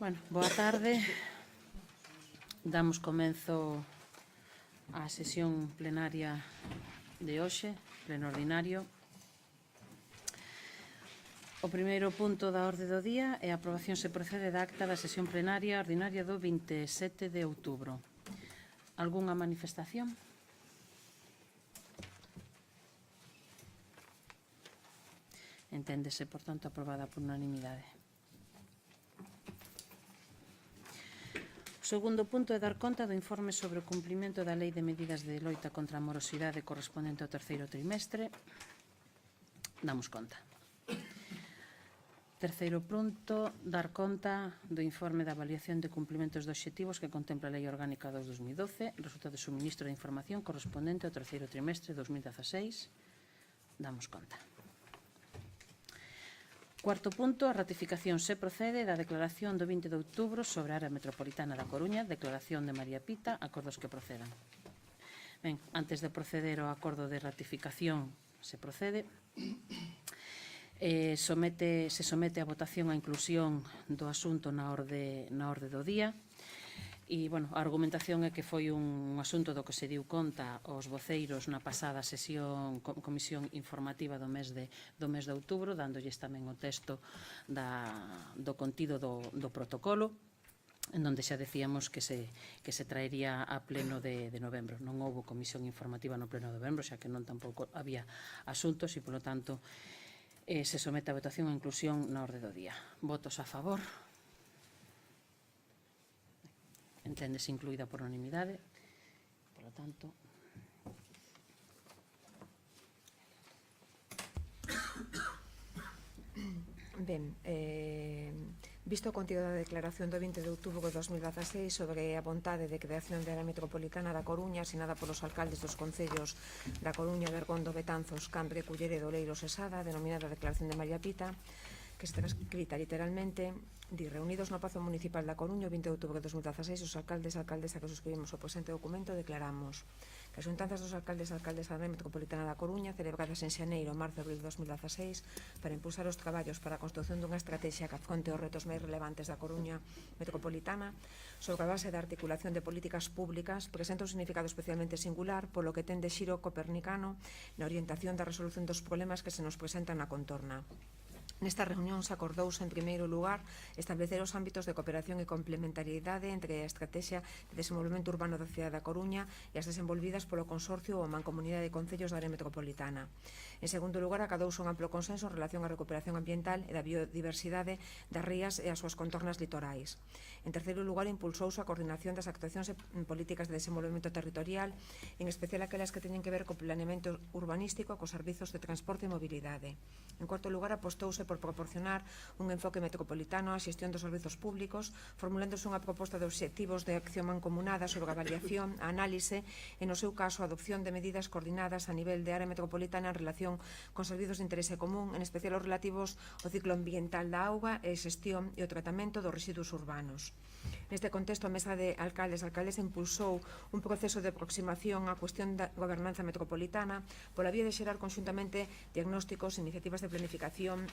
Bueno, boa tarde. Damos comenzo á sesión plenaria de hoxe, pleno ordinario. O primeiro punto da orde do día é a aprobación se procede da acta da sesión plenaria ordinaria do 27 de outubro. Algunha manifestación? Enténdese, por tanto, aprobada por unanimidade. O segundo punto é dar conta do informe sobre o cumprimento da Lei de Medidas de Loita contra a Morosidade correspondente ao terceiro trimestre. Damos conta. Terceiro punto, dar conta do informe da avaliación de cumprimentos de obxectivos que contempla a Lei Orgánica 2/2012, resultado de suministro de información correspondente ao terceiro trimestre de 2016. Damos conta. Cuarto punto, a ratificación se procede da declaración do 20 de outubro sobre a área metropolitana da Coruña, declaración de María Pita, acordos que procedan. Ben, antes de proceder ao acordo de ratificación, se procede. Se somete a votación a inclusión do asunto na orde do día. E, bueno, a argumentación é que foi un asunto do que se diu conta aos voceiros na pasada sesión, comisión informativa do mes de outubro, dándolles tamén o texto do contido do protocolo, en donde xa decíamos que se traería a pleno de novembro. Non houbo comisión informativa no pleno de novembro, xa que non tampouco había asuntos e, polo tanto, se somete a votación a inclusión na orde do día. Votos a favor? Enténdese incluída por unanimidade. Por lo tanto, ben, visto o contido da declaración do 20 de outubro de 2016 sobre a vontade de creación da área metropolitana da Coruña, asinada polos alcaldes dos concellos da Coruña, Bergondo, Betanzos, Cambre, Culleredo, Oleiros e Sada, denominada Declaración de María Pita, que está escrita literalmente, di: reunidos no Pazo Municipal da Coruña o 20 de outubro de 2016, os alcaldes e alcaldesa que suscribimos o presente documento declaramos que as xuntanzas dos alcaldes e alcaldesas da área metropolitana da Coruña, celebradas en xaneiro, marzo e abril de 2016, para impulsar os traballos para a construción dunha estrategia que afronte os retos máis relevantes da Coruña metropolitana, sobre a base da articulación de políticas públicas, presenta un significado especialmente singular polo que ten de xiro copernicano na orientación da resolución dos problemas que se nos presentan na contorna. Nesta reunión se acordouse, en primeiro lugar, establecer os ámbitos de cooperación e complementariedade entre a Estrategia de Desenvolvemento Urbano da Cidade da Coruña e as desenvolvidas polo Consorcio ou Mancomunidade de Concellos da Área Metropolitana. En segundo lugar, acadouse un amplo consenso en relación á recuperación ambiental e da biodiversidade das rías e as súas contornas litorais. En terceiro lugar, impulsouse a coordinación das actuacións en políticas de desenvolvemento territorial, en especial aquelas que teñen que ver co planeamento urbanístico, cos servizos de transporte e mobilidade. En cuarto lugar, apostouse por proporcionar un enfoque metropolitano á xestión dos servizos públicos, formulándose unha proposta de obxectivos de acción mancomunada sobre a avaliación, a análise e, no seu caso, a adopción de medidas coordinadas a nivel de área metropolitana en relación con servizos de interese común, en especial os relativos ao ciclo ambiental da auga e a xestión e o tratamento dos residuos urbanos. Neste contexto, a Mesa de Alcaldes e Alcaldesa impulsou un proceso de aproximación á cuestión da gobernanza metropolitana pola vía de xerar conxuntamente diagnósticos, iniciativas de planificación,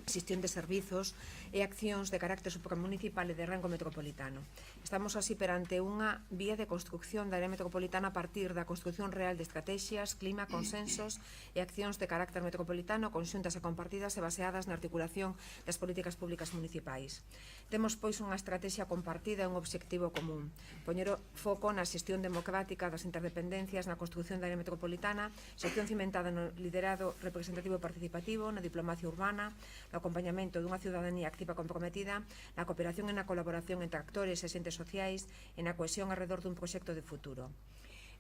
xestión de servizos e accións de carácter supramunicipal e de rango metropolitano. Estamos así perante unha vía de construcción da área metropolitana a partir da construcción real de estrategias, clima, consensos e accións de carácter metropolitano conxuntas e compartidas e baseadas na articulación das políticas públicas municipais. Temos, pois, unha estrategia compartida e un obxectivo común: poñer o foco na xestión democrática das interdependencias, na construcción da área metropolitana, xestión cimentada no liderado representativo e participativo, na diplomacia urbana, no acompañamento dunha ciudadanía activa comprometida, na cooperación e na colaboración entre actores e xentes sociais e na cohesión arredor dun proxecto de futuro.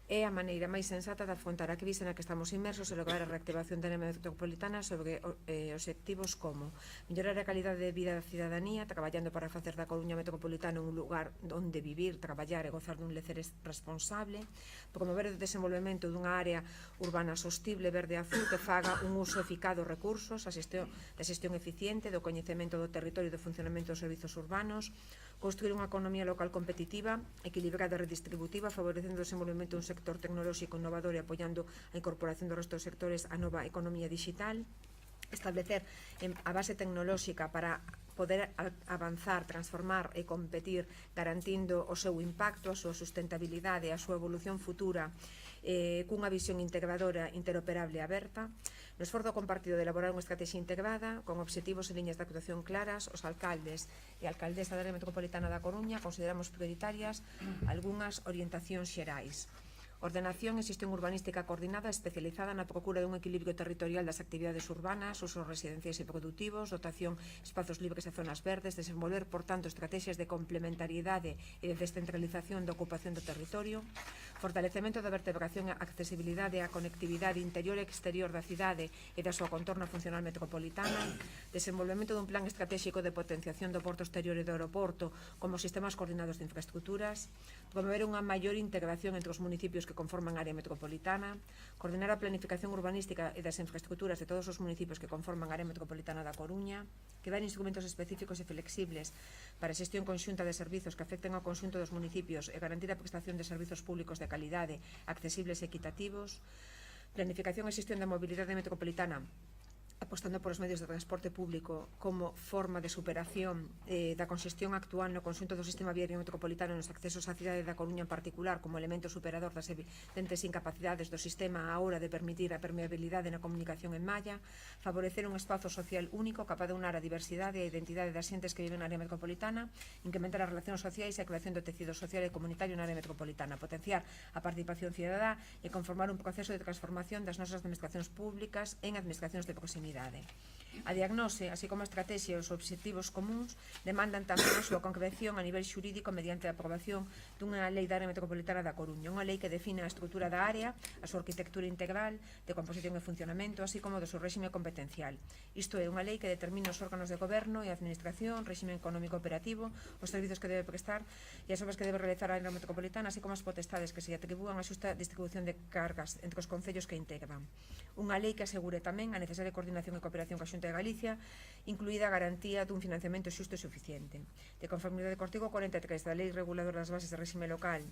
É a maneira máis sensata de afrontar a crise na que estamos inmersos e lograr a reactivación da área metropolitana sobre obxectivos como mellorar a calidade de vida da cidadanía, traballando para facer da Coruña metropolitana un lugar onde vivir, traballar e gozar dun lecer responsable, promover o desenvolvemento dunha área urbana sostible, verde e azul, que faga un uso eficaz dos recursos, da xestión eficiente, do coñecemento do territorio e do funcionamento dos servizos urbanos, construir unha economía local competitiva, equilibrada e redistributiva, favorecendo o desenvolvemento dun sector tecnolóxico innovador e apoiando a incorporación do resto dos sectores á nova economía digital, establecer a base tecnolóxica para poder avanzar, transformar e competir garantindo o seu impacto, a súa sustentabilidade, a súa evolución futura cunha visión integradora, interoperable e aberta. No esforzo compartido de elaborar unha estrategia integrada con obxectivos e liñas de actuación claras, os alcaldes e a alcaldesa da área metropolitana da Coruña consideramos prioritarias algunhas orientacións xerais. Ordenación e xestión urbanística coordinada especializada na procura dun equilibrio territorial das actividades urbanas, usos residenciais e produtivos, dotación de espazos libres e zonas verdes, desenvolver, por tanto, estrategias de complementariedade e de descentralización da ocupación do territorio, fortalecemento da vertebración e accesibilidade á conectividade interior e exterior da cidade e da súa contorna funcional metropolitana, desenvolvemento dun plan estratégico de potenciación do porto exterior e do aeroporto como sistemas coordinados de infraestructuras, promover unha maior integración entre os municipios que conforman a área metropolitana, coordinar a planificación urbanística e das infraestructuras de todos os municipios que conforman a área metropolitana da Coruña, crear instrumentos específicos e flexibles para a xestión conxunta de servizos que afecten ao conxunto dos municipios e garantir a prestación de servizos públicos de calidade, accesibles e equitativos, planificación e xestión da mobilidade metropolitana apostando por os medios de transporte público como forma de superación da congestión actual no conxunto do sistema viario metropolitano nos accesos á cidade da Coruña en particular como elemento superador das evidentes incapacidades do sistema á hora de permitir a permeabilidade na comunicación en malla, favorecer un espazo social único capaz de unar a diversidade e a identidade das xentes que viven na área metropolitana, incrementar as relacións sociais e a creación do tecido social e comunitario na área metropolitana, potenciar a participación cidadá e conformar un proceso de transformación das nosas administracións públicas en administracións de proximidade. A diagnose, así como a estrategia e os obxectivos comuns, demandan tamén a súa concreción a nivel xurídico mediante a aprobación dunha lei da área metropolitana da Coruña, unha lei que define a estrutura da área, a súa arquitectura integral, de composición e funcionamento, así como do seu réxime competencial. Isto é, unha lei que determina os órganos de goberno e administración, réxime económico operativo, os servizos que debe prestar e as obras que debe realizar a área metropolitana, así como as potestades que se atribúan a xusta distribución de cargas entre os concellos que integran. Unha lei que asegure tamén a necesaria coordinación e cooperación coa Xunta de Galicia, incluída a garantía dun financiamento xusto e suficiente. De conformidade co artigo 43 da Lei Reguladora das Bases de Réxime Local,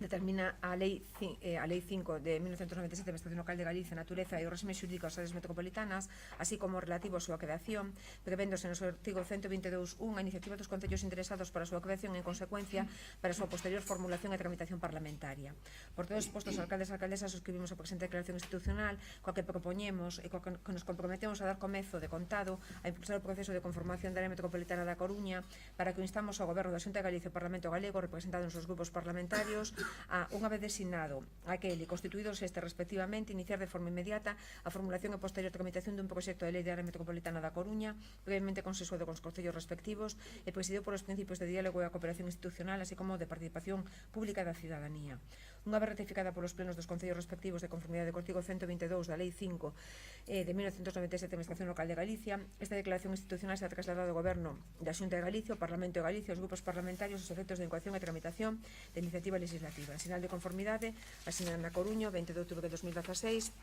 determina a Lei 5 de 1997 da Administración Local de Galicia, Natureza e o réxime xurídico das áreas metropolitanas, así como relativo a súa creación, prevéndose no seu artigo 122.1 a iniciativa dos concellos interesados para a súa creación en consecuencia para a súa posterior formulación e tramitación parlamentaria. Por todos os postos, alcaldes e alcaldesas suscribimos a presente declaración institucional coa que propoñemos e coa que nos comprometemos a dar comezo de contado a impulsar o proceso de conformación da área metropolitana da Coruña, para que instamos ao Goberno da Xunta de Galicia e o Parlamento Galego, representados nos grupos parlamentarios, a, unha vez designado aquel e constituídos este respectivamente, iniciar de forma inmediata a formulación e posterior tramitación dun proxecto de lei de área metropolitana da Coruña, previamente consensuado con os concellos respectivos e presidido por os principios de diálogo e a cooperación institucional, así como de participación pública da cidadanía. Unha vez ratificada polos plenos dos concellos respectivos de conformidade co artigo 122 da Lei 5 de 1997 da Administración Local de Galicia, esta declaración institucional será trasladada ao Goberno da Xunta de Galicia, ao Parlamento de Galicia, aos grupos parlamentarios os efectos de incoación e tramitación de iniciativa legislativa. En sinal de conformidade, asinan na Coruña, 20 de outubro de 2016,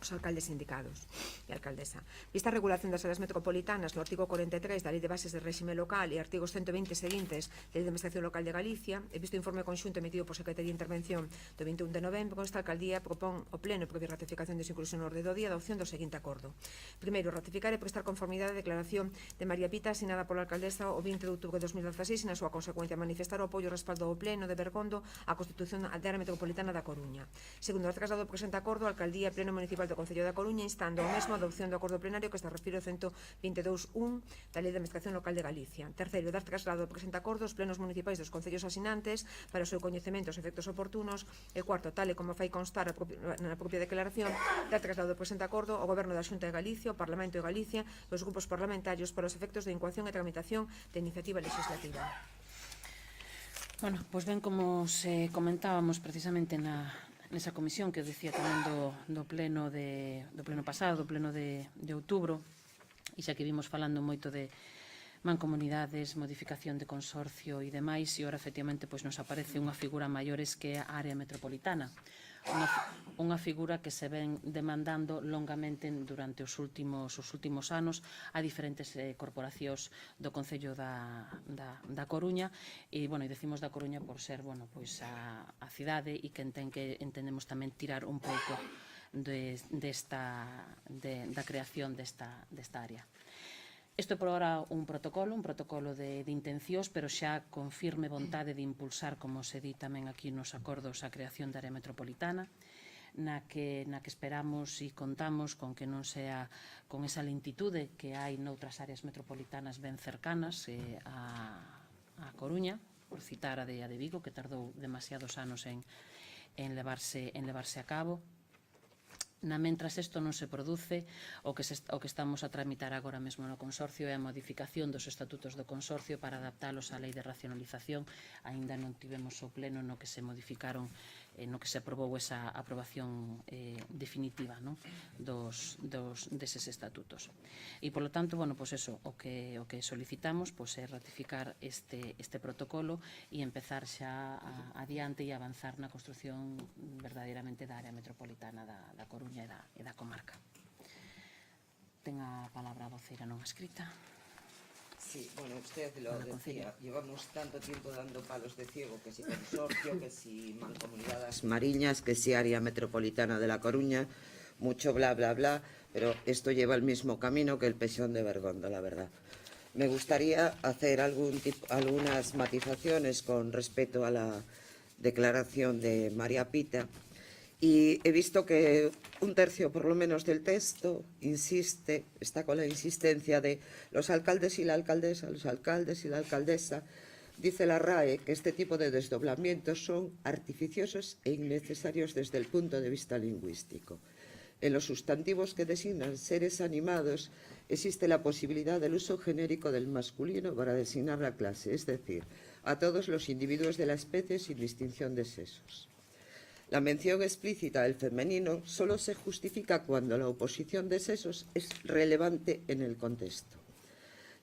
os alcaldes indicados e alcaldesa. Vista a regulación das áreas metropolitanas no artigo 43 da Lei de Bases de Réxime Local e artigos 120 seguintes da Lei de Administración Local de Galicia, e visto o informe conxunto emitido por Secretaría de Intervención do 21 de novembro, esta alcaldía propón ao Pleno, previa ratificación de inclusión no orde do día, a adopción do seguinte acordo. Primeiro, ratificar e prestar conformidade a declaración de María Pita asinada pola alcaldesa o 20 de outubro de 2016 e na súa consecuencia manifestar o apoio e respaldo ao Pleno de Bergondo á Constitución da área metropolitana da Coruña. Segundo, a traslado do presente acordo, a alcaldía e Pleno Municipal do Concello da Coruña instando ao mesmo a adopción do acordo plenario que está refiro ao 122.1 da Lei de Administración Local de Galicia. Terceiro, dar traslado do presente acordo aos plenos municipais dos concellos asinantes para o seu coñecemento e efectos oportunos. E cuarto, tal e como fai constar na propia declaración, dar traslado do presente acordo ao Goberno da Xunta de Galicia, ao Parlamento de Galicia e aos grupos parlamentarios para os efectos de incoación e tramitación de iniciativa legislativa. Bueno, pois ben, como se comentábamos precisamente nesa comisión que decía tamén do pleno pasado, do pleno de outubro, e xa que vimos falando moito de mancomunidades, modificación de consorcio e demais, e ora efectivamente nos aparece unha figura maiores que a área metropolitana, unha figura que se ven demandando longamente durante os últimos anos a diferentes corporacións do Concello da Coruña, e decimos da Coruña por ser a cidade e que entendemos tamén tirar un pouco da creación desta área. Isto por ahora un protocolo de intencións, pero xa con firme vontade de impulsar, como se di tamén aquí nos acordos, a creación da área metropolitana, na que esperamos e contamos con que non sea con esa lentitude que hai noutras áreas metropolitanas ben cercanas a Coruña, por citar a de Vigo, que tardou demasiados anos en levarse a cabo. Mentras isto non se produce, o que estamos a tramitar agora mesmo no consorcio é a modificación dos estatutos do consorcio para adaptalos á lei de racionalización. Aínda non tivemos o pleno no que se modificaron, no que se aprobou esa aprobación definitiva deses estatutos. E, polo tanto, o que solicitamos é ratificar este protocolo e empezar xa adiante e avanzar na construción verdadeiramente da área metropolitana da Coruña e da comarca. Ten a palabra a voceira non escrita. Sí, bueno, usted lo decía, llevamos tanto tiempo dando palos de ciego, que si consorcio, que si mancomunidades mariñas, que si área metropolitana de La Coruña, mucho bla, bla, bla, pero esto lleva el mismo camino que el Pexón de Bergondo, la verdad. Me gustaría hacer algunas matizaciones con respecto a la declaración de María Pita. Y he visto que un tercio, por lo menos, del texto está con la insistencia de los alcaldes y la alcaldesa, los alcaldes y la alcaldesa. Dice la RAE que este tipo de desdoblamientos son artificiosos e innecesarios desde el punto de vista lingüístico. En los sustantivos que designan seres animados existe la posibilidad del uso genérico del masculino para designar la clase, es decir, a todos los individuos de la especie sin distinción de sexos. La mención explícita del femenino solo se justifica cuando la oposición de sexos es relevante en el contexto.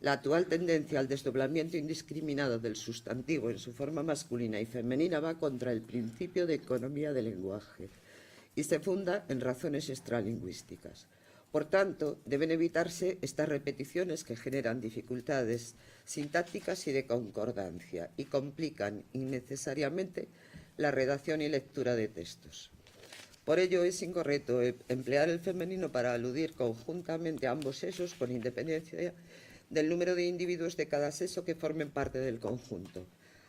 La actual tendencia al desdoblamiento indiscriminado del sustantivo en su forma masculina y femenina va contra el principio de economía del lenguaje y se funda en razones extralingüísticas. Por tanto, deben evitarse estas repeticiones que generan dificultades sintácticas y de concordancia y complican innecesariamente la redacción y lectura de textos. Por ello es incorrecto emplear el femenino para aludir conjuntamente a ambos sexos con independencia del número de individuos de cada sexo que formen parte del conjunto.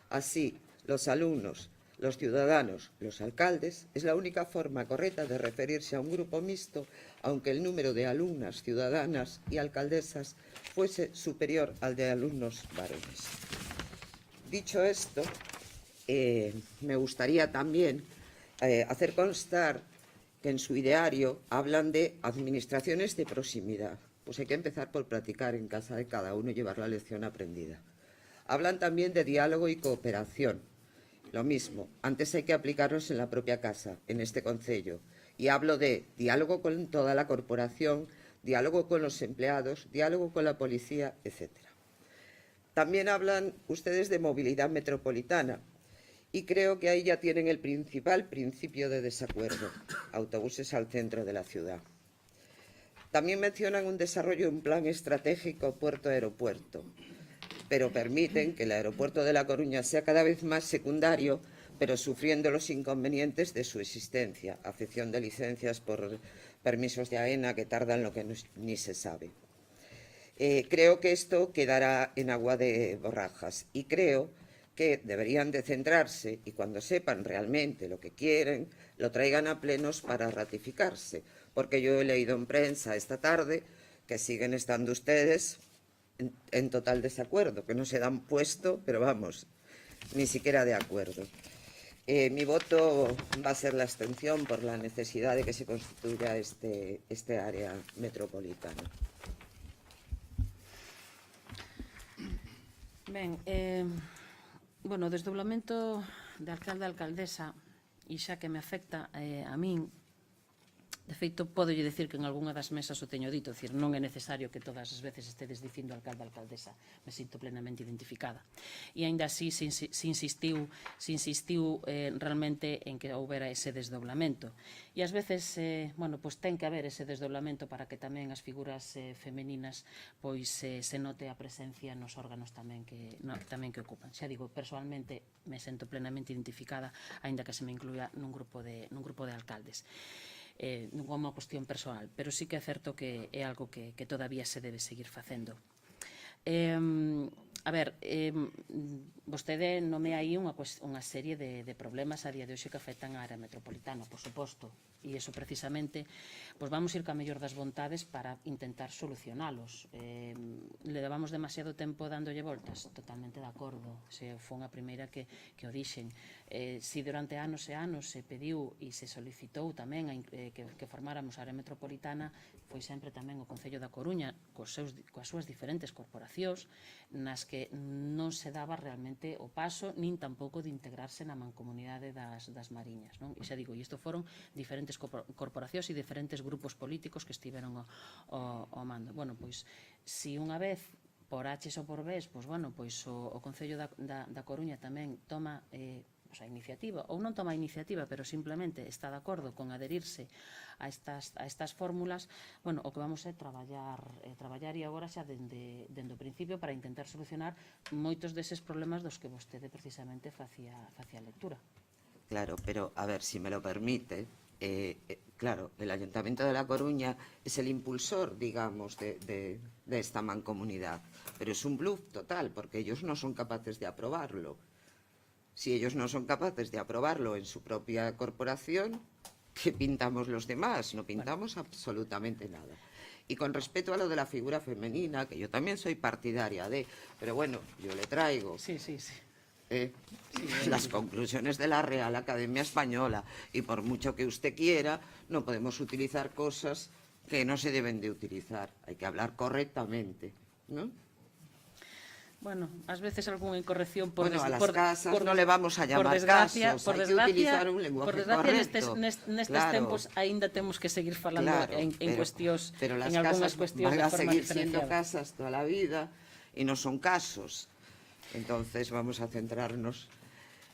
Así, los alumnos, los ciudadanos, los alcaldes, es la única forma correcta de referirse a un grupo mixto, aunque el número de alumnas, ciudadanas y alcaldesas fuese superior al de alumnos varones. Dicho esto, me gustaría también hacer constar que en su ideario hablan de administraciones de proximidad. Pues hay que empezar por practicar en casa de cada uno y llevar la lección aprendida. Hablan también de diálogo y cooperación. Lo mismo, antes hay que aplicarlos en la propia casa, en este concello. Y hablo de diálogo con toda la corporación, diálogo con los empleados, diálogo con la policía, etc. También hablan ustedes de movilidad metropolitana. Y creo que ahí ya tienen el principal principio de desacuerdo, autobuses al centro de la ciudad. También mencionan un desarrollo de un plan estratégico puerto-aeropuerto, pero permiten que el aeropuerto de La Coruña sea cada vez más secundario, pero sufriendo los inconvenientes de su existencia, afección de licencias por permisos de AENA que tardan lo que ni se sabe. Creo que esto quedará en agua de borrajas y creo que deberían de centrarse y cuando sepan realmente lo que quieren, lo traigan a plenos para ratificarse, porque yo he leído en prensa esta tarde que siguen estando ustedes en total desacuerdo, que no se dan puesto, pero vamos, ni siquiera de acuerdo. Mi voto va a ser la abstención por la necesidad de que se constituya este área metropolitana. Ben, o desdoblamento de alcalde-alcaldesa, e xa que me afecta a min, de feito, podolle dicir que en algunha das mesas o teño dito, dicir, non é necesario que todas as veces estedes dicindo alcalde-alcaldesa, me sinto plenamente identificada. E aínda así se insistiu realmente en que houbera ese desdoblamento. E ás veces, ten que haber ese desdoblamento para que tamén as figuras femeninas se note a presencia nos órganos tamén que ocupan. Xa digo, personalmente me sento plenamente identificada, aínda que se me incluya nun grupo de alcaldes. Non é unha cuestión persoal, pero sí que é certo que é algo que todavía se debe seguir facendo. A ver, vostede nomea aí unha serie de problemas a día de hoxe que afectan a área metropolitana, por suposto, e iso precisamente vamos ir ca mellor das vontades para intentar solucionalos. Le levamos demasiado tempo dándolle voltas? Totalmente de acordo, se foi a primeira que o dixen. Si durante anos e anos se pediu e se solicitou tamén que formáramos a área metropolitana, foi sempre tamén o Concello da Coruña coas súas diferentes corporacións nas que non se daba realmente o paso nin tampouco de integrarse na mancomunidade das Mariñas. E xa digo, isto foron diferentes corporacións e diferentes grupos políticos que estiveron ao mando. Bueno, pois, si unha vez por H's ou por B's, o Concello da Coruña tamén toma a iniciativa, ou non toma a iniciativa, pero simplemente está de acordo con adherirse a estas fórmulas, o que vamos é traballar e agora xa dende o principio para intentar solucionar moitos deses problemas dos que vostede precisamente facía lectura. Claro, pero a ver, si me lo permite, claro, el Ayuntamiento de La Coruña es el impulsor, digamos, de esta mancomunidad, pero es un bluff total, porque ellos no son capaces de aprobarlo. Si ellos no son capaces de aprobarlo en su propia corporación, ¿qué pintamos los demás? No pintamos absolutamente nada. Y con respecto a lo de la figura femenina, que yo también soy partidaria de, pero bueno, yo le traigo las conclusiones de la Real Academia Española, y por mucho que usted quiera, no podemos utilizar cosas que no se deben de utilizar. Hay que hablar correctamente, ¿no? Bueno, ás veces algunha incorrección a las casas no le vamos a llamar casos, hay que utilizar un lenguaje correcto. Nestes tempos aínda temos que seguir falando en cuestións, en algunhas cuestións de forma diferenciada. Pero las casas van a seguir siendo casas toda la vida y no son casos. Entonces vamos a centrarnos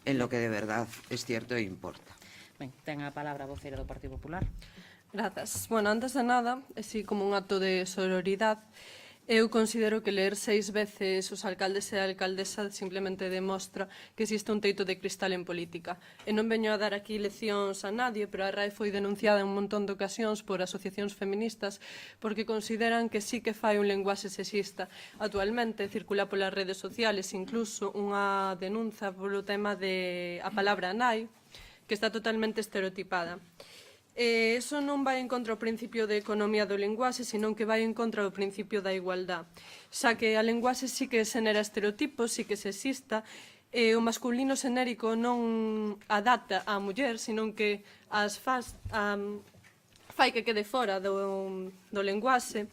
en lo que de verdad es cierto e importa. Ben, ten a palabra a voceira do Partido Popular. Grazas. Bueno, antes de nada, así como un acto de sororidade, eu considero que ler 6 veces os alcaldes e a alcaldesa simplemente demostra que existe un teito de cristal en política. E non veño a dar aquí leccións a nadie, pero a RAE foi denunciada en un montón de ocasións por asociacións feministas porque consideran que sí que fai un lenguaxe sexista. Actualmente circula polas redes sociales incluso unha denuncia polo tema de a palabra nai, que está totalmente estereotipada. Eso non vai en contra o principio de economía do linguaxe, senón que vai en contra do principio da igualdad. Xa que a linguaxe sí que xenera estereotipos, sí que sexista, o masculino xenérico non adapta á muller, senón que as fai que quede fora do linguaxe.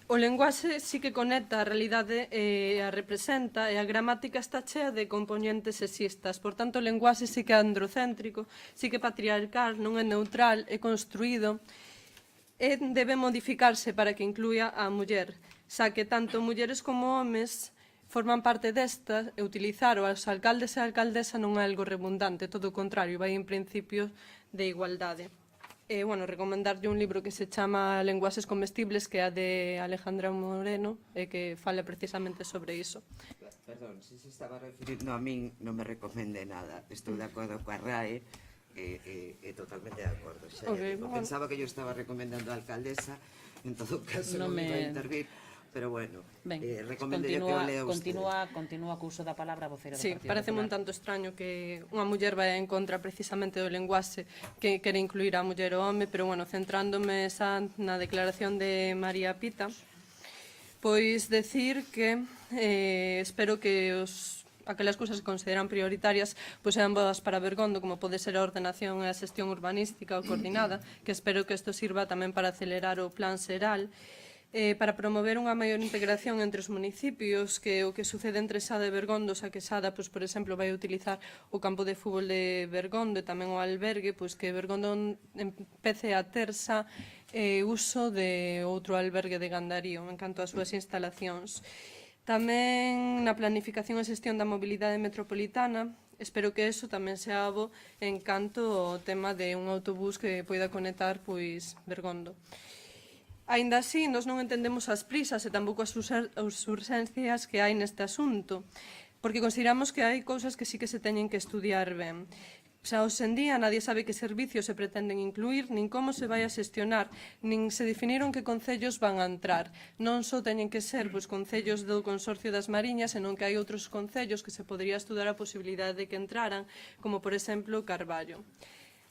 O lenguaxe sí que conecta a realidade e a representa, e a gramática está chea de componentes sexistas. Por tanto, o lenguaxe sí que é androcéntrico, sí que é patriarcal, non é neutral, é construído e debe modificarse para que incluya a muller, xa que tanto mulleres como homes forman parte desta, e utilizar os alcaldes e a alcaldesa non é algo redundante, todo o contrario, vai en principios de igualdade. Recomendarlle un libro que se chama Lenguaxes comestibles, que é a de Alejandra Moreno, e que fala precisamente sobre iso. Perdón, si se estaba refirindo a min, non me recomende nada. Estou de acordo coa RAE, totalmente de acordo. Pensaba que yo estaba recomendando a alcaldesa, en todo caso non me iba a intervir. Pero bueno, recomendaría que o lea usted. Continúa co uso da palabra a voceira do Sí, Partido parece un Popular. tanto extraño que unha muller vai en contra precisamente do lenguaxe que quere incluir a muller o home, pero bueno, centrándome na declaración de María Pita, pois decir que espero que aquelas cousas que consideran prioritarias pois sean boas para Bergondo, como pode ser a ordenación e a xestión urbanística ou coordinada, que espero que isto sirva tamén para acelerar o plan xeral, para promover unha maior integración entre os municipios, que o que sucede entre Sada e Bergondo, xa que Sada, por exemplo, vai utilizar o campo de fútbol de Bergondo e tamén o albergue, pois que Bergondo empece a ter xa uso de outro albergue de Gandarío en canto ás súas instalacións. Tamén na planificación e xestión da mobilidade metropolitana, espero que eso tamén sea bo en canto ao tema de un autobús que poida conectar Bergondo. Aínda así, nós non entendemos as prisas e tampouco as urxencias que hai neste asunto, porque consideramos que hai cousas que sí que se teñen que estudiar ben. Xa hoxe en día nadie sabe que servicios se pretenden incluir, nin como se vai a xestionar, nin se definiron que concellos van a entrar. Non só teñen que ser concellos do Consorcio das Mariñas, senón que hai outros concellos que se podría estudar a posibilidade de que entraran, como por exemplo Carballo.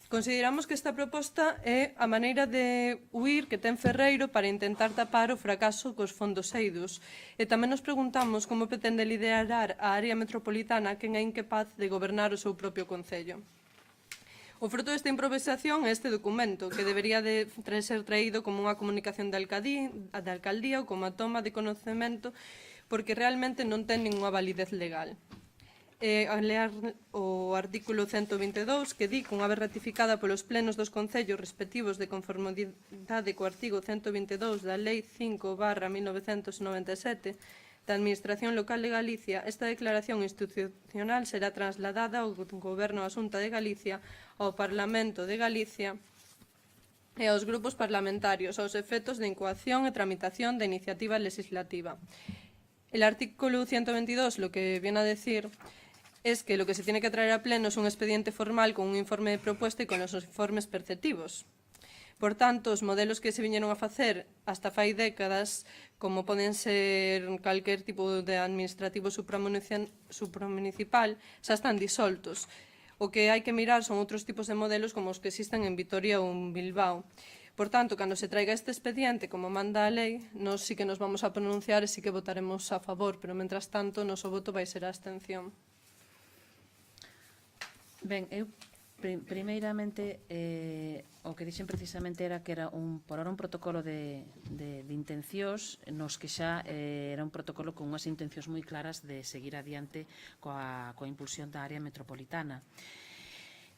Consideramos que esta proposta é a maneira de huir que ten Ferreiro para intentar tapar o fracaso cos fondos eidos. E tamén nos preguntamos como pretende liderar a área metropolitana quen é incapaz de gobernar o seu propio concello. O fruto desta improvisación é este documento, que debería de ser traído como unha comunicación da alcaldía ou como a toma de conocemento, porque realmente non ten ninguna validez legal. A lear o artículo 122 que di que unha vez ratificada polos plenos dos concellos respectivos de conformidade co artigo 122 da Lei 5/1997 da Administración Local de Galicia, esta declaración institucional será trasladada ao Goberno da Xunta de Galicia, ao Parlamento de Galicia e aos grupos parlamentarios aos efectos de incoación e tramitación da iniciativa legislativa. El artículo 122 lo que viene a decir es que lo que se tiene que traer a pleno es un expediente formal con un informe de propuesta y con los informes perceptivos. Por tanto, os modelos que se viñeron a facer hasta fai décadas, como poden ser calquer tipo de administrativo supramunicipal, xa están disoltos. O que hai que mirar son outros tipos de modelos como os que existen en Vitoria ou en Bilbao. Por tanto, cando se traiga este expediente, como manda a lei, nos sí que nos vamos a pronunciar e sí que votaremos a favor, pero, mentras tanto, o noso voto vai ser a abstención. Ben, eu primeiramente o que dixen precisamente era que era un protocolo de intencións nos que xa era un protocolo con unhas intencións moi claras de seguir adiante coa impulsión da área metropolitana.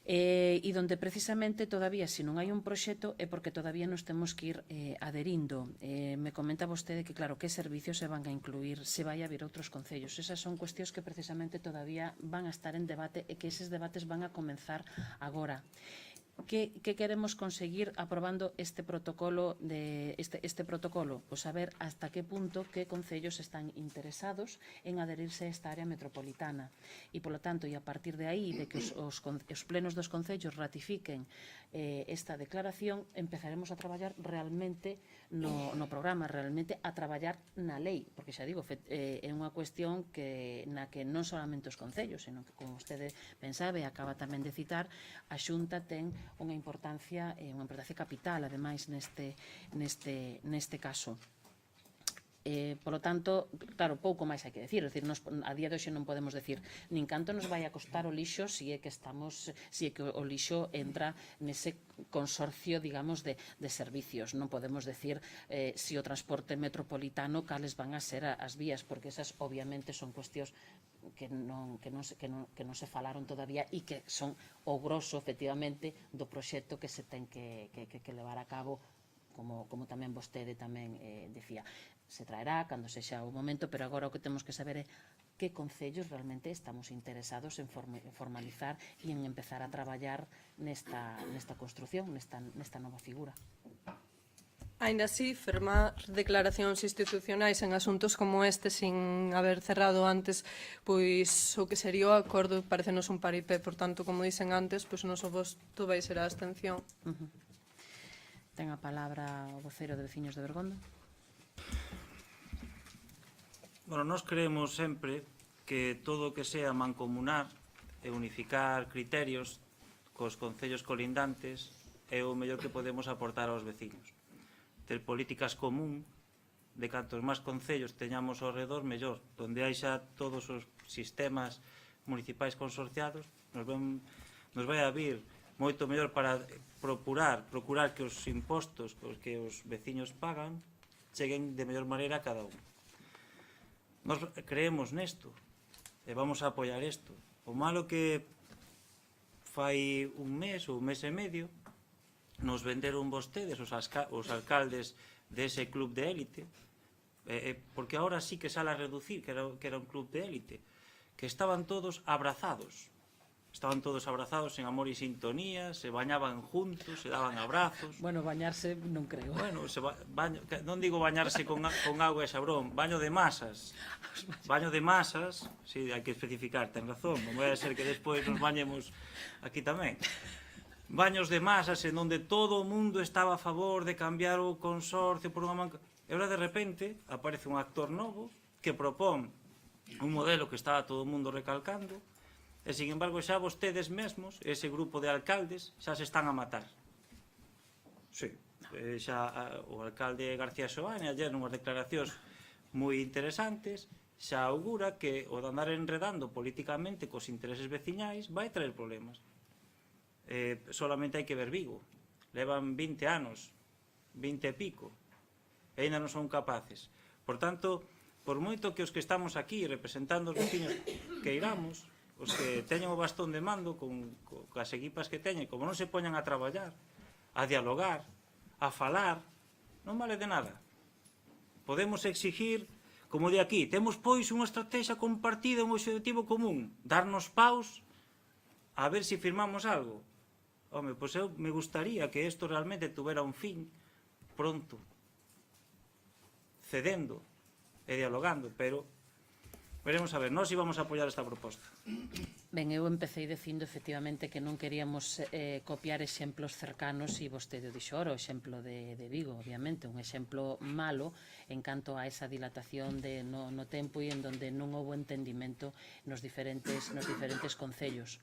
E donde precisamente todavía, se non hai un proxecto, é porque todavía nos temos que ir adherindo. Me comenta vostede que, claro, que servicios se van a incluir, se vai a haber outros concellos. Esas son cuestións que precisamente todavía van a estar en debate e que eses debates van a comenzar agora. Que queremos conseguir aprobando este protocolo? Este protocolo? Pois saber hasta que punto que concellos están interesados en adherirse a esta área metropolitana. E, polo tanto, e a partir de aí, de que os plenos dos concellos ratifiquen esta declaración, empezaremos a traballar realmente no programa, realmente a traballar na lei, porque xa digo, é unha cuestión na que non solamente os concellos, senón que, como vostede pensaba e acaba tamén de citar, a Xunta ten unha importancia capital, ademais, neste caso. Polo tanto, claro, pouco máis hai que decir. É dicir, a día de hoxe non podemos decir nin canto nos vai a costar o lixo se é que o lixo entra nese consorcio, digamos, de servicios. Non podemos decir se o transporte metropolitano cales van a ser as vías, porque esas obviamente son cuestións que non se falaron todavía e que son o grosso, efectivamente, do proxecto que se ten que levar a cabo, como tamén vostede tamén decía. Se traerá cando sexa o momento, pero agora o que temos que saber é que concellos realmente estamos interesados en formalizar e en empezar a traballar nesta construción, nesta nova figura. Aínda así, firmar declaracións institucionais en asuntos como este sin haber cerrado antes pois o que sería o acordo parecenos un paripé, por tanto, como dicen antes, pois o noso voto vai ser a abstención. Ten a palabra o voceiro de Veciños de Bergondo. Bueno, nós creemos sempre que todo o que sea mancomunar e unificar criterios cos concellos colindantes é o mellor que podemos aportar aos veciños. Ter políticas común de cantos máis concellos teñamos ao redor, mellor. Donde hai xa todos os sistemas municipais consorciados, nos vai a vir moito mellor para procurar que os impostos que os veciños pagan cheguen de mellor maneira a cada un. Nos creemos nesto e vamos a apoiar isto. O malo que fai un mes ou un mes e medio nos venderon vostedes os alcaldes dese club de élite, porque agora sí que sale a reducir que era un club de élite, que estaban todos abrazados estaban todos abrazados en amor e sintonía, se bañaban juntos, se daban abrazos. Bueno, bañarse non creo. Bueno, non digo bañarse con agua e sabrón, baño de masas. Baño de masas, sí, hai que especificar, ten razón, non vai a ser que despois nos bañemos aquí tamén. Baños de masas en onde todo o mundo estaba a favor de cambiar o consorcio por unha manca... E ahora, de repente, aparece un actor novo que propón un modelo que estaba todo o mundo recalcando, e, sin embargo, xa vostedes mesmos, ese grupo de alcaldes, xa se están a matar. Sí, xa o alcalde García Soane, ayer nunhas declaracións moi interesantes, xa augura que o de andar enredando políticamente cos intereses veciñais vai traer problemas. Solamente hai que ver Vigo. Levan 20 anos, 20 e pico, e ainda non son capaces. Por tanto, por moito que os que estamos aquí representando os veciños que iramos, os que teñen o bastón de mando con as equipas que teñen, como non se poñan a traballar, a dialogar, a falar, non vale de nada. Podemos exigir, como de aquí, temos pois unha estrategia compartida, un objetivo común, darnos paus a ver se firmamos algo. Home, pois eu me gustaría que isto realmente tuvera un fin pronto, cedendo e dialogando, pero veremos a ver, nós íbamos a apoiar esta proposta. Ben, eu empecé dicindo efectivamente que non queríamos copiar exemplos cercanos e vostede o dixo ora, o exemplo de Vigo, obviamente, un exemplo malo en canto a esa dilatación no tempo e en donde non houve entendimento nos diferentes concellos.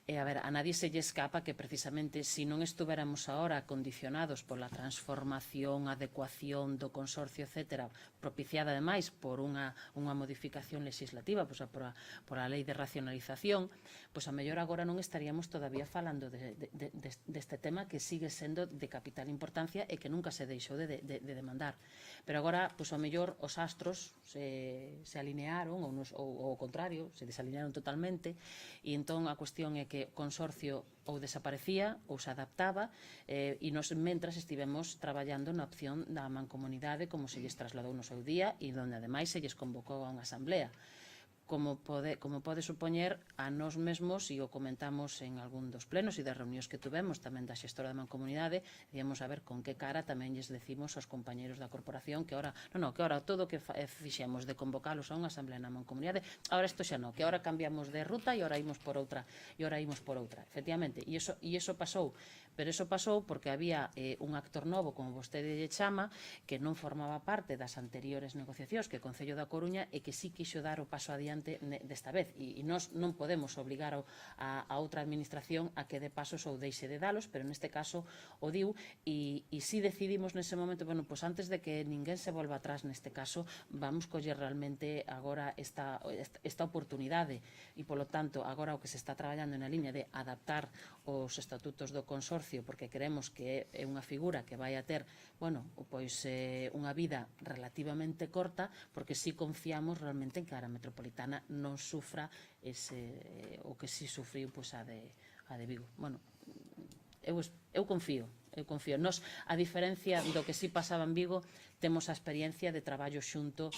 E, a ver, a nadie se lle escapa que precisamente se non estuveramos ahora condicionados pola transformación, adecuación do consorcio, etc., propiciada ademais por unha modificación legislativa, pois por a lei de racionalización, pois a mellor agora non estaríamos todavía falando deste tema que sigue sendo de capital importancia e que nunca se deixou de demandar. Pero agora, pois a mellor os astros se alinearon, ou ao contrario, se desalinearon totalmente, e entón a cuestión é que o consorcio ou desaparecía ou se adaptaba e nós mentras estivemos traballando na opción da mancomunidade como se lles trasladou no seu día e onde ademais se lles convocou a unha asamblea. Como pode supoñer, a nós mesmos, e o comentamos en algún dos plenos e das reunións que tuvemos tamén da xestora da mancomunidade, íamos a ver con que cara tamén lles decimos aos compañeros da corporación que ahora todo o que fixemos de convocalos a unha asamblea na mancomunidade, ahora isto xa non, que ahora cambiamos de ruta e ahora imos por outra, efectivamente, e iso pasou, pero iso pasou porque había un actor novo, como vostede lle chama, que non formaba parte das anteriores negociacións, que é o Concello da Coruña, e que sí quixo dar o paso adiante desta vez, e nós non podemos obligar a outra administración a que dé pasos ou deixe de dalos, pero neste caso o diu, e si decidimos nese momento, bueno, pois antes de que ninguén se volva atrás neste caso, vamos coller realmente agora esta oportunidade, e polo tanto agora o que se está traballando na liña de adaptar os estatutos do consorcio, porque queremos que é unha figura que vai a ter, bueno, pois unha vida relativamente corta, porque si confiamos realmente en que a área metropolitana non sufra o que si sufriu a de Vigo. Bueno, eu confío. Nos, a diferencia do que si pasaba en Vigo, temos a experiencia de traballo xuntos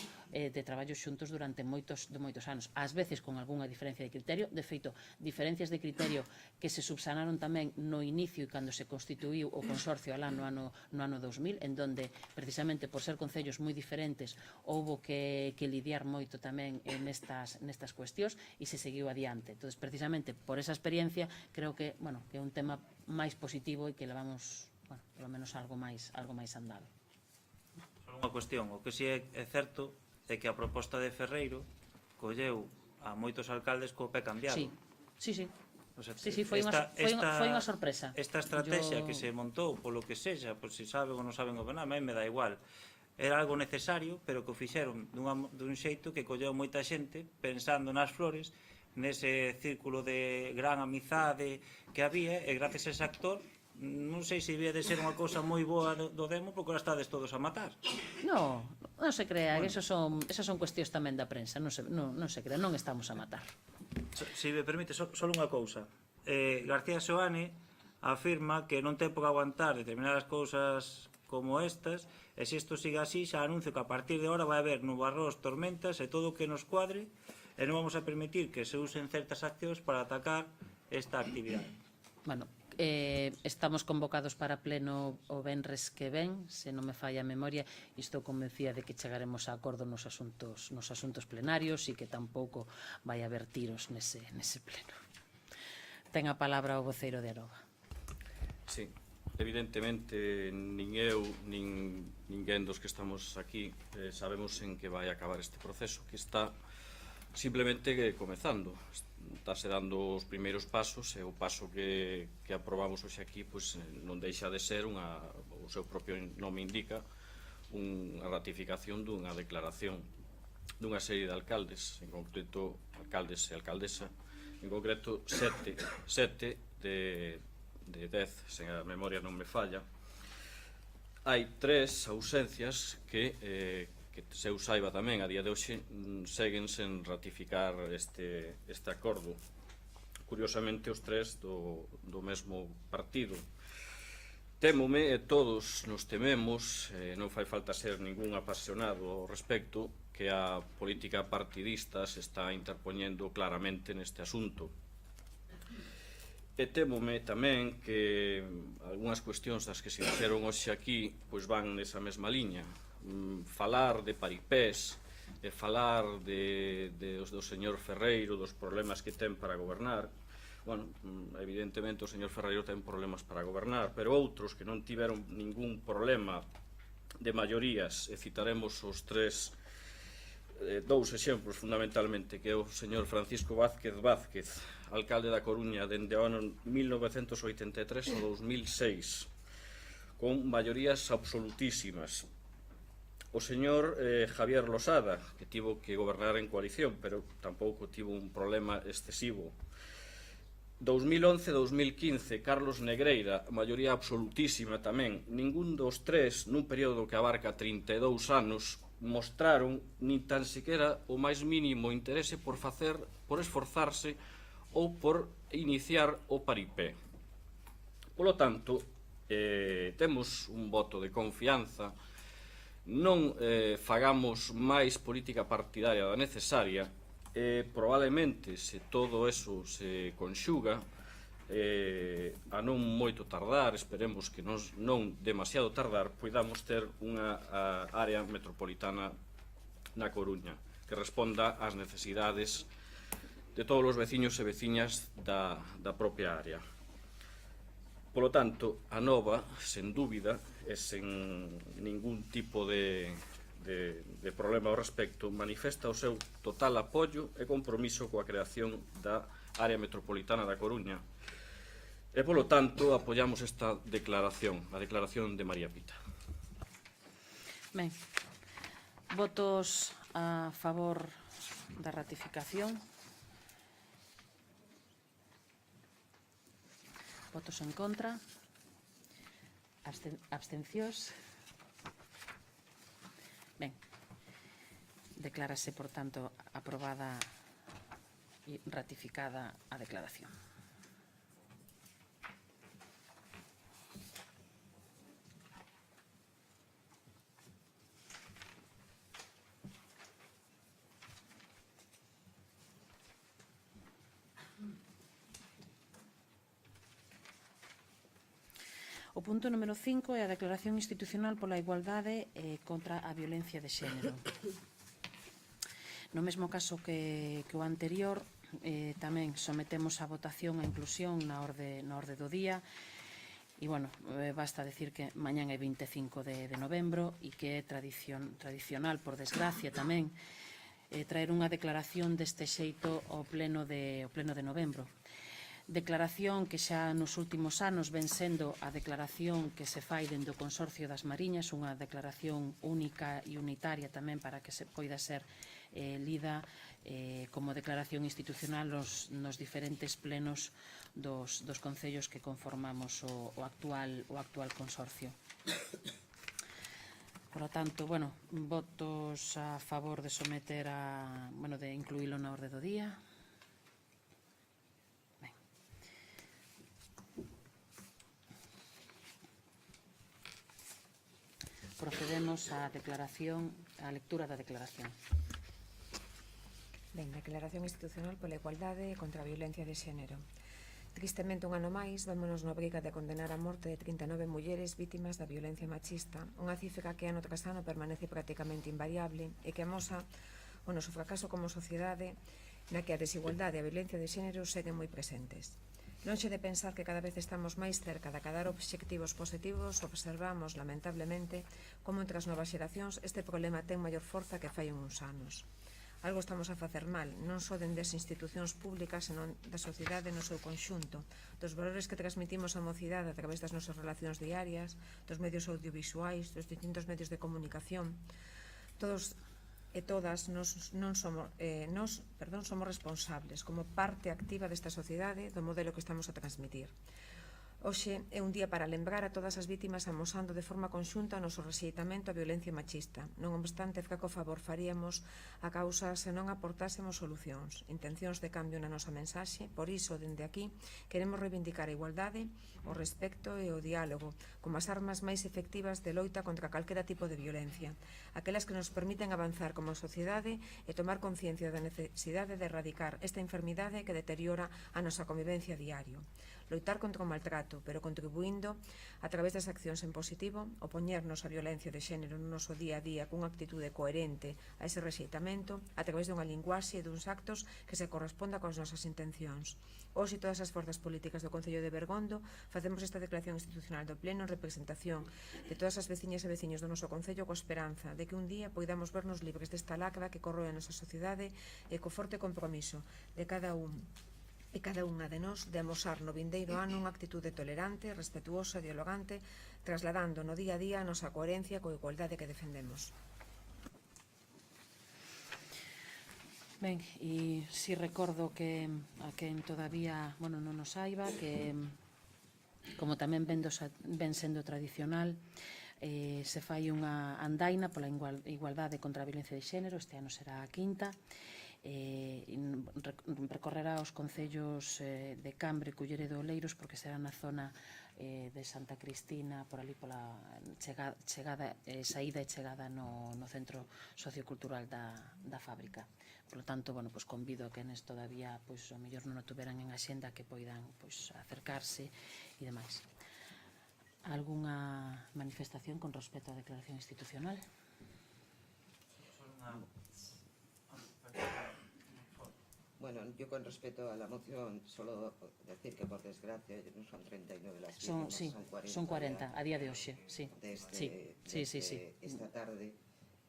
durante moitos anos, ás veces con algunha diferencia de criterio, de feito, diferencias de criterio que se subsanaron tamén no inicio e cando se constituíu o consorcio alá no ano 2000, en donde, precisamente por ser concellos moi diferentes, houbo que lidiar moito tamén nestas cuestións e se seguiu adiante. Entón, precisamente por esa experiencia, creo que é un tema máis positivo e que levamos, polo menos algo máis andado. Unha cuestión, o que si é certo é que a proposta de Ferreiro colleu a moitos alcaldes co pé cambiado. Sí, foi unha sorpresa. Esta estrategia que se montou, polo que sexa, por si saben ou non saben gobernar, a mí me dá igual. Era algo necesario, pero que o fixeron dun xeito que colleu moita xente pensando nas flores, nese círculo de gran amizade que había, e gracias a ese actor non sei se debía de ser unha cousa moi boa do demo, porque ahora estades todos a matar. Non se crea, esas son cuestións tamén da prensa, non se crea, non estamos a matar. Se me permite, só unha cousa. García Soane afirma que non ten por aguantar determinadas cousas como estas, e se isto siga así, xa anuncio que a partir de ahora vai haber nubarrós, tormentas e todo o que nos cuadre, E non vamos a permitir que se usen certas accións para atacar esta actividade. Bueno, estamos convocados para pleno o venres que ven, se non me falla a memoria, e estou convencida de que chegaremos a acordo nos asuntos plenarios e que tampouco vai haber tiros nese pleno. Ten a palabra o voceiro de Aroba. Sí, evidentemente nin eu, nin ninguén dos que estamos aquí sabemos en que vai acabar este proceso, que está simplemente comezando. Estáse dando os primeiros pasos e o paso que aprobamos hoxe aquí non deixa de ser, o seu propio nome indica, unha ratificación dunha declaración dunha serie de alcaldes, en concreto alcaldes e alcaldesa, en concreto 7 de 10, se a memoria non me falla. Hai 3 ausencias que se eu saiba tamén a día de hoxe seguen sen ratificar este acordo. Curiosamente os 3 do mesmo partido. Témome, e todos nos tememos, non fai falta ser ningún apasionado ao respecto, que a política partidista se está interpoñendo claramente neste asunto. E témome tamén que algunhas cuestións das que se dixeron hoxe aquí van nesa mesma liña. Falar de paripés e falar do señor Ferreiro, dos problemas que ten para gobernar. Bueno, evidentemente o señor Ferreiro ten problemas para gobernar, pero outros que non tiveron ningún problema de maiorías, e citaremos os 2 exemplos fundamentalmente, que é o señor Francisco Vázquez, alcalde da Coruña dende o ano 1983 ao 2006, con maiorías absolutísimas. O señor Javier Losada, que tivo que gobernar en coalición, pero tampouco tivo un problema excesivo. 2011-2015, Carlos Negreira, maioría absolutísima tamén. Ningún dos 3, nun período que abarca 32 anos, mostraron nin tan sequera o máis mínimo interese por esforzarse ou por iniciar o paripé. Polo tanto, temos un voto de confianza, non fagamos máis política partidaria da necesaria, e probablemente, se todo eso se conxuga, a non moito tardar, esperemos que non demasiado tardar, poidamos ter unha área metropolitana na Coruña que responda ás necesidades de todos os veciños e veciñas da propia área. Polo tanto, a Nova, sen dúbida e sen ningún tipo de problema ao respecto, manifesta o seu total apoio e compromiso coa creación da área metropolitana da Coruña. E, polo tanto, apoiamos esta declaración, a declaración de María Pita. Ben, votos a favor da ratificación. Votos en contra. Abstencións. Ben, declárase, por tanto, aprobada e ratificada a declaración. O punto número 5 é a declaración institucional pola igualdade contra a violencia de xénero. No mesmo caso que o anterior, tamén sometemos a votación a inclusión na orde do día. E, bueno, basta decir que mañán é 25 de novembro e que é tradicional, por desgracia tamén, traer unha declaración deste xeito ao pleno de novembro. Declaración que xa nos últimos anos ven sendo a declaración que se fai dende o Consorcio das Mariñas, unha declaración única e unitaria tamén para que se poida ser lida como declaración institucional nos diferentes plenos dos concellos que conformamos o actual consorcio. Por lo tanto, bueno, votos a favor de someter de incluílo na orde do día. Procedemos á lectura da declaración. Ben, declaración institucional pola igualdade e contra a violencia de xénero. Tristemente, un ano máis, vémonos na obriga de condenar a morte de 39 mulleres vítimas da violencia machista, unha cifra que ano tras ano permanece prácticamente invariable e que amosa o noso fracaso como sociedade na que a desigualdade e a violencia de xénero seguen moi presentes. Lonxe de pensar que cada vez estamos máis cerca de acadar obxectivos positivos, observamos, lamentablemente, como entre as novas xeracións este problema ten maior forza que fai uns anos. Algo estamos a facer mal, non só dende as institucións públicas, senón da sociedade no seu conxunto, dos valores que transmitimos á mocidade a través das nosas relacións diarias, dos medios audiovisuais, dos distintos medios de comunicación. Todos e todas somos responsables como parte activa desta sociedade do modelo que estamos a transmitir. Hoxe é un día para lembrar a todas as vítimas amosando de forma conxunta o noso rexeitamento á violencia machista. Non obstante, fraco favor faríamos a causa se non aportásemos solucións, intencións de cambio na nosa mensaxe. Por iso, dende aquí, queremos reivindicar a igualdade, o respecto e o diálogo como as armas máis efectivas de loita contra calquera tipo de violencia, aquelas que nos permiten avanzar como sociedade e tomar conciencia da necesidade de erradicar esta enfermidade que deteriora a nosa convivencia diario. Loitar contra o maltrato, pero contribuindo a través das accións en positivo, opoñernos á violencia de xénero no noso día a día cunha actitude coherente a ese rexeitamento a través dunha linguaxe e duns actos que se corresponda coas nosas intencións. Hoxe todas as forzas políticas do Concello de Bergondo facemos esta declaración institucional do Pleno en representación de todas as veciñas e veciños do noso Concello coa esperanza de que un día poidamos vernos libres desta lacra que corroe a nosa sociedade e co forte compromiso de cada unha de nós de amosar no vindeiro ano unha actitude tolerante, respetuosa e dialogante, trasladando no día a día a nosa coherencia coa igualdade que defendemos. Ben, e si recordo que a quen todavía non nos saiba que, como tamén ven sendo tradicional, se fai unha andaina pola igualdade contra a violencia de xénero. Este ano será a quinta. Recorrerá os concellos de Cambre, Culleredo e Oleiros, porque será na zona de Santa Cristina, por ali pola saída e chegada no centro sociocultural da fábrica. Por lo tanto, convido a quenes todavía o mellor non o tuveran en axenda que poidan acercarse e demais. Algunha manifestación con respecto á declaración institucional? Bueno, yo con respecto a la moción, solo decir que por desgracia no son 39 las víctimas, son 40 a día de hoxe, sí. Desde esta tarde.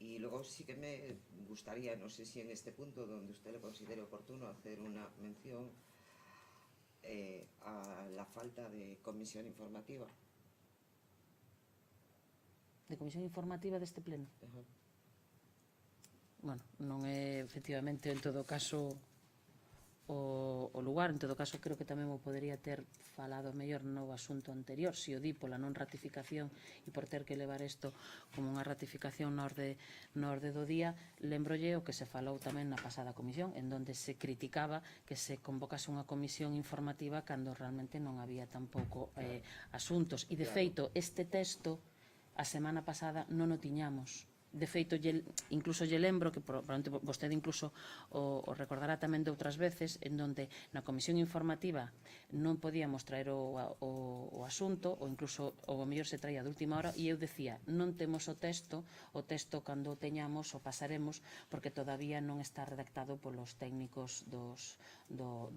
Y luego sí que me gustaría, no sé si en este punto donde usted lo considere oportuno, hacer una mención a la falta de comisión informativa. De comisión informativa deste pleno? Bueno, non é efectivamente en todo caso o lugar. En todo caso, creo que tamén o podería ter falado mellor no asunto anterior, se o di pola non ratificación e por ter que levar isto como unha ratificación na orde do día. Lembrolle o que se falou tamén na pasada comisión, en donde se criticaba que se convocase unha comisión informativa cando realmente non había tampouco asuntos. E de feito, este texto a semana pasada non o tiñamos. De feito, incluso lle lembro que probablemente vostede incluso o recordará tamén de outras veces, en donde na comisión informativa non podíamos traer o asunto, ou incluso o mellor se traía de última hora, e eu decía, non temos o texto cando o teñamos o pasaremos, porque todavía non está redactado polos técnicos do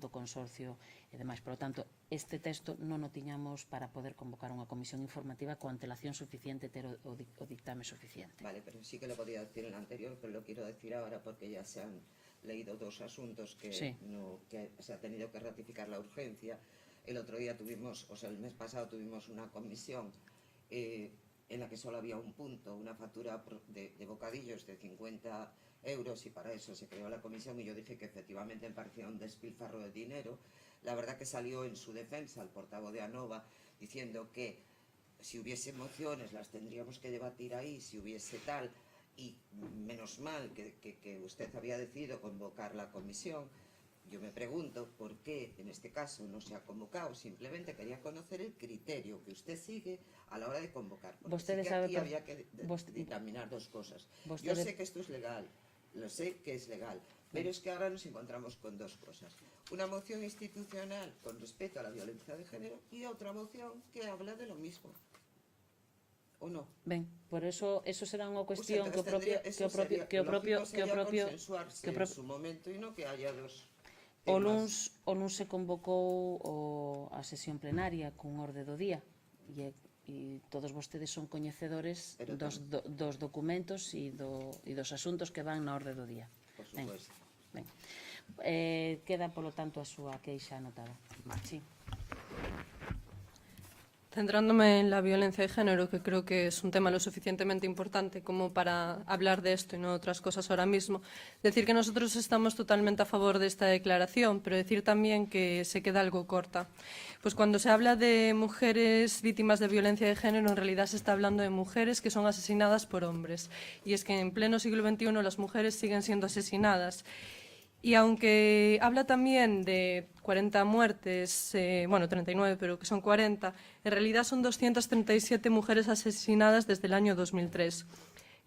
consorcio e demais. Por lo tanto, este texto non o tiñamos para poder convocar unha comisión informativa coa antelación suficiente, ter o dictame suficiente. Vale, pero sí que lo podía decir en el anterior, pero lo quiero decir ahora porque ya se han leído dos asuntos que se ha tenido que ratificar la urgencia. El otro día tuvimos, el mes pasado tuvimos una comisión en la que solo había un punto, una factura de bocadillos de 50 euros, y para eso se creó la comisión, y yo dije que efectivamente me parecía un despilfarro de dinero. La verdad que salió en su defensa el portavoz de ANOVA diciendo que si hubiese mociones las tendríamos que debatir ahí, si hubiese tal, y menos mal que usted había decidido convocar la comisión. Yo me pregunto por qué en este caso no se ha convocado. Simplemente quería conocer el criterio que usted sigue a la hora de convocar, porque sí que aquí había que dictaminar dos cosas. Yo sé que esto es legal, lo sé que es legal, Pero es que ahora nos encontramos con dos cosas. Una moción institucional con respecto a la violencia de género y otra moción que habla de lo mismo. ¿O no? Ben, por eso será unha cuestión que o consensuarse propio en su momento e non que haya dos o temas. luns se convocou a sesión plenaria cun orde do día e todos vostedes son coñecedores dos documentos e dos asuntos que van na orde do día. Por supuesto. Ben. Queda, polo tanto, a súa queixa anotada. Sí. Centrándome en la violencia de género, que creo que es un tema lo suficientemente importante como para hablar de esto y no otras cosas ahora mismo, decir que nosotros estamos totalmente a favor de esta declaración, pero decir también que se queda algo corta. Pues cuando se habla de mujeres víctimas de violencia de género, en realidad se está hablando de mujeres que son asesinadas por hombres. Y es que en pleno siglo XXI las mujeres siguen siendo asesinadas. Y aunque habla también de 40 muertes, 39, pero que son 40, en realidad son 237 mujeres asesinadas desde el año 2003.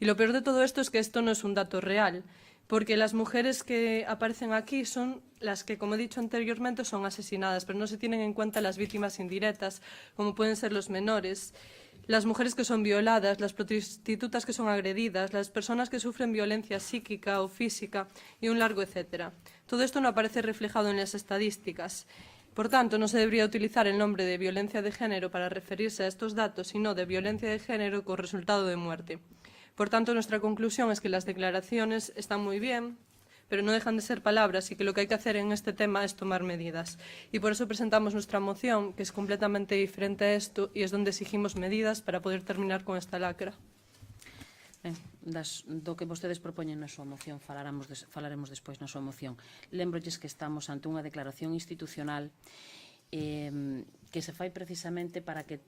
Y lo peor de todo esto es que esto no es un dato real, porque las mujeres que aparecen aquí son las que, como he dicho anteriormente, son asesinadas, pero no se tienen en cuenta las víctimas indirectas, como pueden ser los menores, las mujeres que son violadas, las prostitutas que son agredidas, las personas que sufren violencia psíquica o física y un largo etcétera. Todo esto no aparece reflejado en las estadísticas. Por tanto, no se debería utilizar el nombre de violencia de género para referirse a estos datos, sino de violencia de género con resultado de muerte. Por tanto, nuestra conclusión es que las declaraciones están muy bien, pero no dejan de ser palabras y que lo que hay que hacer en este tema es tomar medidas. Y por eso presentamos nuestra moción, que es completamente diferente a esto y es donde exigimos medidas para poder terminar con esta lacra. Ben, do que vostedes propoñen na súa moción falaremos despois na súa moción. Lembrolles que estamos ante unha declaración institucional que se fai precisamente para que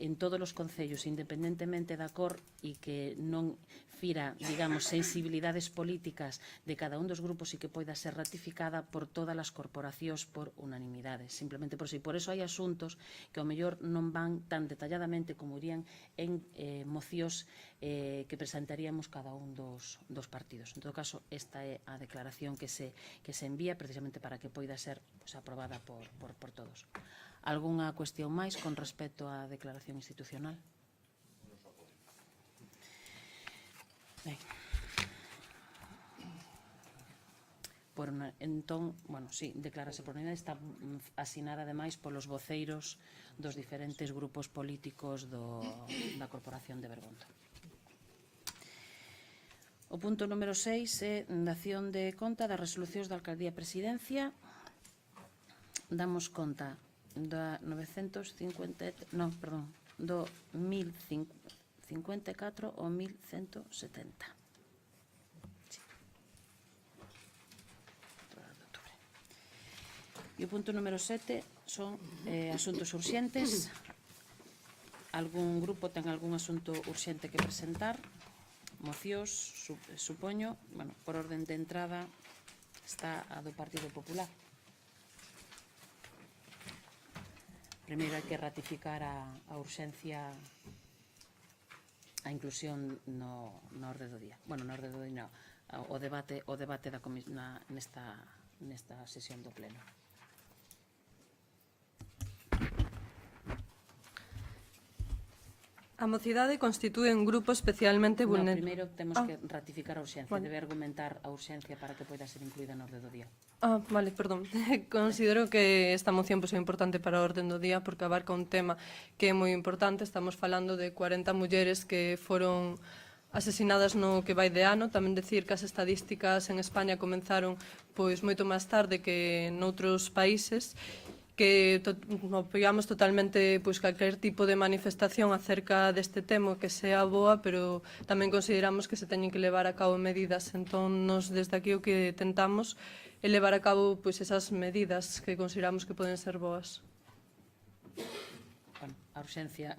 en todos os concellos, independentemente da cor e que non fira, digamos, sensibilidades políticas de cada un dos grupos e que poida ser ratificada por todas as corporacións por unanimidade, simplemente por si. Por eso hai asuntos que ao mellor non van tan detalladamente como irían en mocións que presentaríamos cada un dos partidos. En todo caso, esta é a declaración que se envía precisamente para que poida ser aprobada por todos. Algúnha cuestión máis con respecto á declaración institucional? Ben. Entón, sí, declárase por unanimidade, está asinada ademais polos voceiros dos diferentes grupos políticos da Corporación de Bergonta. O punto número 6 é dación de conta das resolucións da Alcaldía e Presidencia. Damos conta do 1054 ao 1170. E o punto número 7 son asuntos urxentes. Algún grupo ten algún asunto urxente que presentar? Mocións, supoño. Por orden de entrada está a do Partido Popular. Primeiro hai que ratificar a urxencia, a inclusión na orde do día. Na orde do día, o debate nesta sesión do Pleno. A mocidade constitúe un grupo especialmente vulnerable. Primeiro temos que ratificar a urxencia, debe argumentar a urxencia para que poida ser incluída na orde do día. Vale, perdón. Considero que esta moción é importante para a orde do día porque abarca un tema que é moi importante. Estamos falando de 40 mulleres que foron asesinadas no que vai de ano. Tamén decir que as estadísticas en España comenzaron moito máis tarde que noutros países, que apoiamos totalmente calquer tipo de manifestación acerca deste tema que sea boa, pero tamén consideramos que se teñen que levar a cabo medidas. Entón, nos desde aquí o que tentamos é levar a cabo esas medidas que consideramos que poden ser boas. A urxencia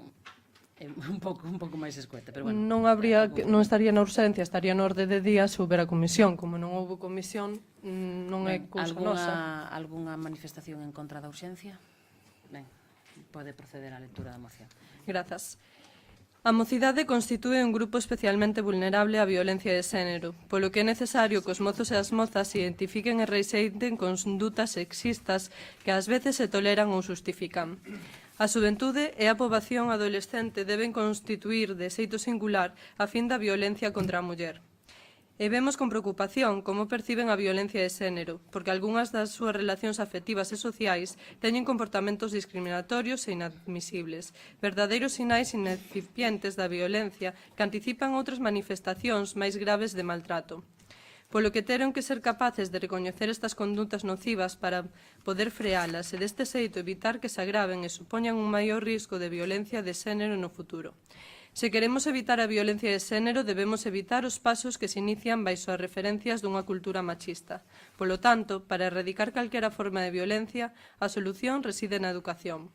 é un pouco máis escueta, pero Non estaría na urxencia, estaría na orde de día se houbera comisión. Como non houve comisión, non é cousa nosa. Algúnha manifestación en contra da urxencia? Ben, pode proceder á lectura da moción. Grazas. A mocidade constitúe un grupo especialmente vulnerable á violencia de xénero, polo que é necesario que os mozos e as mozas identifiquen e reixeiten condutas sexistas que ás veces se toleran ou justifican. A xuventude e a poboación adolescente deben constituir de xeito singular a fin da violencia contra a muller. E vemos con preocupación como perciben a violencia de xénero, porque algunhas das súas relacións afectivas e sociais teñen comportamentos discriminatorios e inadmisibles, verdadeiros sinais incipientes da violencia que anticipan outras manifestacións máis graves de maltrato. Polo que teron que ser capaces de recoñecer estas condutas nocivas para poder frealas e deste xeito evitar que se agraven e supoñan un maior risco de violencia de xénero no futuro. Se queremos evitar a violencia de xénero, debemos evitar os pasos que se inician baixo as referencias dunha cultura machista. Polo tanto, para erradicar calquera forma de violencia, a solución reside na educación.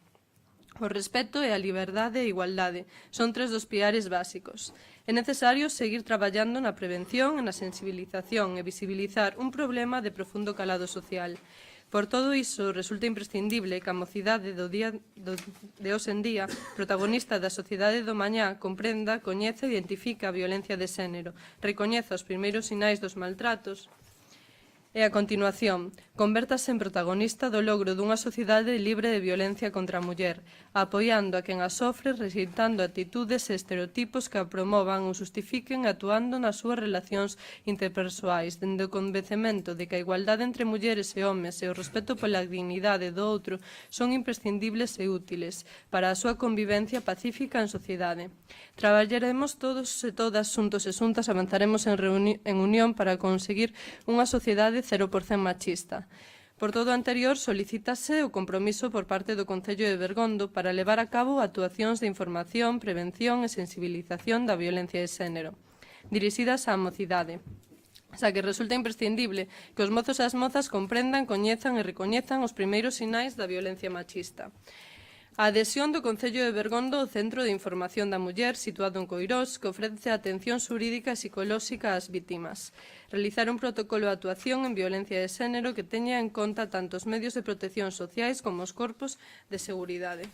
O respeto e a liberdade e igualdade son tres dos piares básicos. É necesario seguir traballando na prevención e na sensibilización e visibilizar un problema de profundo calado social. Por todo iso, resulta imprescindible que a mocidade de hoxe en día, protagonista da sociedade do mañá, comprenda, coñece e identifica a violencia de xénero, recoñeza os primeiros sinais dos maltratos e, a continuación, convértase en protagonista do logro dunha sociedade libre de violencia contra a muller, apoiando a quen a sofre, rexeitando actitudes e estereotipos que a promovan ou justifiquen actuando nas súas relacións interpersoais, dende o convencemento de que a igualdade entre mulleres e homes e o respeto pola dignidade do outro son imprescindibles e útiles para a súa convivencia pacífica en sociedade. Traballaremos todos e todas xuntos e xuntas, avanzaremos en unión para conseguir unha sociedade 0% machista. Por todo o anterior, solicítase o compromiso por parte do Concello de Bergondo para levar a cabo actuacións de información, prevención e sensibilización da violencia de xénero, dirixidas á mocidade. Xa que resulta imprescindible que os mozos e as mozas comprendan, coñezan e recoñezan os primeiros sinais da violencia machista. A adhesión do Concello de Bergondo ao Centro de Información da Muller, situado en Coirós, que ofrece atención xurídica e psicolóxica ás vítimas. Realizar un protocolo de actuación en violencia de xénero que teña en conta tanto os medios de protección sociais como os corpos de seguridade.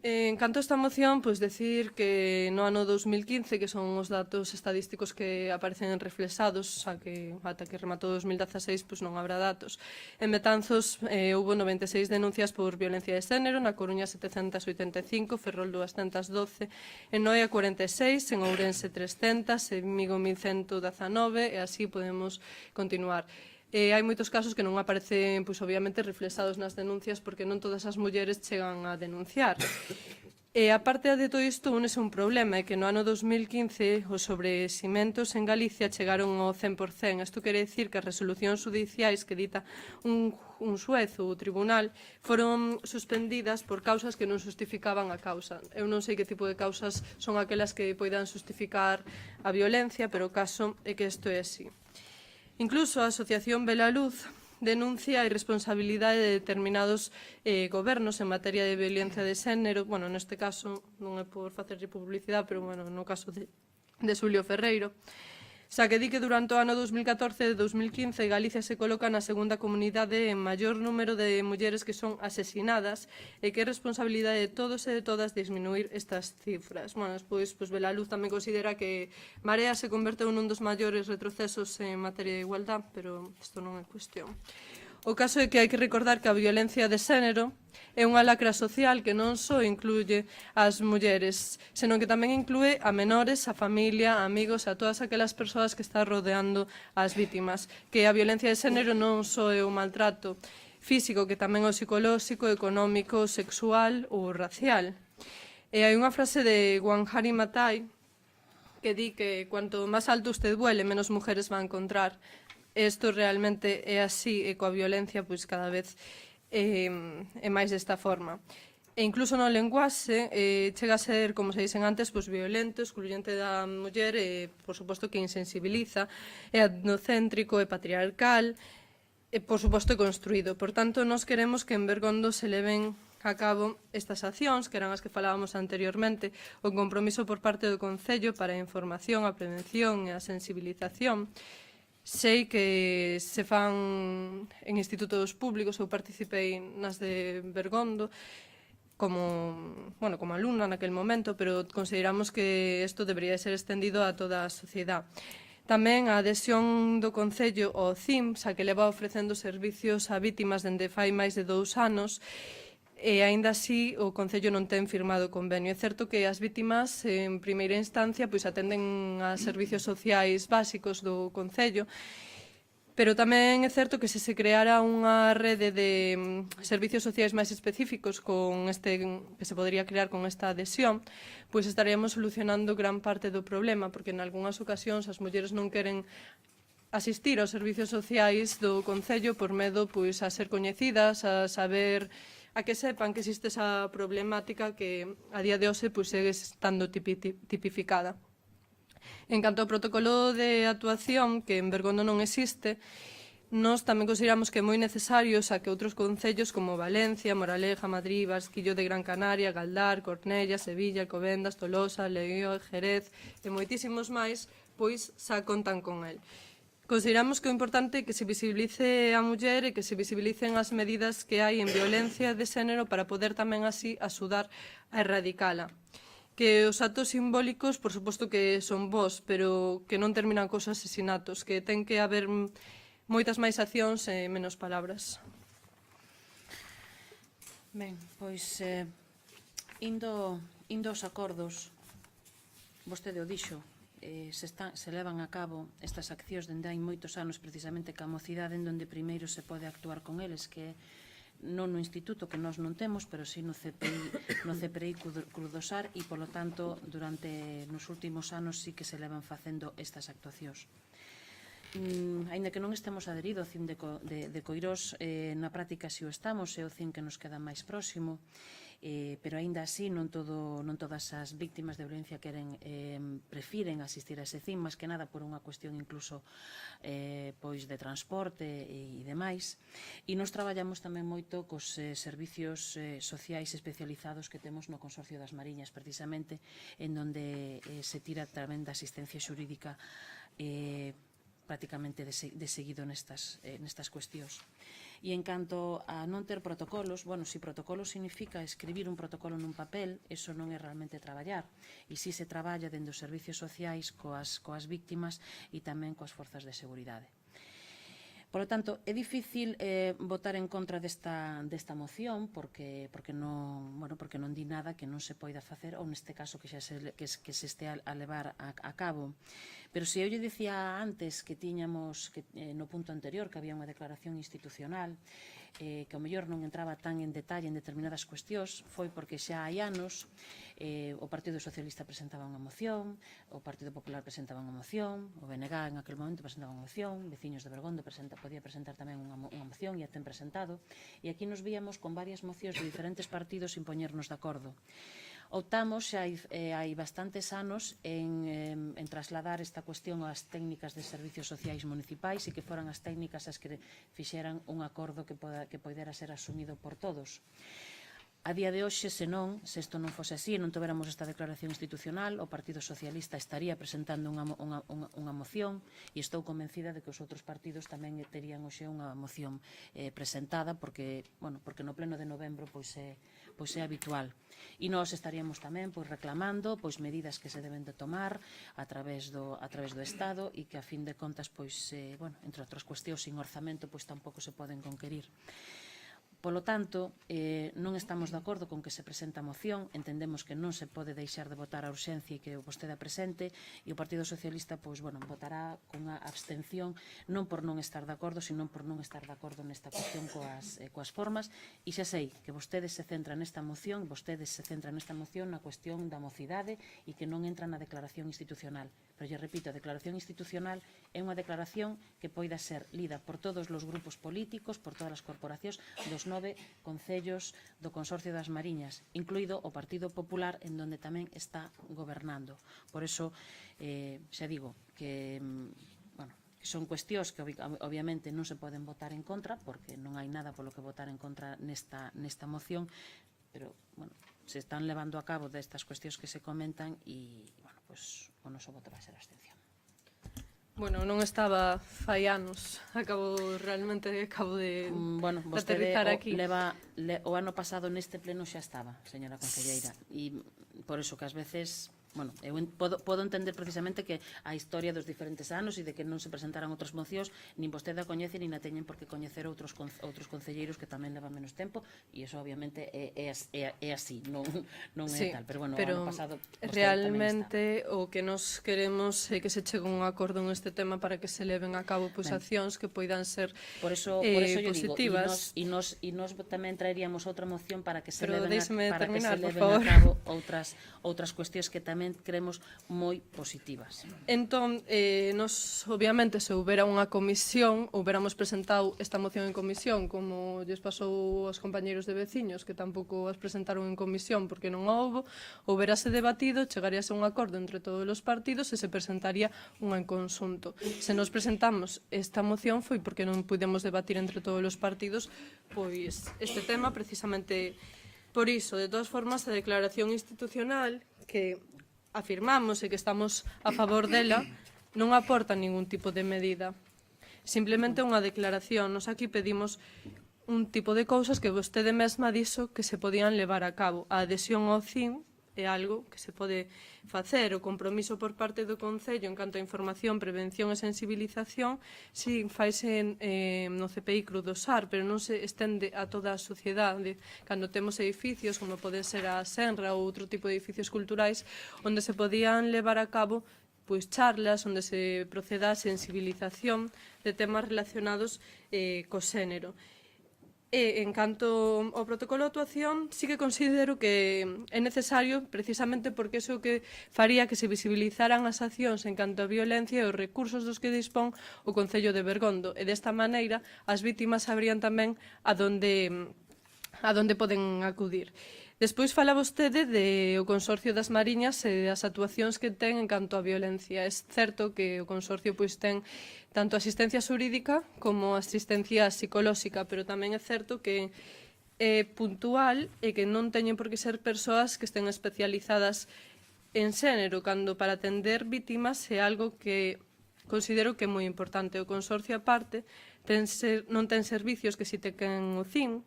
En canto a esta moción, pois decir que no ano 2015, que son os datos estadísticos que aparecen reflexados, ata que rematou 2016, pois non habrá datos. En Betanzos houve 96 denuncias por violencia de xénero, na Coruña 785, Ferrol 212, en Noia 46, en Ourense 300, en Vigo 1119, e así podemos continuar. Hai moitos casos que non aparecen, pois, obviamente, reflexados nas denuncias porque non todas as mulleres chegan a denunciar. E, aparte de todo isto, únese un problema, é que no ano 2015 os sobresementos en Galicia chegaron ao 100%. Isto quere dicir que as resolucións judiciais que dita un xuez ou tribunal foron suspendidas por causas que non justificaban a causa. Eu non sei que tipo de causas son aquelas que poidan justificar a violencia, pero o caso é que isto é así. Incluso a Asociación Belaluz denuncia a irresponsabilidade de determinados gobernos en materia de violencia de xénero. Bueno, neste caso, non é por facerlle publicidade, pero bueno, no caso de Xulio Ferreiro. Xa que di que durante o ano 2014 e 2015 Galicia se coloca na segunda comunidade en maior número de mulleres que son asesinadas e que é responsabilidade de todos e de todas disminuir estas cifras. Bueno, despois, Belaluz tamén considera que Marea se converteu nun dos maiores retrocesos en materia de igualdad, pero isto non é cuestión. O caso é que hai que recordar que a violencia de xénero é unha lacra social que non só incluye as mulleres, senón que tamén inclúe a menores, a familia, a amigos, a todas aquelas persoas que están rodeando as vítimas. Que a violencia de xénero non só é o maltrato físico, que tamén é o psicolóxico, económico, sexual ou racial. E hai unha frase de Guanhari Matai que di que cuanto máis alto usted vuele, menos mujeres va a encontrar. Isto realmente é así, e coa violencia pois cada vez é máis desta forma. E incluso no lenguaxe chega a ser, como se dicen antes, pois violento, excluyente da muller e, por suposto, que insensibiliza, é etnocéntrico, é patriarcal, e, por suposto, é construído. Por tanto, nós queremos que en Bergondo se leven a cabo estas accións, que eran as que falábamos anteriormente, o compromiso por parte do Concello para a información, a prevención e a sensibilización. Sei que se fan en institutos públicos, eu participei nas de Bergondo, como alumna naquel momento, pero consideramos que isto debería ser extendido a toda a sociedade. Tamén a adhesión do Concello ao CIM, xa que leva ofrecendo servicios a vítimas dende fai máis de 2 anos, e aínda así o Concello non ten firmado convenio. É certo que as vítimas en primeira instancia atenden a servicios sociais básicos do Concello, pero tamén é certo que se creara unha rede de servicios sociais máis específicos que se podría crear con esta adhesión, pois estaríamos solucionando gran parte do problema, porque en algunhas ocasións as mulleres non queren asistir aos servicios sociais do Concello por medo a ser coñecidas, a saber, a que sepan que existe esa problemática que a día de hoxe segue estando tipificada. En canto ao protocolo de actuación, que en Bergondo non existe, nós tamén consideramos que é moi necesario xa que outros concellos como Valencia, Moraleja, Madrid, Basquillo de Gran Canaria, Galdar, Cornella, Sevilla, Alcobendas, Tolosa, León, Jerez e moitísimos máis, pois xa contan con el. Consideramos que o importante é que se visibilice a muller e que se visibilicen as medidas que hai en violencia de xénero para poder tamén así axudar a erradicala. Que os actos simbólicos, por suposto que son bons, pero que non terminan cos asesinatos, que ten que haber moitas máis accións e menos palabras. Ben, pois, indo aos acordos, vostede o dixo, se levan a cabo estas accións dende hai moitos anos precisamente ca mocidade en donde primeiro se pode actuar con eles, que non no instituto, que nós non temos, pero sí no CPI Crudosar, e, polo tanto, durante nos últimos anos sí que se levan facendo estas actuacións. Aínda que non estemos adherido ao CIM de Coirós, na práctica si o estamos, é o CIM que nos queda máis próximo, pero aínda así non todas as víctimas de violencia prefiren asistir a ese CIM, máis que nada por unha cuestión incluso de transporte e demais. E nos traballamos tamén moito cos servicios sociais especializados que temos no Consorcio das Mariñas, precisamente, en donde se tira tamén da asistencia xurídica prácticamente de seguido nestas cuestións. E en canto a non ter protocolos, si protocolo significa escribir un protocolo nun papel, eso non é realmente traballar. E si se traballa dende os servicios sociais coas víctimas e tamén coas forzas de seguridade. Por lo tanto, é difícil votar en contra desta moción porque non di nada que non se poida facer, ou neste caso que se estea a levar a cabo. Pero se eu lle dicía antes que tiñamos, no punto anterior, que había unha declaración institucional, que ao mellor non entraba tan en detalle en determinadas cuestións, foi porque xa hai anos o Partido Socialista presentaba unha moción, o Partido Popular presentaba unha moción, o BNG en aquel momento presentaba unha moción, Veciños de Bergondo podía presentar tamén unha moción e a ten presentado, e aquí nos víamos con varias mocións de diferentes partidos sin poñernos de acordo. Optamos xa hai bastantes anos en trasladar esta cuestión ás técnicas de servicios sociais municipais e que foran as técnicas as que fixeran un acordo que poidera ser asumido por todos. A día de hoxe, se isto non fose así, non tuveramos esta declaración institucional, o Partido Socialista estaría presentando unha moción e estou convencida de que os outros partidos tamén terían hoxe unha moción presentada porque no pleno de novembro é habitual. E nós estaríamos tamén reclamando medidas que se deben de tomar a través do Estado e que a fin de contas, entre outras cuestións, sin orzamento, tampouco se poden conquerir. Polo tanto, non estamos de acordo con que se presenta a moción, entendemos que non se pode deixar de votar a urxencia e que vostede a presente, e o Partido Socialista votará cunha abstención, non por non estar de acordo, sino por non estar de acordo nesta cuestión coas formas, e xa sei que vostedes se centran nesta moción na cuestión da mocidade e que non entra na declaración institucional. Pero lle repito, a declaración institucional é unha declaración que poida ser lida por todos os grupos políticos, por todas as corporacións dos 9 concellos do Consorcio das Mariñas, incluído o Partido Popular, en donde tamén está gobernando. Por eso, xa digo, que son cuestións que obviamente non se poden votar en contra, porque non hai nada polo que votar en contra nesta moción, pero, se están levando a cabo destas cuestións que se comentan e, o noso voto vai ser a abstención. Bueno, non estaba fai anos, acabo de Bueno, de vostede aterrizar aquí. o ano pasado neste pleno xa estaba, señora concelleira, e por iso que ás veces, bueno, eu podo entender precisamente que a historia dos diferentes anos e de que non se presentaran outras mocións, nin vostede a coñece, nin a teñen por que coñecer outros concelleiros que tamén levan menos tempo, e iso obviamente é así, non é tal, pero bueno, o ano pasado vostede realmente o que nos queremos é que se chegue a un acordo en este tema para que se leven a cabo accións que poidan ser Por eso yo digo, positivas. e nos tamén traeríamos outra moción para que se Pero leven déixeme a terminar, por a favor. cabo outras cuestións que tamén creemos moi positivas. Entón, nos, obviamente, se houbera unha comisión, houbéramos presentado esta moción en comisión, como lles pasou aos compañeiros de veciños, que tampouco as presentaron en comisión porque non houbo, houberase debatido, chegaríase a un acordo entre todos os partidos e se presentaría unha en conxunto. Se nos presentamos esta moción foi porque non pudemos debatir entre todos os partidos pois este tema precisamente por iso. De todas formas, a declaración institucional que afirmamos e que estamos a favor dela non aporta ningún tipo de medida. Simplemente unha declaración. Nos aquí pedimos un tipo de cousas que vostede mesma dixo que se podían levar a cabo. A adhesión ao CIN é algo que se pode facer. O compromiso por parte do Concello en canto a información, prevención e sensibilización si faise no CPI Crudosar, pero non se estende a toda a sociedade. Cando temos edificios, como pode ser a Senra ou outro tipo de edificios culturais, onde se podían levar a cabo pois charlas onde se proceda a sensibilización de temas relacionados co xénero. E, en canto ao protocolo de actuación, sí que considero que é necesario, precisamente porque iso que faría que se visibilizaran as accións en canto a violencia e os recursos dos que dispón o Concello de Bergondo. E desta maneira, as vítimas sabrían tamén a donde poden acudir. Despois fala vostede do Consorcio das Mariñas e das actuacións que ten en canto a violencia. É certo que o Consorcio pois ten tanto asistencia xurídica como asistencia psicolóxica, pero tamén é certo que é puntual e que non teñen por que ser persoas que estén especializadas en xénero, cando para atender vítimas é algo que considero que é moi importante. O Consorcio, aparte, non ten servicios que si te quen o CIN,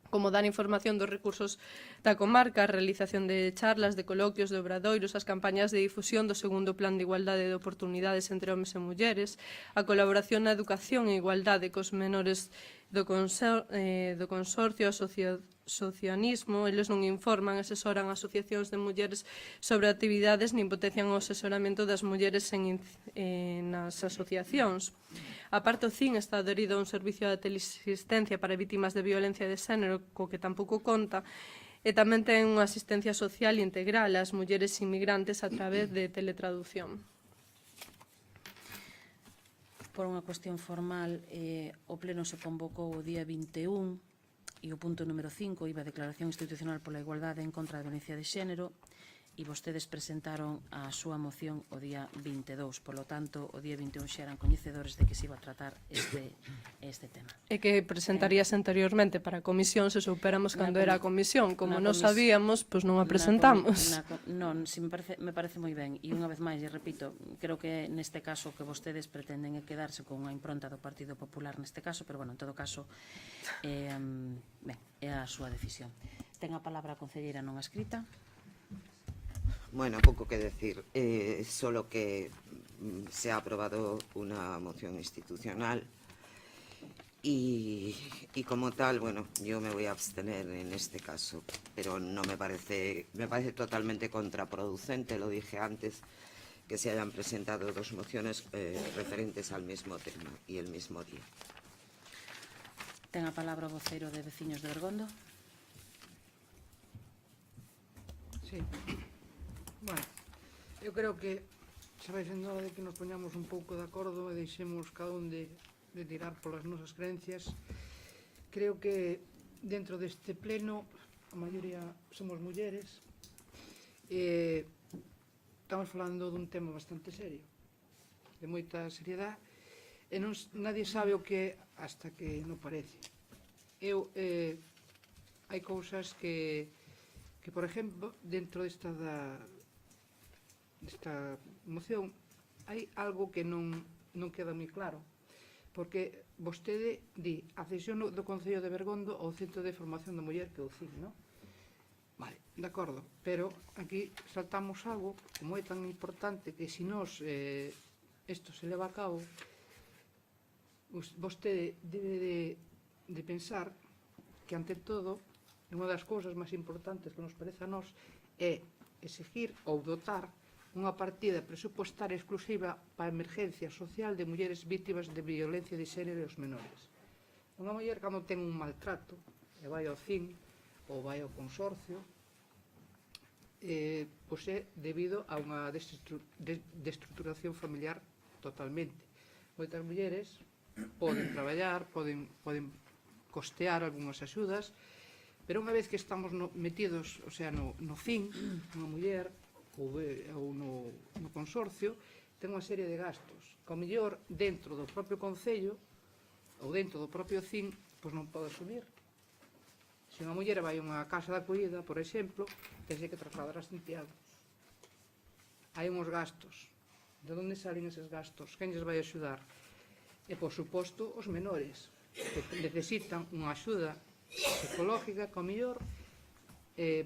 como dar información dos recursos da comarca, a realización de charlas, de coloquios, de obradoiros, as campañas de difusión do segundo plan de igualdade de oportunidades entre homes e mulleres, a colaboración na educación e igualdade cos menores do consorcio, asociacionismo. Eles non informan, asesoran asociacións de mulleres sobre actividades nin potencian o asesoramento das mulleres nas asociacións. A parte, o CIN está adherido a un servicio de teleasistencia para vítimas de violencia de xénero, co que tampouco conta, e tamén ten unha asistencia social integral ás mulleres inmigrantes a través de teletraducción. Por unha cuestión formal, o pleno se convocou o día 21 e o punto número 5 iba a Declaración Institucional pola Igualdade en contra da Violencia de Xénero, e vostedes presentaron a súa moción o día 22. Polo tanto, o día 21 xa eran coñecedores de que se iba a tratar este tema. E que presentarías anteriormente para a comisión se soupéramos cando era a comisión. Como non sabíamos, pois non a presentamos. Non, si me parece moi ben. E unha vez máis, e repito, creo que neste caso que vostedes pretenden é quedarse con unha impronta do Partido Popular neste caso, pero, bueno, en todo caso, ben, é a súa decisión. Ten a palabra a concelleira non escrita. Bueno, poco que decir, solo que se ha aprobado una moción institucional y como tal, bueno, yo me voy a abstener en este caso, pero no me parece totalmente contraproducente, lo dije antes, que se hayan presentado dos mociones referentes al mismo tema y el mismo día. Ten a palabra o voceiro de Veciños de Bergondo. Sí. Bueno, eu creo que xa vai sendo hora de que nos poñamos un pouco de acordo e deixemos cada un de tirar polas nosas creencias. Creo que dentro deste pleno a maioría somos mulleres e estamos falando dun tema bastante serio, de moita seriedade, e nadie sabe o que é hasta que non parece. Hai cousas que por exemplo, dentro desta moción hai algo que non non queda moi claro, porque vostede di a cesión do Concello de Bergondo ao Centro de Formación da Muller que é o CIN, non? Vale, de acordo, pero aquí saltamos algo como é tan importante que se nos isto se leva a cabo, vostede debe de pensar que ante todo unha das cousas máis importantes que nos parece a nós é exigir ou dotar unha partida presupostaria exclusiva para a emergencia social de mulleres víctimas de violencia de xénero e os menores. Unha muller cando ten un maltrato e vai ao CIN ou vai ao consorcio, pois é debido a unha destructuración familiar totalmente. Moitas mulleres poden traballar, poden costear algunhas axudas, pero unha vez que estamos metidos, o sea, no CIN, unha muller ou no consorcio, ten unha serie de gastos que ao mellor dentro do propio Concello ou dentro do propio CIN pois non pode asumir. Se unha muller vai a unha casa de acollida, por exemplo, tense que trasladar a Santiago. Hai uns gastos. De onde salen eses gastos? Quen lles vai axudar? E, por suposto, os menores, que necesitan unha axuda psicológica que, ao mellor,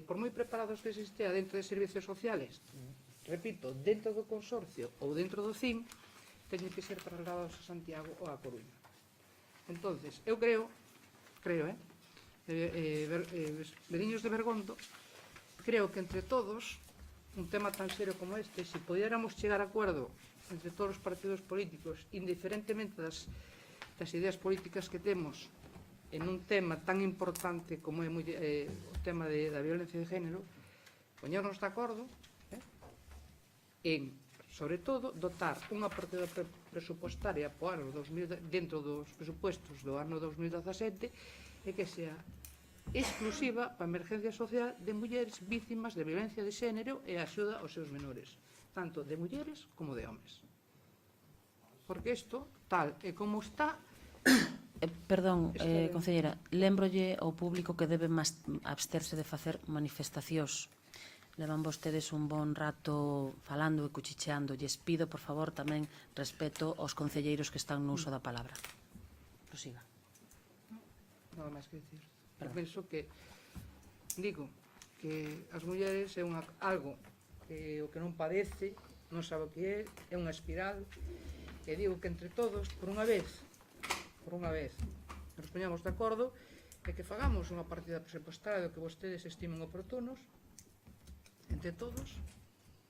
por moi preparados que se estea dentro de servicios sociales, repito, dentro do consorcio ou dentro do CIN, teñen que ser trasladados a Santiago ou a Coruña. Entonces, eu creo, veciños de Bergondo, creo que entre todos, un tema tan serio como este, se pudiéramos chegar a acuerdo entre todos os partidos políticos, indiferentemente das ideas políticas que temos, en un tema tan importante como é o tema da violencia de género, poñernos de acordo en, sobre todo, dotar unha partida presupostaria dentro dos presupuestos do ano 2017 e que sea exclusiva para a emergencia social de mulleres vítimas de violencia de xénero e a axuda aos seus menores, tanto de mulleres como de homes. Porque isto, tal e como está... Perdón, concelleira, lembrolle ao público que debe absterse de facer manifestacións. Levan vostedes un bon rato falando e cuchicheando. Lles pido, por favor, tamén respeto aos concelleiros que están no uso da palabra. Prosiga. Nada máis que dicir. Eu penso que, digo, que as mulleres é algo que o que non padece, non sabe o que é unha espiral, e digo que entre todos, por unha vez, nos poñamos de acordo e que fagamos unha partida presupostaria do que vostedes estimen oportunos, entre todos,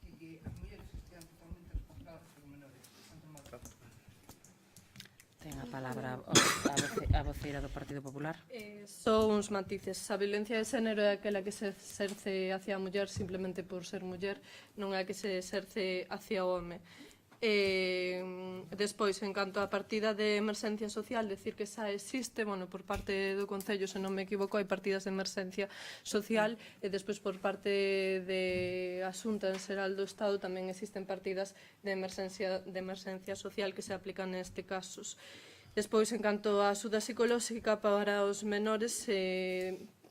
e que as mulleres estean totalmente responsadas por menores, tanto maltrato. Ten a palabra a voceira do Partido Popular. Só uns matices. A violencia de xénero é aquela que se exerce hacia a muller simplemente por ser muller, non é a que se exerce hacia o home. Despois, en canto á partida de emerxencia social, decir que xa existe, por parte do Concello, se non me equivoco, hai partidas de emerxencia social, e despois por parte de Asunta en xeral do Estado tamén existen partidas de emerxencia social que se aplican neste casos. Despois, en canto á axuda psicolóxica para os menores,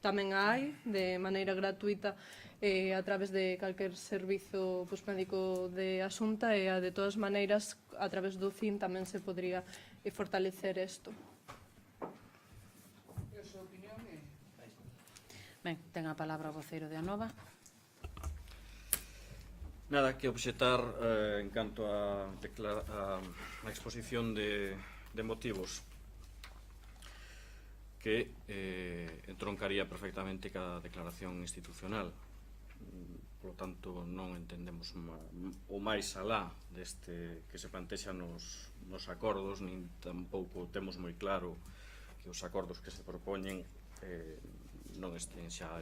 tamén a hai, de maneira gratuita, a través de calquer servizo médico de Asunta, e de todas maneiras a través do CIN tamén se podría fortalecer isto. Ben, ten a palabra o voceiro de Anova. Nada que obxetar en canto a exposición de motivos que entroncaría perfectamente ca declaración institucional. Por lo tanto, non entendemos o máis alá deste que se plantexa nos acordos, nin tampouco temos moi claro que os acordos que se propoñen non estén xa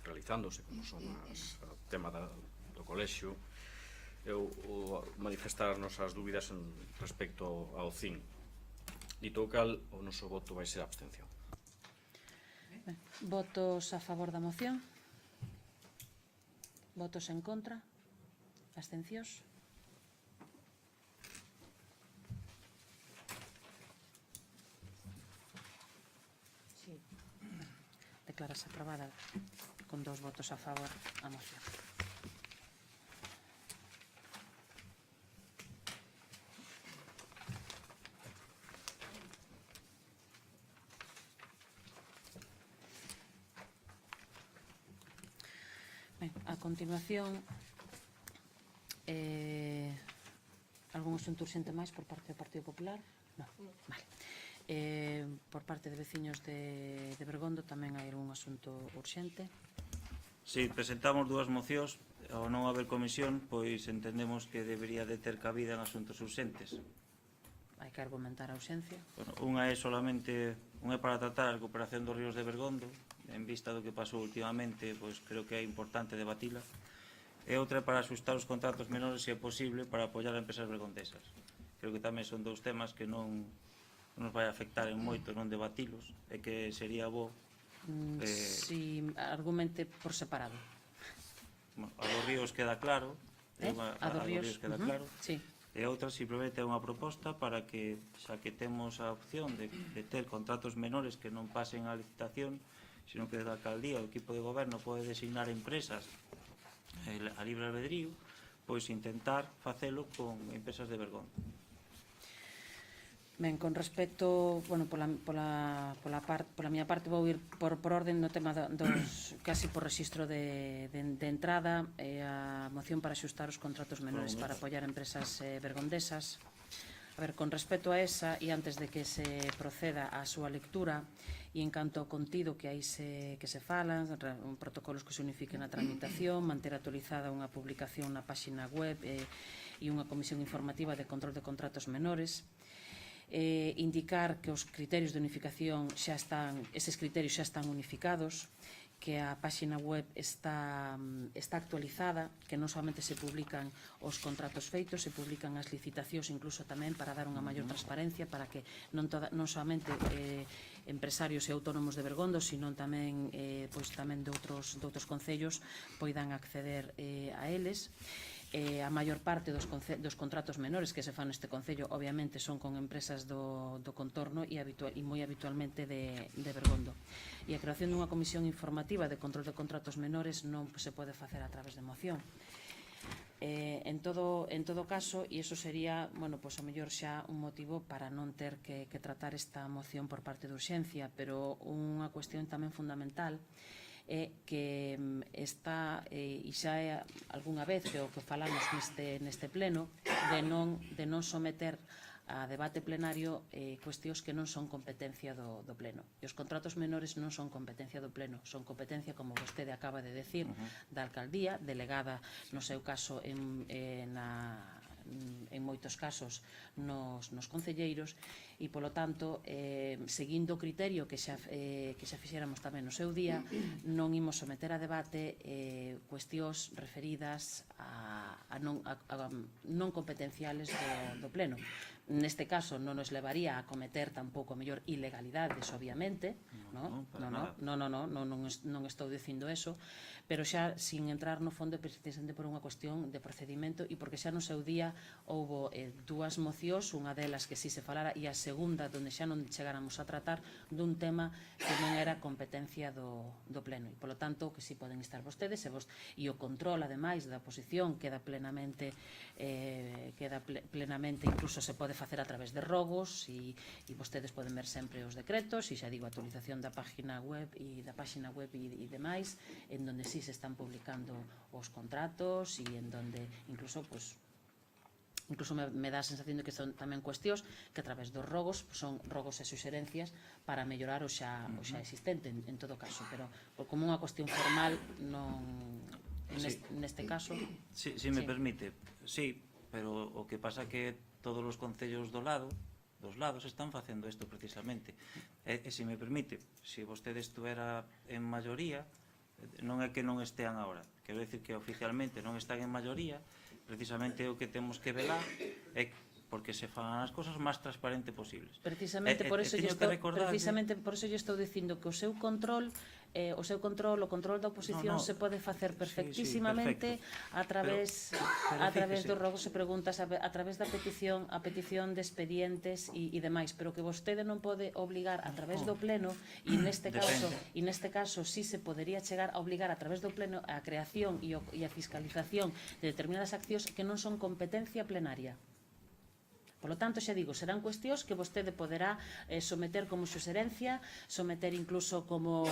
realizándose, como son o tema do colexio, ou manifestar as nosas dúbidas respecto ao CIN. Dito o cal, o noso voto vai ser a abstención. Votos a favor da moción? Votos en contra? Abstencións? Declarase aprobada con 2 votos a favor a moción. continuación, algún asunto urxente máis por parte do Partido Popular? Non. Vale. Por parte de veciños de Bergondo tamén hai algún asunto urxente? Si presentamos dúas mocións, ao non haber comisión, pois entendemos que debería de ter cabida en asuntos urxentes. Hai que argumentar a ausencia? Bueno, unha é para tratar a recuperación dos ríos de Bergondo, en vista do que pasou últimamente, pois creo que é importante debatila, e outra é para axustar os contratos menores, se é posible, para apoiar a empresas bergondesas. Creo que tamén son dous temas que non nos vai afectar en moito non debatilos, e que sería bo Si argumente por separado. bueno, a dos ríos queda claro, A dos ríos queda claro, sí. e outra simplemente é unha proposta para que, xa que temos a opción de ter contratos menores que non pasen a licitación, sino que desde a alcaldía o equipo de goberno pode designar empresas a libre albedrío, pois intentar facelo con empresas de Bergondo. Ben, con respecto, bueno, pola miña parte vou ir por orden no tema dos, casi por rexistro de entrada, a moción para axustar os contratos menores para apoiar empresas bergondesas. A ver, con respecto a esa, e antes de que se proceda á súa lectura, e en canto ao contido que aí que se falan, protocolos que se unifiquen a tramitación, manter actualizada unha publicación na páxina web e unha comisión informativa de control de contratos menores, indicar que os criterios de unificación eses criterios xa están unificados, que a páxina web está actualizada, que non somente se publican os contratos feitos, se publican as licitacións incluso tamén para dar unha maior transparencia, para que non somente empresarios e autónomos de Bergondo, sino tamén tamén de outros concellos poidan acceder a eles. A maior parte dos contratos menores que se fan neste concello obviamente son con empresas do contorno e moi habitualmente de Bergondo. E a creación dunha comisión informativa de control de contratos menores non se pode facer a través de moción. En todo caso, e iso sería, bueno, pois a mellor xa un motivo para non ter que tratar esta moción por parte de urxencia, pero unha cuestión tamén fundamental é que está, e xa é algunha vez que o que falamos neste pleno, de non someter a debate plenario cuestións que non son competencia do pleno. E os contratos menores non son competencia do pleno, son competencia, como vostede acaba de decir, da alcaldía, delegada no seu caso en moitos casos nos concelleiros, e polo tanto, seguindo o criterio que xa fixéramos tamén no seu día, non imos someter a debate cuestións referidas a non competenciales do pleno. Neste caso non nos levaría a cometer tampouco a mellor ilegalidades, obviamente, non estou dicindo eso, pero xa sin entrar no fondo precisamente por unha cuestión de procedimento e porque xa no seu día houbo dúas mocións, unha delas que si se falara e a segunda onde xa non chegáramos a tratar dun tema que non era competencia do pleno, e polo tanto que si poden estar vostedes e o control ademais da oposición queda plenamente incluso se pode facer a través de rogos e vostedes poden ver sempre os decretos e xa digo a actualización da página web e demais, en donde si se están publicando os contratos e en donde incluso me dá a sensación de que son tamén cuestións que a través dos rogos son rogos e suxerencias para mellorar o xa existente en todo caso, pero como unha cuestión formal neste caso. Si me permite, sí, pero o que pasa que todos os concellos dos lados están facendo isto precisamente. E se me permite, se vostede estuvera en maioría, non é que non estean agora, quero dicir que oficialmente non están en maioría, precisamente o que temos que velar é porque se fan as cousas máis transparente posibles. Precisamente por eso lle estou dicindo que o seu control o control da oposición se pode facer perfectísimamente a través dos rogos e preguntas, a través da petición de expedientes e demais, pero que vostede non pode obligar a través do pleno e neste caso si se podería chegar a obligar a través do pleno a creación e a fiscalización de determinadas accións que non son competencia plenaria. Por lo tanto, xa digo, serán cuestións que vostede poderá someter como suxerencia, someter incluso como...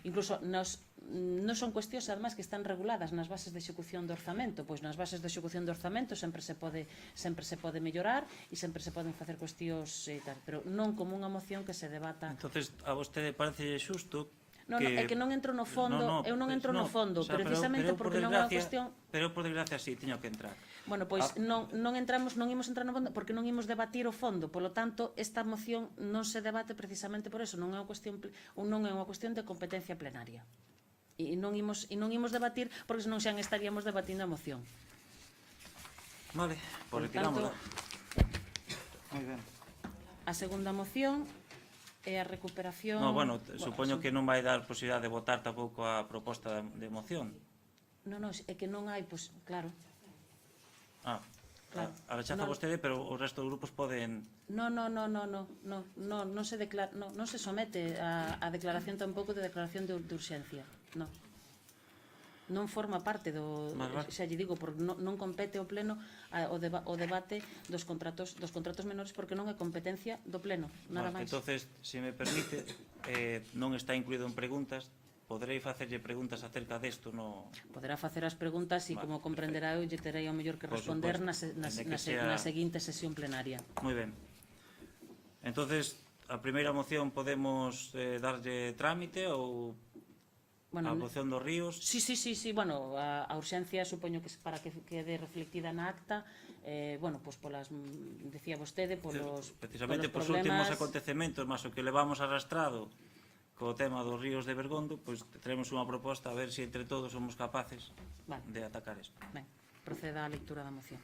incluso non son cuestións, además, que están reguladas nas bases de execución do orzamento. Pois nas bases de execución do orzamento sempre se pode mellorar e sempre se poden facer cuestións e tal, pero non como unha moción que se debata. Entonces, a vostede parece xusto Non, é que non entro no fondo, eu non entro no fondo, precisamente porque non é unha cuestión... Pero por desgracia sí, teño que entrar. Bueno, pois non imos entrar no fondo porque non imos debatir o fondo, polo tanto, esta moción non se debate precisamente por eso, non é unha cuestión de competencia plenaria. E non imos debatir porque senón xa estaríamos debatindo a moción. Vale, Por retirámola. Moi ben. A segunda moción é a recuperación... No, bueno, supoño que non vai dar posibilidade de votar tampouco a proposta de moción. Non, é que non hai, pois, claro. Claro. A rechaza vostede, pero o resto dos grupos poden... Non se somete a declaración tampouco de declaración de urxencia, non. Non forma parte do... Xa lle digo, porque non compete o pleno o debate dos contratos menores porque non é competencia do pleno, nada máis. Entonces, se me permite, non está incluído en preguntas, poderei facerlle preguntas acerca desto no... Poderá facer as preguntas e, como comprenderá, eu lle terei ao mellor que responder na seguinte sesión plenaria. Moi ben. Entonces, a primeira moción podemos darlle trámite ou... A moción dos ríos. Sí, bueno, a urxencia supoño que para que quede reflectida na acta, bueno, pois polas, decía vostede, polos precisamente polos últimos acontecementos, máis o que levamos arrastrado co tema dos ríos de Bergondo, pois teremos unha proposta a ver se entre todos somos capaces de atacar isto. Ben, proceda a lectura da moción.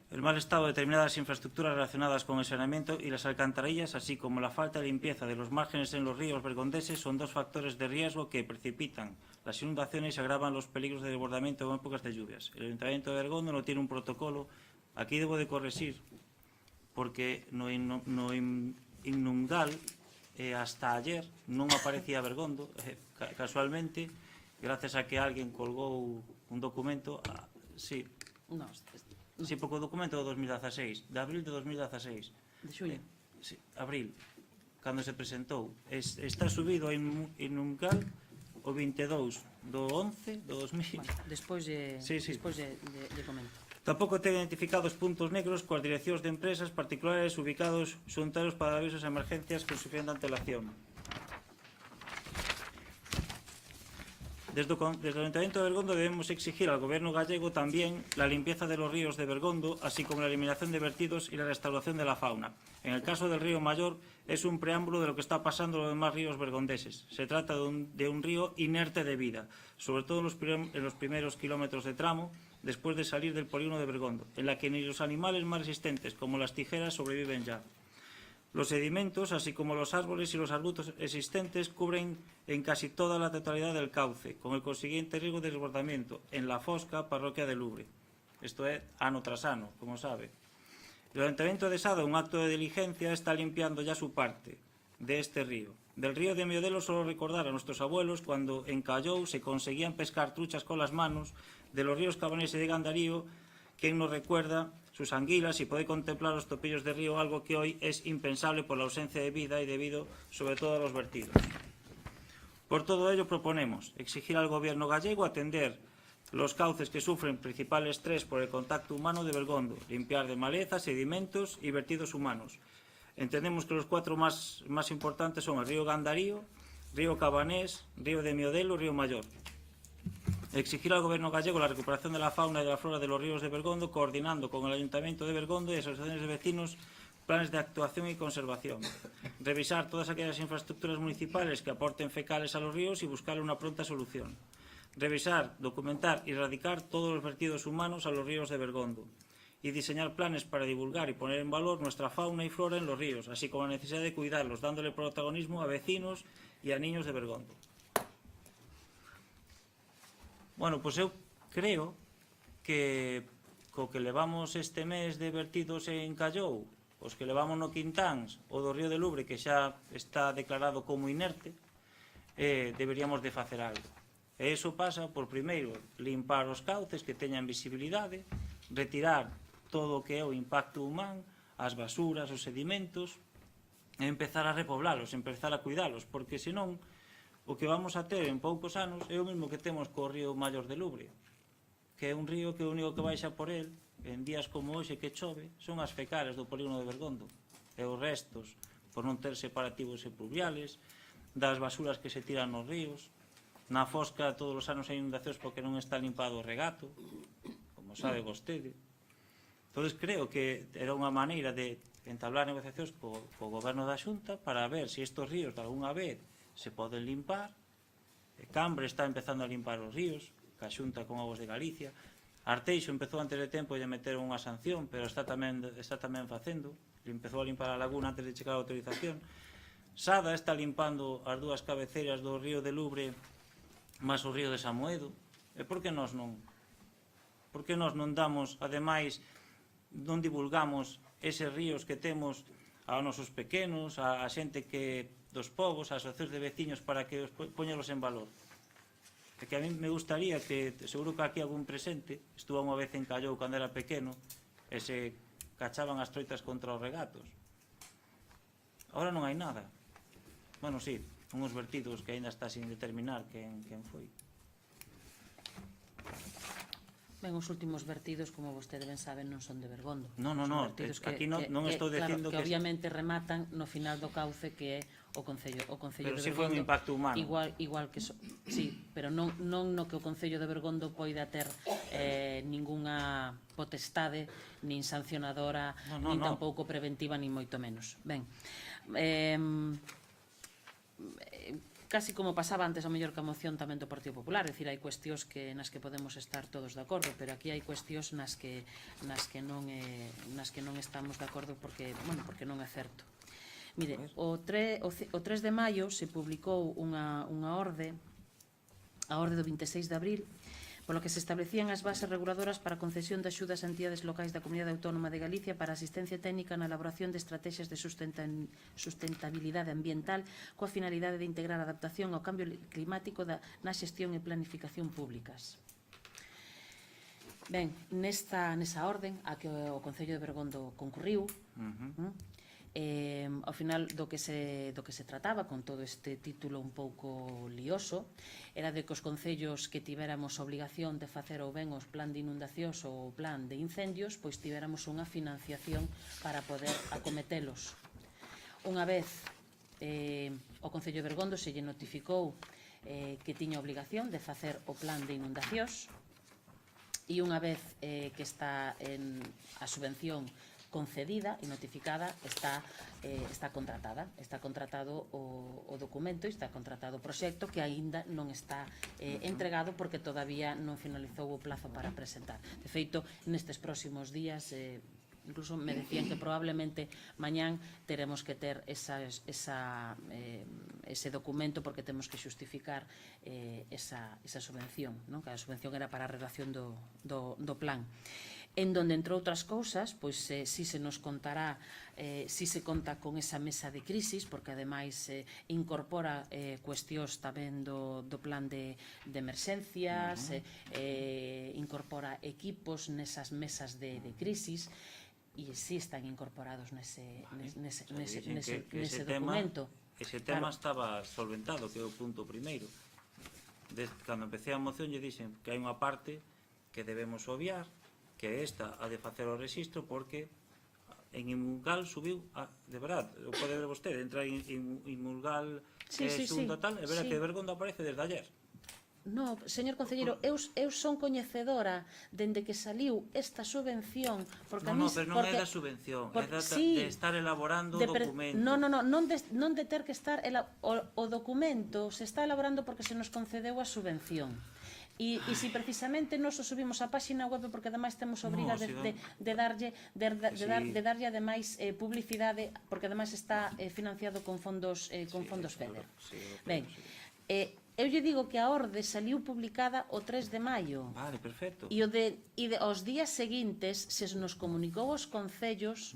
El mal estado de determinadas infraestructuras relacionadas con el saneamiento y las alcantarillas, así como la falta de limpieza de los márgenes en los ríos bergondeses, son dos factores de riesgo que precipitan las inundaciones y agravan los peligros de desbordamiento en épocas de lluvias. El Ayuntamiento de Bergondo no tiene un protocolo. Aquí debo de corregir, porque no Innungal hasta ayer non aparecía Bergondo, casualmente, gracias a que alguén colgou un documento, sí, sí, porque o documento do 2016, de abril de 2016. De xullo? Sí, abril, cando se presentou. Está subido a Innungal o 22 do 11 do 2000. Despois de comento. Tampouco ten identificados puntos negros coas direccións de empresas particulares ubicados xuntaros para avisos e emergencias con suficiente antelación. Desde el Ayuntamiento de Bergondo debemos exigir al Gobierno gallego también la limpieza de los ríos de Bergondo, así como la eliminación de vertidos y la restauración de la fauna. En el caso del río Mayor, es un preámbulo de lo que está pasando en los demás ríos bergondeses. Se trata de un río inerte de vida, sobre todo en los primeros kilómetros de tramo, después de salir del polígono de Bergondo, en la que ni los animales más resistentes, como las tijeras, sobreviven ya. Los sedimentos, así como los árboles y los arbustos existentes, cubren en casi toda la totalidad del cauce, con el consiguiente riesgo de desbordamiento en La Fosca, parroquia de Lubre. Esto es ano tras ano, como sabe. El Ayuntamiento de Sada, un acto de diligencia, está limpiando ya su parte de este río. Del río de Miodelo solo recordar a nuestros abuelos cuando en Callou se conseguían pescar truchas con las manos, de los ríos Cabanés y de Gandarío, quien nos recuerda sus anguilas y puede contemplar los topillos de río, algo que hoy es impensable por la ausencia de vida y debido sobre todo a los vertidos. Por todo ello proponemos exigir al Gobierno gallego atender los cauces que sufren principal estrés por el contacto humano de Bergondo, limpiar de malezas, sedimentos y vertidos humanos. Entendemos que los cuatro más importantes son el río Gandarío, río Cabanés, río de Miodelo y río Mayor. Exigir al Gobierno gallego la recuperación de la fauna y de la flora de los ríos de Bergondo, coordinando con el Ayuntamiento de Bergondo y asociaciones de vecinos planes de actuación y conservación. Revisar todas aquellas infraestructuras municipales que aporten fecales a los ríos y buscar una pronta solución. Revisar, documentar y erradicar todos los vertidos humanos a los ríos de Bergondo. Y diseñar planes para divulgar y poner en valor nuestra fauna y flora en los ríos, así como la necesidad de cuidarlos, dándole protagonismo a vecinos y a niños de Bergondo. Bueno, pois eu creo que co que levamos este mes de vertidos en Callou, os que levamos no Quintáns, o do río de Lubre, que xa está declarado como inerte, deberíamos de facer algo. E iso pasa por, primeiro, limpar os cauces que teñan visibilidade, retirar todo o que é o impacto humano, as basuras, os sedimentos, e empezar a repoblalos, empezar a cuidalos, porque senón o que vamos a ter en poucos anos é o mesmo que temos co río Maior de Lubre, que é un río que o único que baixa por el en días como hoxe que chove son as fecales do polígono de Bergondo e os restos, por non ter separativos e pluviales, das basuras que se tiran nos ríos. Na Fosca todos os anos hai inundacións porque non está limpado o regato, como sabe vostede. Entón, creo que era unha maneira de entablar negociacións co goberno da Xunta para ver se estes ríos de algunha vez se poden limpar. Cambre está empezando a limpar os ríos, ca Xunta con Aguas de Galicia. Arteixo empezou antes de tempo e lle meteron unha sanción, pero está tamén facendo. Empezou a limpar a laguna antes de chegar a autorización. Sada está limpando as dúas cabeceiras do río de Lubre máis o río de Samoedo. E por que nós non? Por que nós non damos, ademais, non divulgamos eses ríos que temos aos nosos pequenos, a xente que dos povos, a asociacións de veciños, para que os poñelos en valor? É que a mí me gustaría que, seguro que aquí algún presente estuvo unha vez en Callou cando era pequeno e se cachaban as troitas contra os regatos. Ahora non hai nada. Bueno, sí, unhos vertidos que ainda está sin determinar quen foi. Ben, os últimos vertidos, como vostede ben sabe, non son de Bergondo. Non, aquí non estou dicindo que obviamente rematan no final do cauce que é o Concello de Bergondo. Pero si foi un impacto humano. Igual que sí, pero non no que o Concello de Bergondo poida ter ningunha potestade, nin sancionadora, nin tampouco preventiva, nin moito menos. Ben, casi como pasaba antes, a mellor que a moción tamén do Partido Popular, é dicir, hai cuestións nas que podemos estar todos de acordo, pero aquí hai cuestións nas que non estamos de acordo porque non é certo. Mire, o 3 de maio se publicou unha orde, a orde do 26 de abril, polo que se establecían as bases reguladoras para a concesión de axudas a entidades locais da Comunidade Autónoma de Galicia para asistencia técnica na elaboración de estrategias de sustentabilidade ambiental coa finalidade de integrar a adaptación ao cambio climático na xestión e planificación públicas. Ben, nesa orden a que o Concello de Bergondo concurriu, ao final do que se trataba con todo este título un pouco lioso era de que os concellos que tivéramos obligación de facer ou ben os plan de inundacións ou o plan de incendios, pois tivéramos unha financiación para poder acometelos. Unha vez o Concello de Bergondo se lle notificou que tiña obligación de facer o plan de inundacións e unha vez que está a subvención concedida e notificada, está contratada. Está contratado o documento e está contratado o proxecto que aínda non está entregado porque todavía non finalizou o plazo para presentar. De feito, nestes próximos días, incluso me decían que probablemente mañán teremos que ter ese documento porque temos que xustificar esa subvención, que a subvención era para a redacción do plan. En donde, entre outras cousas, pois si se nos contará, si se conta con esa mesa de crisis, porque ademais incorpora cuestións tamén do plan de emerxencias, incorpora equipos nesas mesas de crisis, e si están incorporados nese documento. Ese tema estaba solventado, que é o punto primeiro. Cando empecé a moción, lle dixen que hai unha parte que debemos obviar, que esta a de facer o rexistro porque en Imulgal subiu, de verdad, o pode ver vostede, entra en Imulgal Xunta tal, e verá que Bergondo aparece desde ayer. No, señor concelleiro, eu son coñecedora dende que saliu esta subvención porque No, pero non é da subvención, é de estar elaborando o documento. Non de ter que estar o documento se está elaborando porque se nos concedeu a subvención. E se precisamente nos o subimos á páxina web porque ademais temos obriga de darlle ademais publicidade porque ademais está financiado con fondos FEDER. Ben, eu lle digo que a orde saliu publicada o 3 de maio. Vale, perfecto. E os días seguintes se nos comunicou aos concellos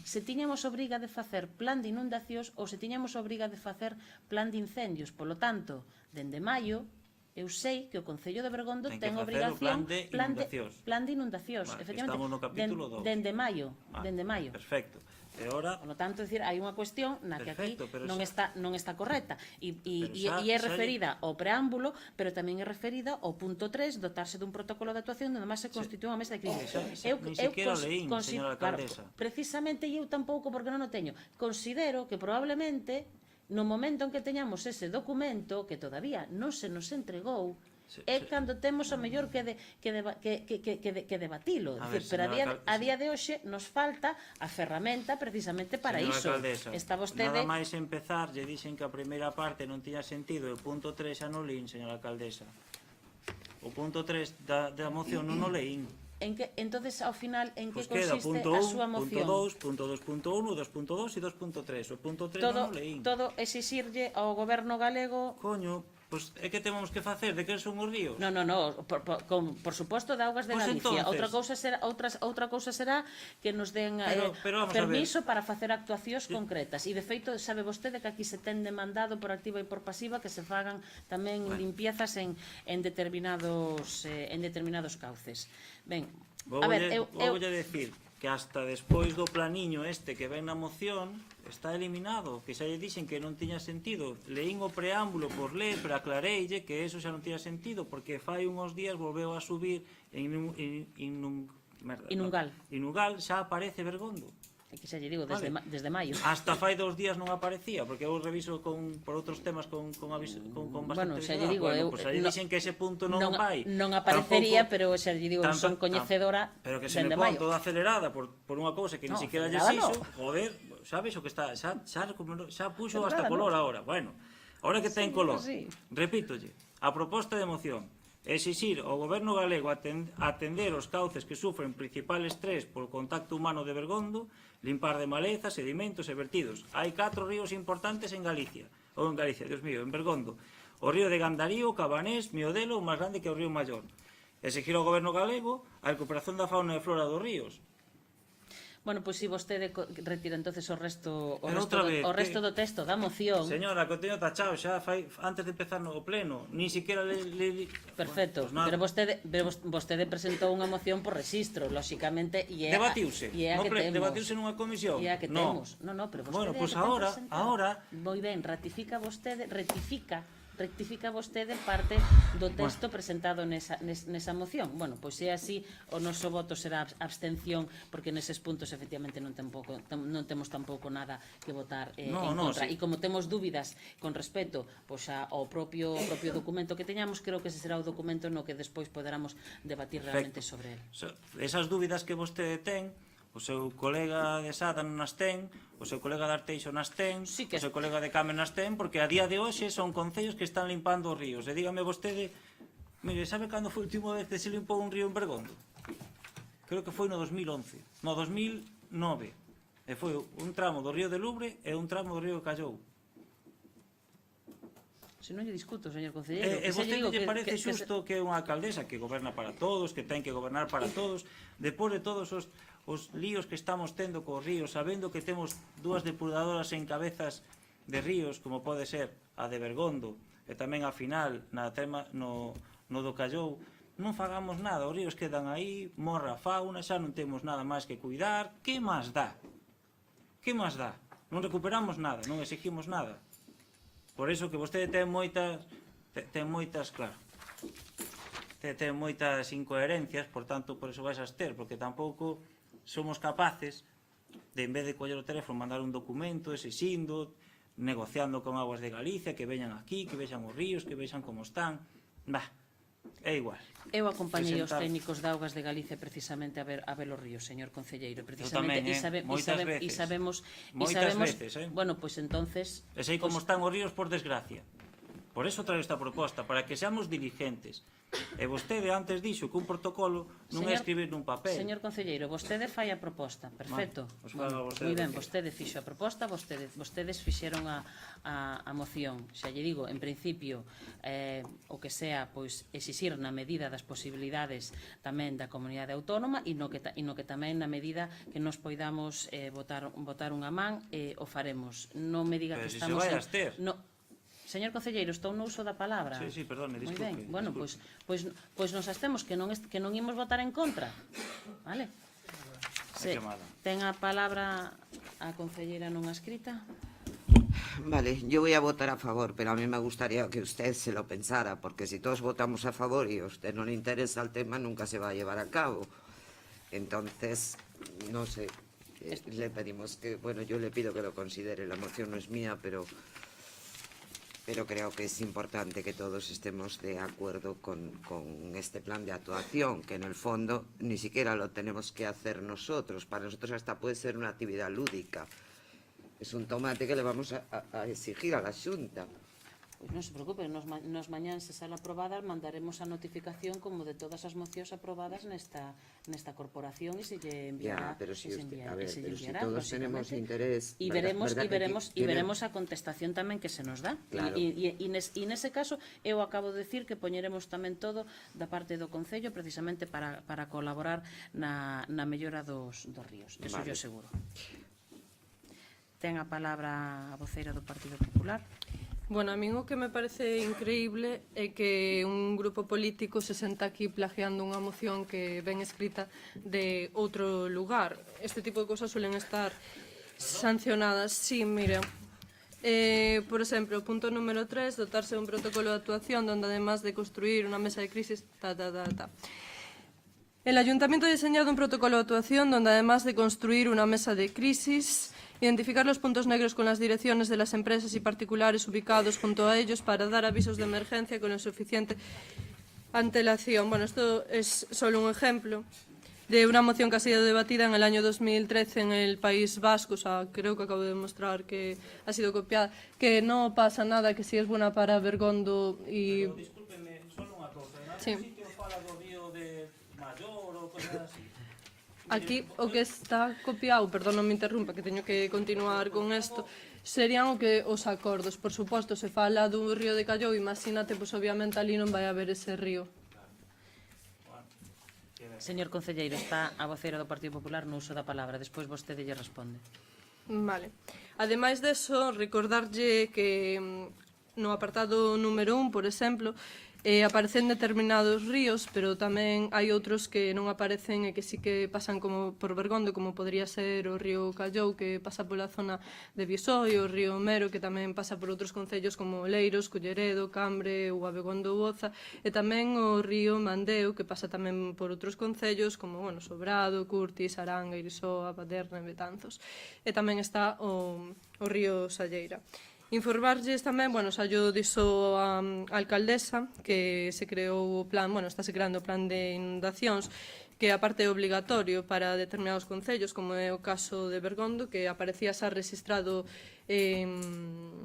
se tiñamos obriga de facer plan de inundacións ou se tiñamos obriga de facer plan de incendios. Polo tanto, dende maio Eu sei que o Concello de Bergondo Ten que ten facer o obrigación plan de inundacións. plan de inundacións, Vale, efectivamente, estamos no capítulo 2. dende maio, Vale, dende maio. Perfecto. E ora, Por lo tanto, decir, hai unha cuestión na que aquí Perfecto, pero non xa- está correcta e Pero é xa referida ao preámbulo, pero tamén é referida ao punto 3, dotarse dun protocolo de actuación onde máis se constitúe unha mesa de crise. Nin sequera leín, señora alcaldesa. Precisamente eu tampouco, porque non o teño. Considero que probablemente no momento en que teñamos ese documento, que todavía non se nos entregou, é cando temos o mellor que debatilo. A ver, Pero señora a día de hoxe nos falta a ferramenta precisamente para señora iso. alcaldesa, Está vostede... nada máis empezar, lle dixen que a primeira parte non tiña sentido, e o punto 3 xa non leín, señora alcaldesa. O punto 3 da moción non o leín. Entonces, ao final, en que Pois queda consiste punto a 1, súa punto moción? 2, punto 2.1, 2.2 e 2.3. O punto 3 non o leín. Todo exixirlle ao goberno galego... Coño, pois é que temos que facer de que son os ríos. No, por suposto de Augas de Pois Galicia. entonces- Outra cousa será que nos den Pero vamos a ver. permiso para facer actuacións concretas. E de feito, sabe vostede que aquí se ten demandado por activa e por pasiva que se fagan tamén limpiezas en determinados cauces. Ben, a ver, Voulle decir que hasta despois do planiño este que ven na moción está eliminado, que xa lle dixen que non tiña sentido. Leín o preámbulo por ler, pero aclareille que eso xa non tiña sentido, porque fai uns días volveu a subir Inugal xa aparece Bergondo. que xa lle digo, desde maio. Hasta fai 2 días non aparecía, porque eu reviso por outros temas con bastante xa lle digo, pues aí dixen que ese punto non vai. Non aparecería, pero xa lle digo, son coñecedora pero que se me dende pon maio. toda acelerada por unha cousa que ni siquiera lle acelerada xixo, joder, sabes o que está, xa puxo hasta color agora. Bueno, ahora que ten color, repítolle, a proposta de moción: exixir ao goberno galego atender os cauces que sufren principal estrés polo contacto humano de Bergondo, limpar de malezas, sedimentos e vertidos. Hai 4 ríos importantes en Galicia, Dios mío, en Bergondo. O río de Gandarío, Cabanés, Miodelo, o máis grande que o río Maior. Exigir ao goberno galego a recuperación da fauna e flora dos ríos. Bueno, pois si vostede retira entonces o resto do texto da moción. Señora, que o teño tachado xa fai antes de empezar no pleno, ni siquiera Perfecto, pero vostede presentou unha moción por rexistro, lóxicamente, e é debatiuse. Debatiuse nunha comisión. E é a que temos. No, pero vostede... Bueno, pois agora... Moi ben, rectifica vostede parte do texto presentado nesa moción. Bueno, pois é así, o noso voto será abstención, porque neses puntos efectivamente non temos tampouco nada que votar en contra. E como temos dúbidas con respecto ao propio documento que teñamos, creo que ese será o documento no que despois poderamos debatir realmente sobre ele. Esas dúbidas que vostede ten, o seu colega de Sada non as ten, o seu colega de Arteixo nas ten, o seu colega de Camen nas ten, porque a día de hoxe son concellos que están limpando os ríos. E dígame vostede, mire, sabe cando foi a última vez que se limpou un río en Bergondo? Creo que foi no 2011, no 2009. E foi un tramo do río de Lubre e un tramo do río de Callou. Se non lle discuto, señor concelleiro. E vostede lle parece xusto que é unha alcaldesa que goberna para todos, que ten que gobernar para todos, depois de todos os líos que estamos tendo cos ríos, sabendo que temos 2 depuradoras en cabezas de ríos, como pode ser a de Bergondo, e tamén a final no do Callou, non fagamos nada, os ríos quedan aí, morra a fauna, xa non temos nada máis que cuidar, que máis dá? Que máis dá? Non recuperamos nada, non exigimos nada. Por iso que vostede ten moitas, claro, ten moitas incoherencias, por tanto, por iso vais a ter, porque tampouco somos capaces de, en vez de coller o teléfono, mandar un documento exixindo, negociando con Augas de Galicia, que veñan aquí, que vexan os ríos, que vexan como están. É igual. Eu acompañei os técnicos de Augas de Galicia precisamente a ver os ríos, señor concelleiro, precisamente, e sabemos, bueno, pois entonces... E sei como están os ríos, por desgracia. Por eso traio esta proposta, para que seamos diligentes. E vostede antes dixo que un protocolo non é escribir nun papel. Señor concelleiro, vostede fai a proposta, perfecto. Moi ben, vostede fixo a proposta, vostedes fixeron a moción. Xa lle digo, en principio, o que sea, pois, exixir na medida das posibilidades tamén da comunidade autónoma e no que tamén na medida que nos poidamos botar unha man, o faremos. Non me diga que estamos... Pero se vai a ter. Señor concelleiro, estou no uso da palabra. Sí, perdone, Moi disculpe. ben. Bueno, pois nos abstemos que non imos votar en contra. Vale? Hai que mala. Ten a palabra a concelleira non escrita. Vale, yo voy a votar a favor, pero a mí me gustaría que usted se lo pensara, porque si todos votamos a favor y a usted no le interesa el tema, nunca se va a llevar a cabo. Entonces, no sé, le pedimos que, bueno, yo le pido que lo considere, la moción no es mía, pero creo que es importante que todos estemos de acuerdo con este plan de actuación, que en el fondo ni siquiera lo tenemos que hacer nosotros. Para nosotros hasta puede ser una actividad lúdica. Es un tomate que le vamos a exigir a la Xunta. Pois non se preocupe, nos mañán se sale aprobada, mandaremos a notificación como de todas as mocións aprobadas nesta corporación e se lle enviará. Ya, pero si enviará, si todos tenemos interés... E veremos a contestación tamén que se nos dá. Claro. E nese caso, eu acabo de decir que poñeremos tamén todo da parte do Concello precisamente para colaborar na mellora dos ríos. Eso Vale. yo seguro. Ten a palabra a voceira do Partido Popular. Bueno, a min o que me parece increíble é que un grupo político se senta aquí plagiando unha moción que ven escrita de outro lugar. Este tipo de cosas suelen estar sancionadas. Sí, mira, por exemplo, punto número 3, dotarse de un protocolo de actuación donde además de construir unha mesa de crisis, El Ayuntamiento ha diseñado un protocolo de actuación donde además de construir una mesa de crisis, identificar los puntos negros con las direcciones de las empresas y particulares ubicados junto a ellos para dar avisos de emergencia con la suficiente antelación. Bueno, esto es solo un ejemplo de una moción que ha sido debatida en el año 2013 en el País Vasco. O sea, creo que acabo de demostrar que ha sido copiada. Que no pasa nada, que si es buena para Bergondo y... Pero, discúlpeme, solo unha cousa. En algún Sí. sitio fala do río de Mallor ou cosas así. Aquí o que está copiado, perdón, non me interrumpa, que teño que continuar con isto, serían os acordos. Por suposto, se fala dun río de Callou, imagínate, pois obviamente ali non vai haber ese río. Señor concelleiro, está a voceira do Partido Popular no uso da palabra. Despois vostede lle responde. Vale. Ademais deso, recordarlle que no apartado número 1, por exemplo, aparecen determinados ríos, pero tamén hai outros que non aparecen e que sí que pasan como por Bergondo, como podría ser o río Callou, que pasa pola zona de Visoi, o río Mero, que tamén pasa por outros concellos como Leiros, Culleredo, Cambre ou Abegondo Boza, e tamén o río Mandeo, que pasa tamén por outros concellos como, bueno, Sobrado, Curtis, Aranga, Irisoa, Paderne, Betanzos. E tamén está o río Salleira. Informarlles tamén, bueno, xa yo dixo a alcaldesa que se creou o plan, bueno, está se creando o plan de inundacións, que aparte é obligatorio para determinados concellos, como é o caso de Bergondo, que aparecía xa registrado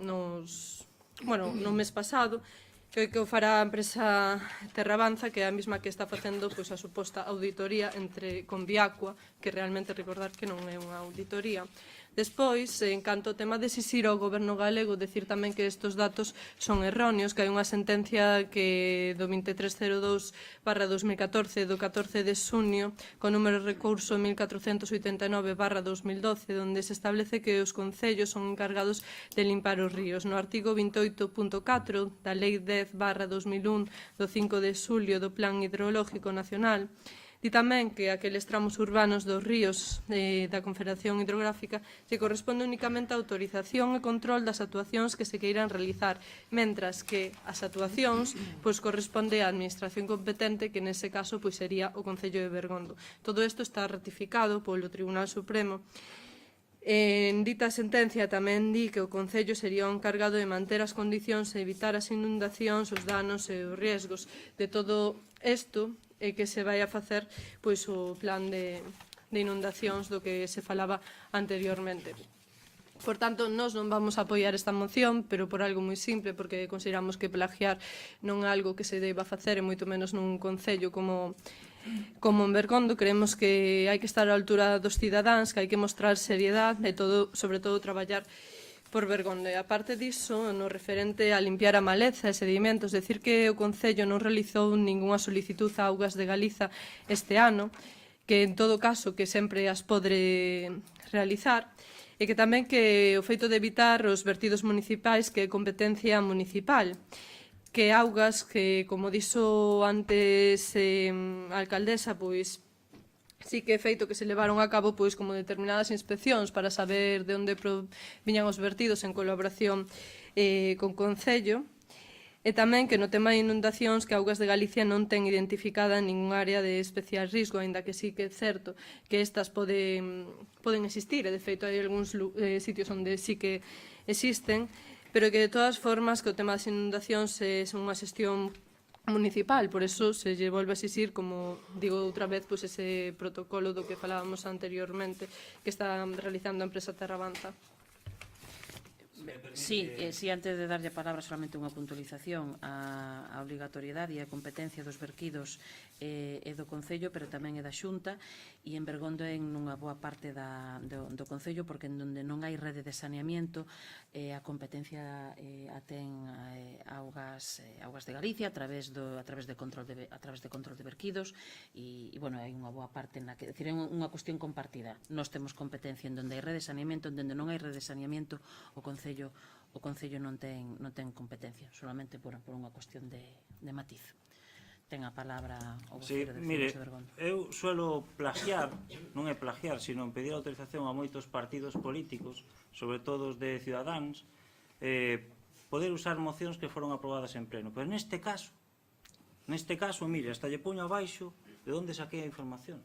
no mes pasado, que o fará a empresa Terrabanza, que é a mesma que está facendo pois, a suposta auditoría con Viacua, que realmente recordar que non é unha auditoría. Despois, en canto ao tema de exixir ao goberno galego, decir tamén que estes datos son erróneos, que hai unha sentencia que do 2302/2014 do 14 de xunio, con número de recurso 1489/2012, onde se establece que os concellos son encargados de limpar os ríos. No artigo 28.4 da Lei 10/2001 do 5 de xulio do Plan Hidrológico Nacional, Di tamén que aqueles tramos urbanos dos ríos da Confederación Hidrográfica se corresponde únicamente a autorización e control das actuacións que se queiran realizar, mentras que as actuacións corresponde á administración competente, que nese caso sería o Concello de Bergondo. Todo isto está ratificado polo Tribunal Supremo. En dita sentencia tamén di que o Concello sería o encargado de manter as condicións e evitar as inundacións, os danos e os riesgos de todo isto, e que se vai a facer o plan de inundacións do que se falaba anteriormente. Por tanto, nós non vamos a apoiar esta moción, pero por algo moi simple, porque consideramos que plagiar non é algo que se deba facer, e moito menos nun concello como en Bergondo. Creemos que hai que estar á altura dos cidadáns, que hai que mostrar seriedade e sobre todo traballar por Bergondo. E aparte diso, no referente a limpiar a maleza e sedimentos, decir que o Concello non realizou ningunha solicitud a Augas de Galiza este ano, que en todo caso que sempre as podre realizar, E que tamén que o feito de evitar os vertidos municipais que é competencia municipal, que augas que, como dixo antes a alcaldesa, pois sí que é feito que se levaron a cabo pois como determinadas inspeccións para saber de onde viñan os vertidos en colaboración con Concello, e tamén que no tema de inundacións que Augas de Galicia non ten identificada ningún área de especial risco, aínda que sí que é certo que estas poden existir, e de feito hai algúns sitios onde sí que existen, pero que de todas formas que o tema das inundacións é unha xestión municipal, por eso se lle volve a exixir, como digo outra vez, pois ese protocolo do que falábamos anteriormente que está realizando a empresa Terrabanza. Sí, antes de darlle a palabra solamente unha puntualización a obrigatoriedade e a competencia dos verquidos é do Concello, pero tamén é da Xunta, e en Bergondo é nunha boa parte do Concello, porque en donde non hai rede de saneamiento a competencia a ten Augas de Galicia a través de control de verquidos, e bueno, hai unha boa parte na que, é unha cuestión compartida. Nós temos competencia en donde hai rede de saneamiento, en donde non hai rede de saneamiento o Concello non ten competencia, solamente por unha cuestión de matiz. Ten a palabra o vocero de Vecinos de Bergondo. Eu suelo plagiar, non é plagiar, sino pedir autorización a moitos partidos políticos, sobre todo os de Cidadáns, poder usar mocións que foron aprobadas en pleno. Pero neste caso, mire, hasta lle poño abaixo de onde saquei a información.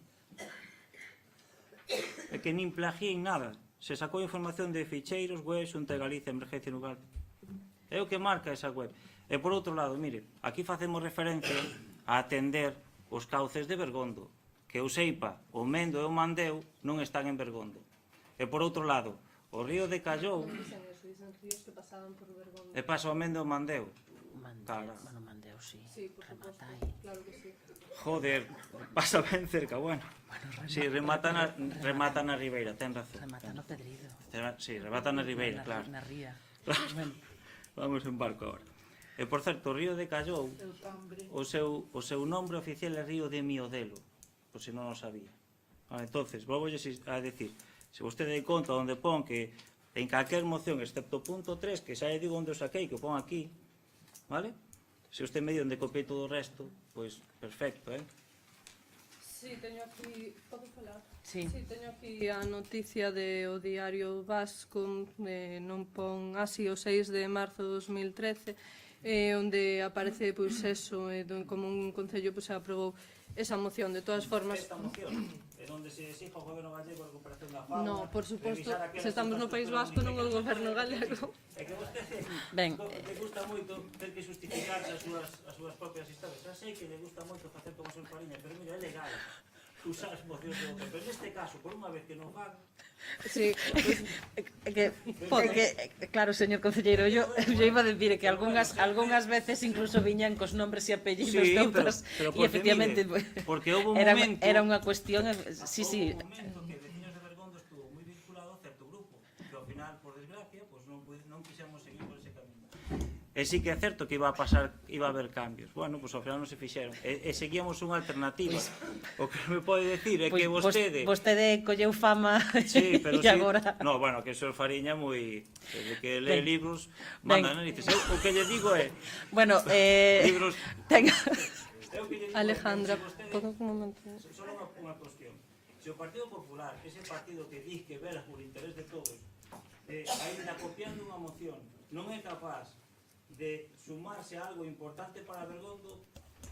É que nin plagiei nada. Se sacou información de ficheiros, web, Xunta de Galicia, Emergencia Local. É o que marca esa web. E por outro lado, mire, aquí facemos referencia a atender os cauces de Bergondo, que eu seipa, o Mendo e o Mandeu non están en Bergondo. E por outro lado, o río de Callou e pasa o Mendo e o Mandeu. Bueno, Mandeu, sí. Remata aí. Claro que sí. Joder, pasa ben cerca, bueno. Sí, remata na Ribeira, ten razón. Remata no Pedrido. Sí, remata na Ribeira, claro. Na ría. Vamos en barco agora. E, por certo, o río de Callou, o seu nombre oficial é Río de Miodelo, por se non o sabía. Entonces, volvo a decir, se vostede dai conta onde pon que en calquer moción, excepto o punto 3, que xa digo onde o saquei, que o pon aquí, vale? Se usted me di onde copiei todo o resto, pois, perfecto, Sí, teño aquí... Podo falar? Sí. Sí, teño aquí a noticia do Diario Vasco, non pon así o 6 de marzo de 2013, onde aparece pois eso, como un concello pois aprobou esa moción. De todas formas... Esta moción, en onde se exige ao goberno gallego a recuperación da fauna... No, por suposto, se estamos no País Vasco non o goberno gallego. É que vostede le gusta moito ter que justificarse as súas propias historias. Xa sei que le gusta moito facer como son Fariña, pero mira, é legal usar as mocións de outra. Pero neste caso, por unha vez que non van... Sí, claro, señor concelleiro, yo iba a decir que algunhas veces incluso viñan cos nombres e apellidos de outras, e efectivamente porque houve un momento, era unha cuestión, sí, houve un momento que Vecinos de Bergondo estuvo moi vinculado a certo grupo, que ao final, por desgracia, pues non quixemos seguir por ese camino. E sí que é certo que iba a haber cambios. Bueno, pois ao final non se fixeron. E seguíamos unha alternativa. O que me pode decir é que vostede... Vostede colleu fama sí, pero e agora... No, bueno, que o señor Fariña moi... Desde que lee libros, manda narices. O que lle digo é... Bueno, libros... Alejandra, podo un momento? Só unha cuestión. Se o Partido Popular, ese partido que diz que vela por interés de todos, ainda copiando unha moción, non é capaz de sumarse a algo importante para Bergondo,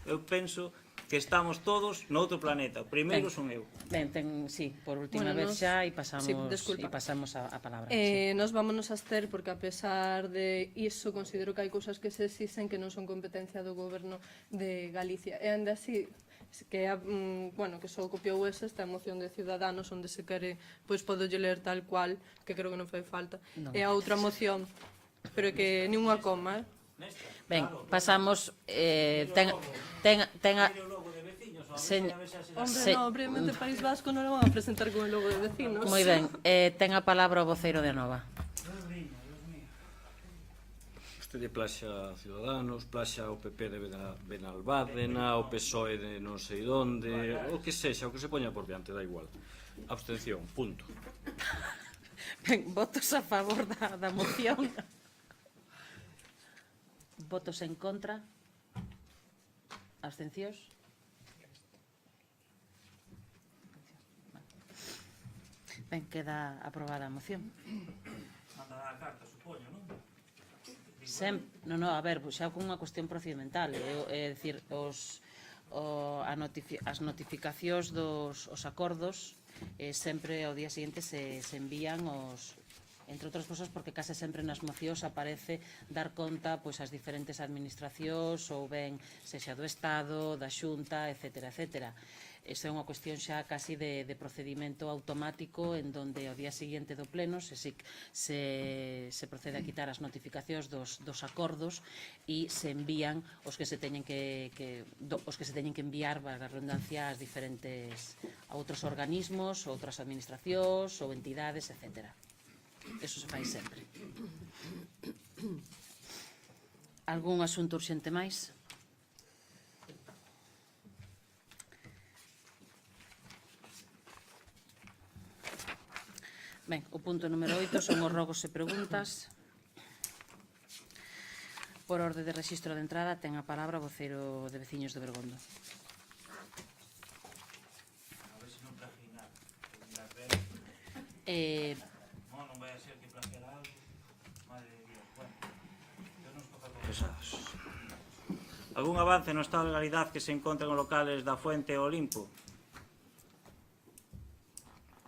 eu penso que estamos todos noutro planeta. O primeiro son eu. Ben, sí, por última vez xa e pasamos a palabra. Nos vámonos a abster porque a pesar de iso considero que hai cousas que se exixen que non son competencia do goberno de Galicia. E ainda así que que só copiou esta moción de Ciudadanos onde se quere, pois podo ler tal cual, que creo que non fai falta. E a outra moción, pero que nin unha coma, Ben, pasamos ten a Hombre, no, brevemente País Vasco non lo van a presentar con el logo de Vecinos. Moi ben, ten a palabra o voceiro de Anova. Vostede plaxa Ciudadanos, plaxa o PP de Benalbádena, o PSOE de non sei onde, o que sexa, o que se poña por diante, da igual. Abstención, punto. Ben, votos a favor da moción. Votos en contra. Abstencións. Ben, queda aprobada a moción. Mandará a carta, supoño, non? Non, a ver, xa con unha cuestión procedimental, é dicir, as notificacións os acordos sempre ao día seguinte se envían entre outras cosas porque case sempre nas mocións aparece dar conta ás diferentes administracións ou ben sexa do Estado, da Xunta, etcétera, etcétera. Esa é unha cuestión xa casi de procedimento automático en donde ao día seguinte do pleno se procede a quitar as notificacións dos acordos e se envían os que se teñen que enviar, valga a redundancia, a outros organismos, outras administracións ou entidades, etcétera. Eso se fai sempre. Algún asunto urxente máis? Ben, o punto número 8 son os rogos e preguntas. Por orde de rexistro de entrada ten a palabra o voceiro de Veciños de Bergondo. A ver se non plagien nada. Non vai a ser que plagiara algo. Madre de Dios. Bueno, eu non estou facendo pesados. Algún avance no estado de legalidade que se encontra en locales da Fuente e Olimpo?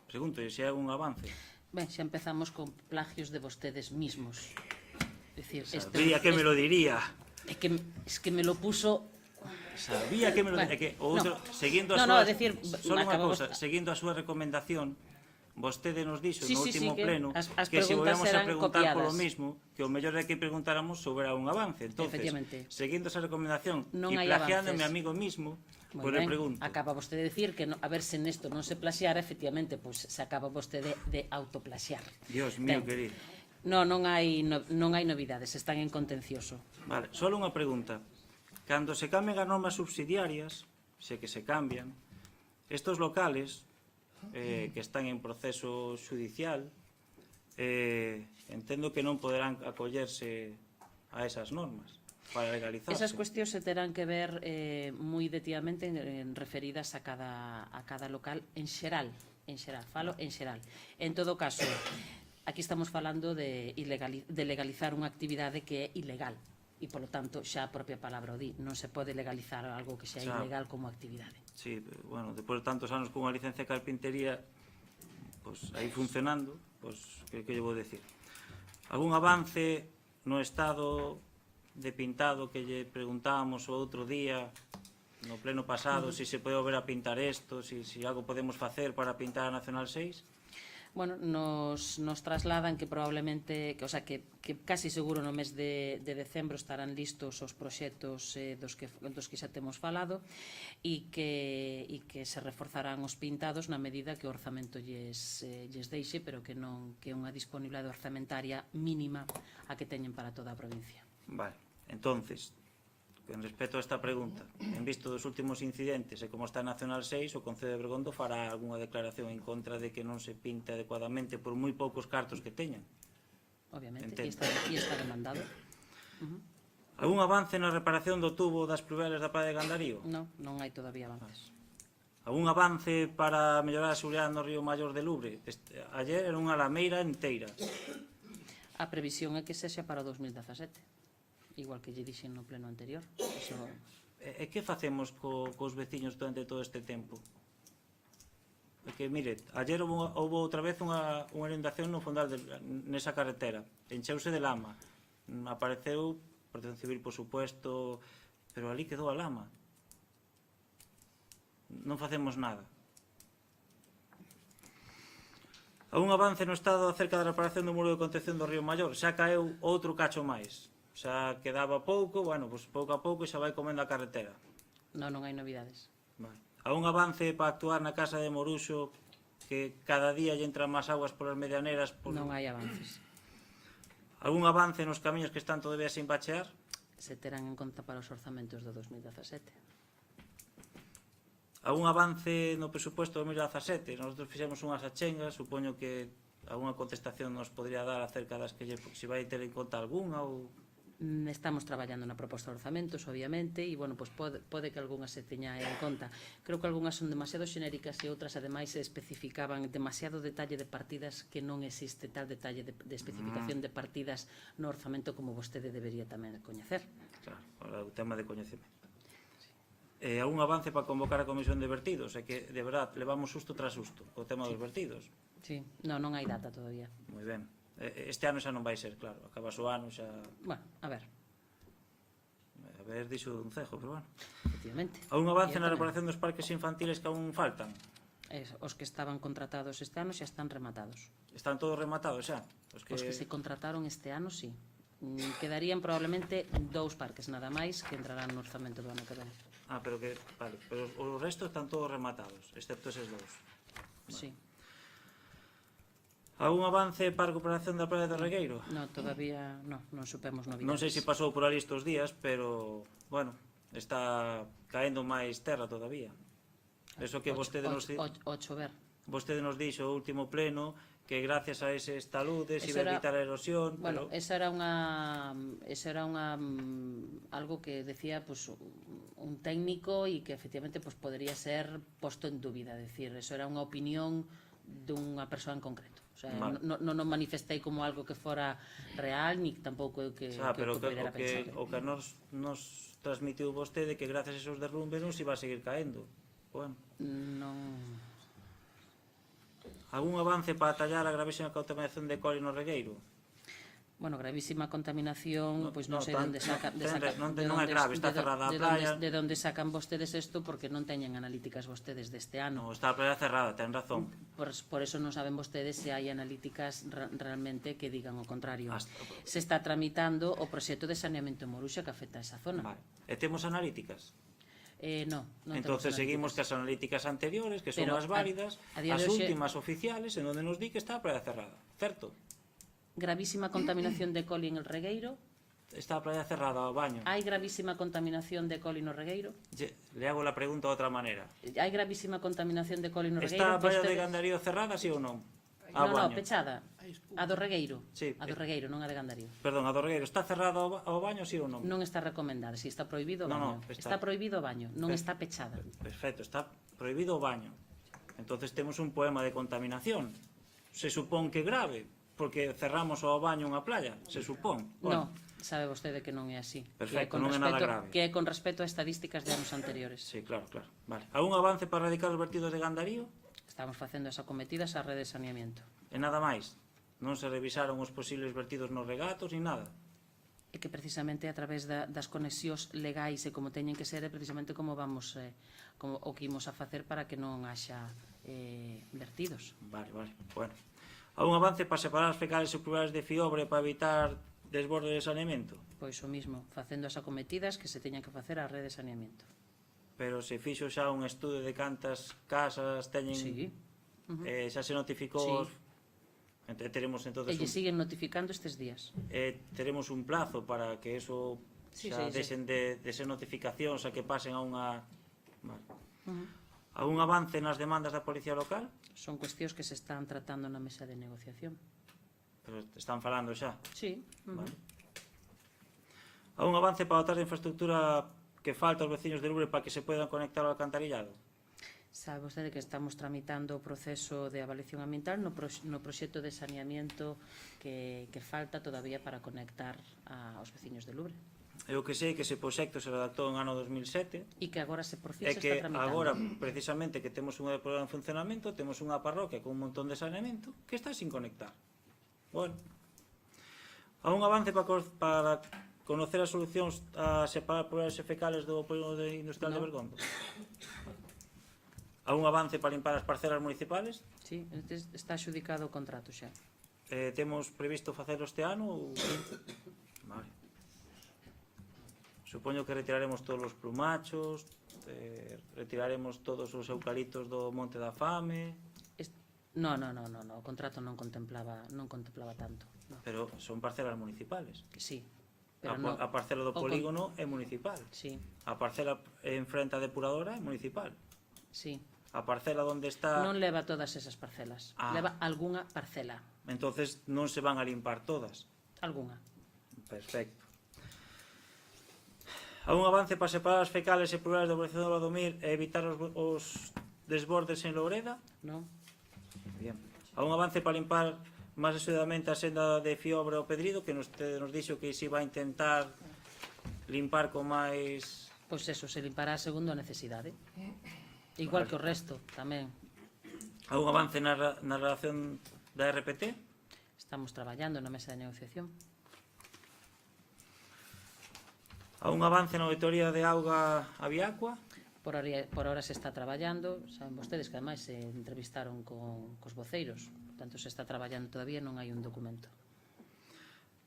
Pregunto, se hai algún avance. Ben, xa empezamos con plagios de vostedes mismos. Sabía que me lo diría. Es que me lo puso... Sabía que me lo diría. Seguindo a súa recomendación, vostede nos dixo no último pleno que se volvemos a preguntar polo mismo, que o mellor é que preguntáramos sobre un avance. Entonces, seguindo esa recomendación e plagiándome a amigo mismo, pois le pregunto. Acaba vostede de decir que a ver se nesto non se plaxiara, efectivamente, pois se acaba vostede de autoplaxiar. Dios mío, querido. Non hai novidades, están en contencioso. Vale, só unha pregunta. Cando se cambian as normas subsidiarias, se que se cambian, estos locales que están en proceso judicial, entendo que non poderán acollerse a esas normas para legalizarse. Esas cuestións se terán que ver moi detidamente referidas a cada local en xeral, falo en xeral. En todo caso, aquí estamos falando de legalizar unha actividade que é ilegal e, polo tanto, xa a propia palabra o di, non se pode legalizar algo que xa é ilegal como actividade. Sí, bueno, depois de tantos anos cunha licencia de carpintería, pois aí funcionando, pois que lle vou decir? Algún avance no estado de pintado que lle preguntábamos o outro día no pleno pasado, se se pode volver a pintar isto, se algo podemos facer para pintar a Nacional 6? Bueno, nos trasladan que probablemente, que casi seguro no mes de decembro estarán listos os proxectos dos que xa temos falado e que se reforzarán os pintados na medida que o orzamento lles deixe, pero que non que é unha disponibilidade orzamentaria mínima a que teñen para toda a provincia. Vale, entonces, con respecto a esta pregunta, en visto dos últimos incidentes e como está Nacional 6, o Concello de Bergondo fará algunha declaración en contra de que non se pinte adecuadamente por moi poucos cartos que teñan. Obviamente, e está demandado. Algún avance na reparación do tubo das pluviales da Praia de Gandarío? Non hai todavía avances. Algún avance para mellorar a seguridade no río Maior de Lubre? Ayer era unha lameira inteira. A previsión é que sexa para o 2017. Igual que lle dixen no pleno anterior. E que facemos cos veciños durante todo este tempo? Porque, mire, ayer houve outra vez unha inundación no fondal nesa carretera. Encheuse de lama. Apareceu Protección Civil, por supuesto, pero ali quedou a lama. Non facemos nada. Algún avance no estado acerca da reparación do muro de contención do río Maior? Xa caeu outro cacho máis. Xa quedaba pouco, bueno, pois pouco a pouco xa vai comendo a carretera. Non hai novidades. Vale. Algún avance para actuar na casa de Moruxo que cada día lle entran máis aguas polas medianeras? Non hai avances. Algún avance nos camiños que están todavía sin bachear? Se terán en conta para os orzamentos do 2017. Algún avance no presupuesto do 2017? Nosotros fixemos unhas achengas, supoño que algunha contestación nos podría dar acerca das que se vai ter en conta algunha ou... Estamos traballando na proposta de orzamentos, obviamente, e, bueno, pois pode que algunhas se teña en conta. Creo que algunhas son demasiado xenéricas e outras, ademais, se especificaban demasiado detalle de partidas que non existe tal detalle de especificación de partidas no orzamento como vostede debería tamén coñecer. Claro, ahora o tema de coñecemento. Algún avance para convocar a comisión de vertidos? É que, de verdad, levamos susto tras susto o tema dos vertidos. Sí, non hai data todavía. Moi ben. Este ano xa non vai ser, claro. Acabas o ano xa... Bueno, a ver, dixo un cejo, pero bueno. efectivamente. Algún avance na Tamén. reparación dos parques infantiles que aún faltan? Os que estaban contratados este ano xa están rematados. Están todos rematados xa? Os que se contrataron este ano, sí. Quedarían probablemente 2 parques nada máis que entrarán no orzamento do ano que ven. Pero que... Vale, pero os restos están todos rematados, excepto eses 2. Sí. Algún avance para a recuperación da praia de Regueiro? No, todavía non supemos novidades. Non sei se pasou por ali estes días, pero, bueno, está caendo máis terra todavía. Eso que vostede nos chover. Vostede nos dixo o último pleno que gracias a eses taludes iba a evitar a erosión, bueno, pero... esa era unha algo que decía pues, un técnico e que efectivamente pues, podría ser posto en dúbida, decir, eso era unha opinión dunha persoa en concreto. O sea, vale. non manifestei como algo que fora real, ni tampouco que pudera pensar. O que nos transmitiu vostede que gracias a esos derrumbes non se iba a seguir caendo. Bueno. Non... Algún avance para tallar a gravísima contaminación de coli no Regueiro? Bueno, gravísima contaminación, pois non sei onde sacan... Non é grave, está cerrada a playa. De onde sacan vostedes isto, porque non teñen analíticas vostedes deste ano. Non, está a playa cerrada, ten razón. Por eso non saben vostedes se hai analíticas realmente que digan o contrario. Se está tramitando o proxecto de saneamento en Moruxa que afecta a esa zona. Vale. E temos analíticas? Non entonces seguimos cas analíticas anteriores, que son as válidas, as últimas oficiales, en onde nos di que está a playa cerrada, certo? Gravísima contaminación de coli en el Regueiro. Está a playa cerrada ao baño. Hai gravísima contaminación de coli no Regueiro? Le hago la pregunta de outra maneira. Hai gravísima contaminación de coli no Regueiro? Está a playa de Gandarío cerrada, sí ou non? Non, pechada. A do Regueiro. Sí. A do Regueiro, non a de Gandarío. Perdón, a do Regueiro. Está cerrada ao baño, sí ou non? Non está recomendada, si está prohibido o baño. Está prohibido o baño, non está pechada. Perfecto, está prohibido o baño. Entonces temos un problema de contaminación. Se supón que grave, porque cerramos ao baño unha playa, se supón. Non, sabe vostede que non é así. Perfecto, non é nada grave. Que é con respecto a estadísticas de anos anteriores. Sí, claro, claro. Vale. Algún avance para erradicar os vertidos de Gandarío? Estamos facendo esa cometida esa rede de saneamiento. E nada máis? Non se revisaron os posibles vertidos nos regatos ni nada? É que precisamente a través das conexións legais e como teñen que ser é precisamente como vamos como o que imos a facer para que non haxa vertidos. Vale, bueno. Algún avance para separar as fecales e pluviales de fiobre para evitar desborde de saneamento? Pois o mismo, facendo as acometidas que se teñan que facer á rede de saneamento. Pero se fixo xa un estudo de cantas casas teñen... Sí. Xa se notificou... Sí. Teremos entonces... E lle siguen notificando estes días. Teremos un plazo para que eso xa deixen de ser notificacións a que pasen a unha... Vale. Algún avance nas demandas da Policía Local? Son cuestións que se están tratando na mesa de negociación. Pero están falando xa? Sí. Vale. Algún avance para dotar de infraestructura que falta aos veciños de Lubre para que se podan conectar ao alcantarillado? Sabe vostede que estamos tramitando o proceso de avaliación ambiental no proxecto de saneamiento que falta todavía para conectar aos veciños de Lubre. Eu que sei que ese proxecto se redactou en ano 2007 e que agora por fin se está tramitando. Agora, precisamente, que temos unha programa en funcionamento, temos unha parroquia con un montón de saneamento que está sin conectar. Bueno, algún avance para conocer as solucións a separar pluviales e fecales do polígono industrial de Bergondo? Algún avance para limpar as parcelas municipales? Sí, está adjudicado o contrato xa. Temos previsto facelo este ano? Vale. Supoño que retiraremos todos os plumachos, retiraremos todos os eucaliptos do Monte da Fame... Non, o contrato non contemplaba tanto. No. Pero son parcelas municipales. Sí. A parcela do polígono é municipal. Sí. A parcela en frente á depuradora é municipal. Sí. A parcela onde está... Non leva todas esas parcelas. Ah. Leva algunha parcela. Entonces non se van a limpar todas. Algunha. Perfecto. Algún avance para separar as fecales e plurales da población do Valdomir e evitar os desbordes en Loureda? Non? Bien. Algún avance para limpar máis asodamente a senda de Fiobra ao Pedrido, que nos dixo que se iba a intentar limpar con máis... Pois eso, se limpará segundo a necesidade. Igual que o resto, tamén. Algún avance na relación da RPT? Estamos traballando na mesa de negociación. Algún avance na auditoría de auga a Viacua? Por ahora se está traballando. Saben vostedes que ademais se entrevistaron cos voceiros. Por tanto, se está traballando todavía, non hai un documento.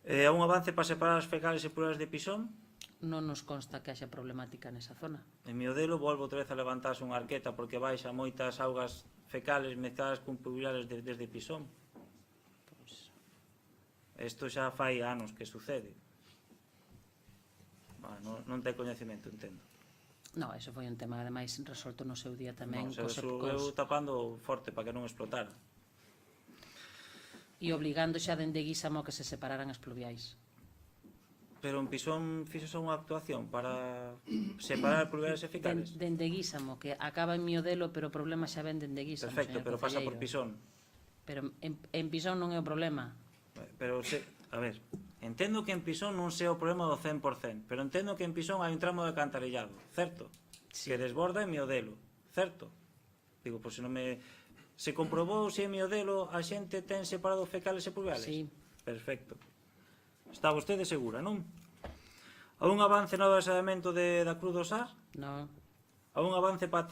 Algún avance para separar as fecales e plurales de Pisón? Non nos consta que haxa problemática nesa zona. En Miodelo volvo outra vez a levantarse unha arqueta porque baixa moitas augas fecales mezcladas con plurales desde Pisón. Isto xa fai anos que sucede. Non ten coñecemento, entendo. Non, eso foi un tema, ademais, resolto no seu día tamén. Non, se eu tapando forte para que non explotara. E obligando xa dende Guísamo que se separaran as pluviais. Pero en Pisón fixose unha actuación para separar pluviales e fecales. Dende Guísamo, que acaba en Miodelo, pero o problema xa ven dende Guísamo. Perfecto, señor pero pasa por concelleiro. Pisón. Pero en Pisón non é o problema. Pero, a ver, entendo que en Pisón non sea o problema do 100%, pero entendo que en Pisón hai un tramo de alcantarillado, certo? Que desborda en Miodelo, certo? Digo, pois se non me... Se comprobou se en Miodelo a xente ten separado fecales e pluviales? Sí. Perfecto. Está vostede segura, non? Algún avance no adesadamento da Cruz do Sar? Non. Algún avance para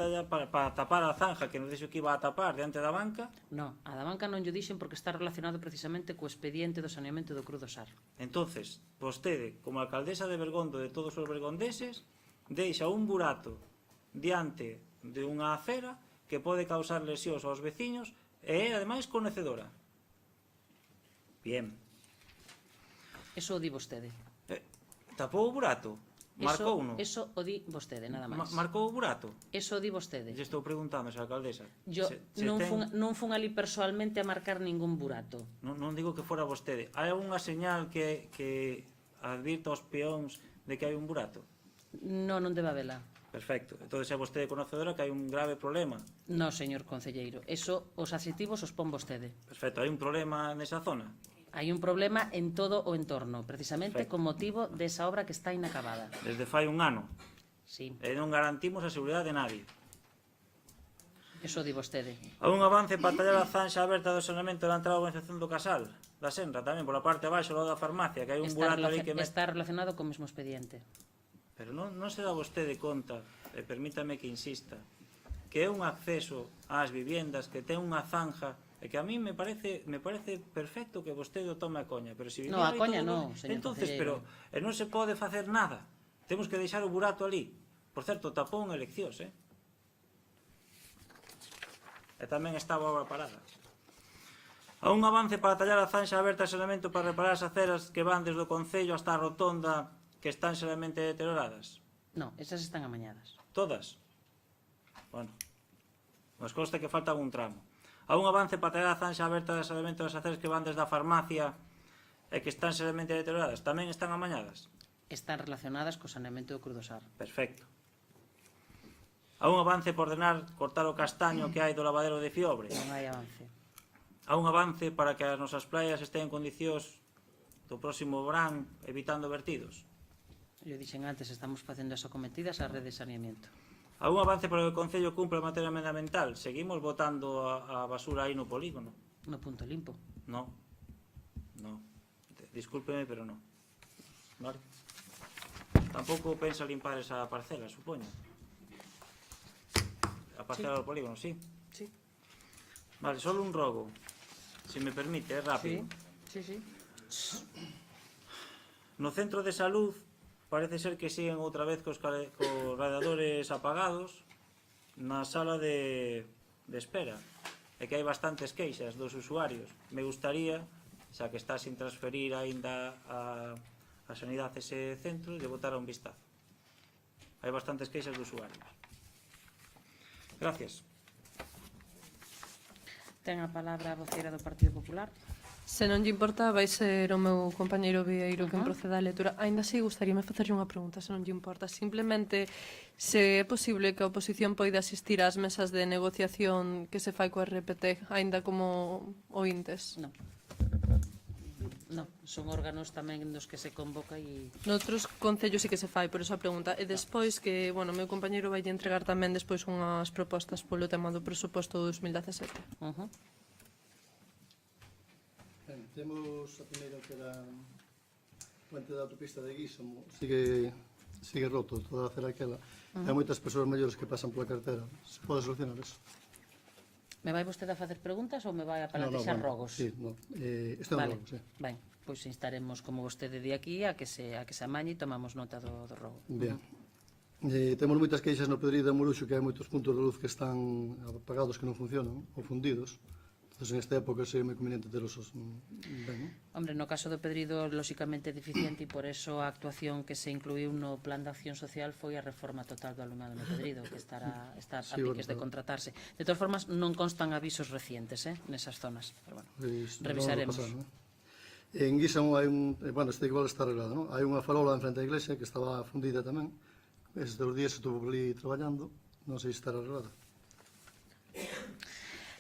tapar a zanja que nos dixo que iba a tapar diante da banca? Non, a da banca non lle dixen porque está relacionado precisamente co expediente do saneamento do Cruz do Sar. Entonces, vostede, como alcaldesa de Bergondo de todos os bergondeses, deixa un burato diante de unha acera que pode causar lesións aos veciños e é, ademais, conocedora. Bien. Eso o di vostede. Tapou o burato? Marcou uno? Eso o di vostede, nada máis. Marcou o burato? Eso o di vostede. Lle estou preguntando, xa alcaldesa. Yo non fun ali persoalmente a marcar ningún burato. Non digo que fora vostede. Hai algunha señal que advirta aos peóns de que hai un burato? Non debe habela. Perfecto. Entón, é vostede conocedora que hai un grave problema? Non, señor concelleiro. Eso, os adxetivos os pon vostede. Perfecto. Hai un problema nesa zona? Hai un problema en todo o entorno, precisamente Perfecto. con motivo desa obra que está inacabada. Desde fai un ano. Sí, E non garantimos a seguridade de nadie. eso di vostede. Algún avance para tallar a zanxa aberta do saneamento da entrada da organización do Casal, da Senra, tamén, pola parte de baixo, ao lado da farmacia, que hai un burato ali que... Está relacionado co mesmo expediente. Pero non se dá vostede conta, e permítame que insista, que é un acceso ás viviendas que ten unha zanja e que a mí me parece perfecto que vostede o tome a coña, pero se No, a coña non, señor entonces, concelleiro. pero non se pode facer nada. Temos que deixar o burato ali. Por certo, tapou en eleccións, E tamén estaba a obra parada. A un avance para tallar a zanxa aberta de saneamento para reparar as aceras que van desde o Concello hasta a rotonda que están xeralmente deterioradas. Non, esas están amañadas. Todas? Bueno, nos consta que falta un tramo. A un avance para tallar a zanxa aberta de saneamento das aceras que van desde a farmacia e que están xeralmente deterioradas. Tamén están amañadas? Están relacionadas co saneamento do Cruz do Sar. Perfecto. A un avance por ordenar cortar o castaño que hai do lavadero de Fiobre? Non hai avance. A un avance para que as nosas praias estén en condicións do próximo verán evitando vertidos? Eu dixen antes, estamos facendo as acometidas á rede de saneamento. A un avance para que o Concello cumpra en materia medioambiental? Seguimos botando a basura aí no polígono? No punto limpo. No. Discúlpeme, pero no. Vale. Tampouco pensa limpar esa parcela, supoño. A parcela do polígono, sí. Sí. Vale, solo un rogo. Si me permite, é rápido. Sí. No centro de salud parece ser que siguen outra vez cos radiadores apagados na sala de espera e que hai bastantes queixas dos usuarios. Me gustaría, xa que está sin transferir aínda a sanidade ese centro, de botar un vistazo. Hai bastantes queixas dos usuarios. Gracias. Ten a palabra a voceira do Partido Popular. Se non lle importa, vai ser o meu compañeiro Vieiro quen proceda á lectura. Aínda así, gustaríame facerlle unha pregunta, se non lle importa. Simplemente, se é posible que a oposición poida asistir ás mesas de negociación que se fai co RPT, aínda como ointes? Non. Non, son órganos tamén dos que se convoca e... Noutros concellos sí que se fai, por esa pregunta. E despois que, bueno, o meu compañeiro vai entregar tamén despois unhas propostas polo tema do presuposto do 2017. Ben, temos a primeira que era o puente da autopista de Guísamo, sigue roto toda a acera aquela. Hai moitas persoas maiores que pasan pola carretera. Se pode solucionar eso? Me vai vostede a facer preguntas ou me vai a palantexar rogos? Sí, no. Este é un rogo, sí. Ben, pois instaremos, como vostede di aquí, a que se amañe e tomamos nota do rogo. Bien. Temos moitas queixas no Pedrido de Moruxo que hai moitos puntos de luz que están apagados, que non funcionan, ou fundidos. Entón, en esta época é moi conveniente ter os ben, non? Hombre, no caso do Pedrido, lóxicamente deficiente, e por eso a actuación que se incluiu no Plan de Acción Social foi a reforma total do alumnado no Pedrido, que está a piques de contratarse. De todas formas, non constan avisos recientes nesas zonas, pero bueno, revisaremos. En Guísamo hai este igual está arreglado, non? Hai unha farola en frente da iglesia que estaba fundida tamén. Estes 2 días estuvo ali traballando, non sei se está arreglada.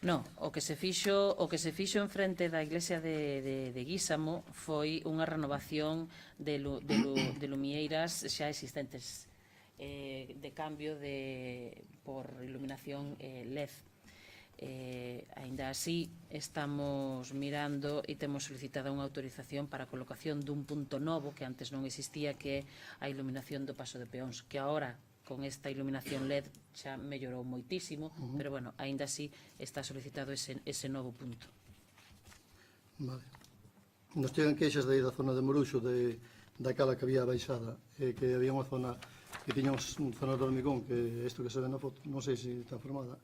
Non, o que se fixo en frente da iglesia de Guísamo foi unha renovación de lumieiras xa existentes, de cambio por iluminación LED. Aínda así, estamos mirando e temos solicitado unha autorización para a colocación dun punto novo que antes non existía, que é a iluminación do paso de peóns, que agora con esta iluminación LED xa mellorou moitísimo, pero, bueno, aínda así está solicitado ese novo punto. Vale. Nos chegan queixas de aí da zona de Moruxo, da cala que había baixada, que había unha zona que tiña un zona de hormigón, que isto que se ve na foto, non sei se está formada.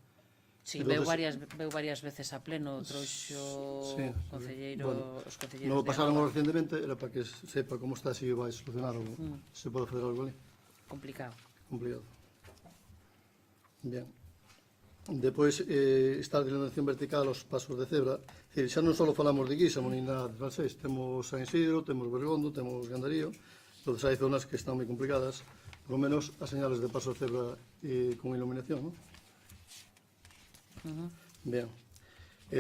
Sí, veu varias veces a pleno, trouxo os concelleiros de non pasaron recientemente, era para que sepa como está, se vai solucionar ou se pode fazer algo ali. Complicado. Bien. Depois está a iluminación vertical aos pasos de cebra. Xa non só falamos de Guísamo ni nada de Francés, temos San Isidro, temos Bergondo, temos Gandarío. Entón hai zonas que están moi complicadas, por lo menos as señales de paso de cebra con iluminación, non? Bien.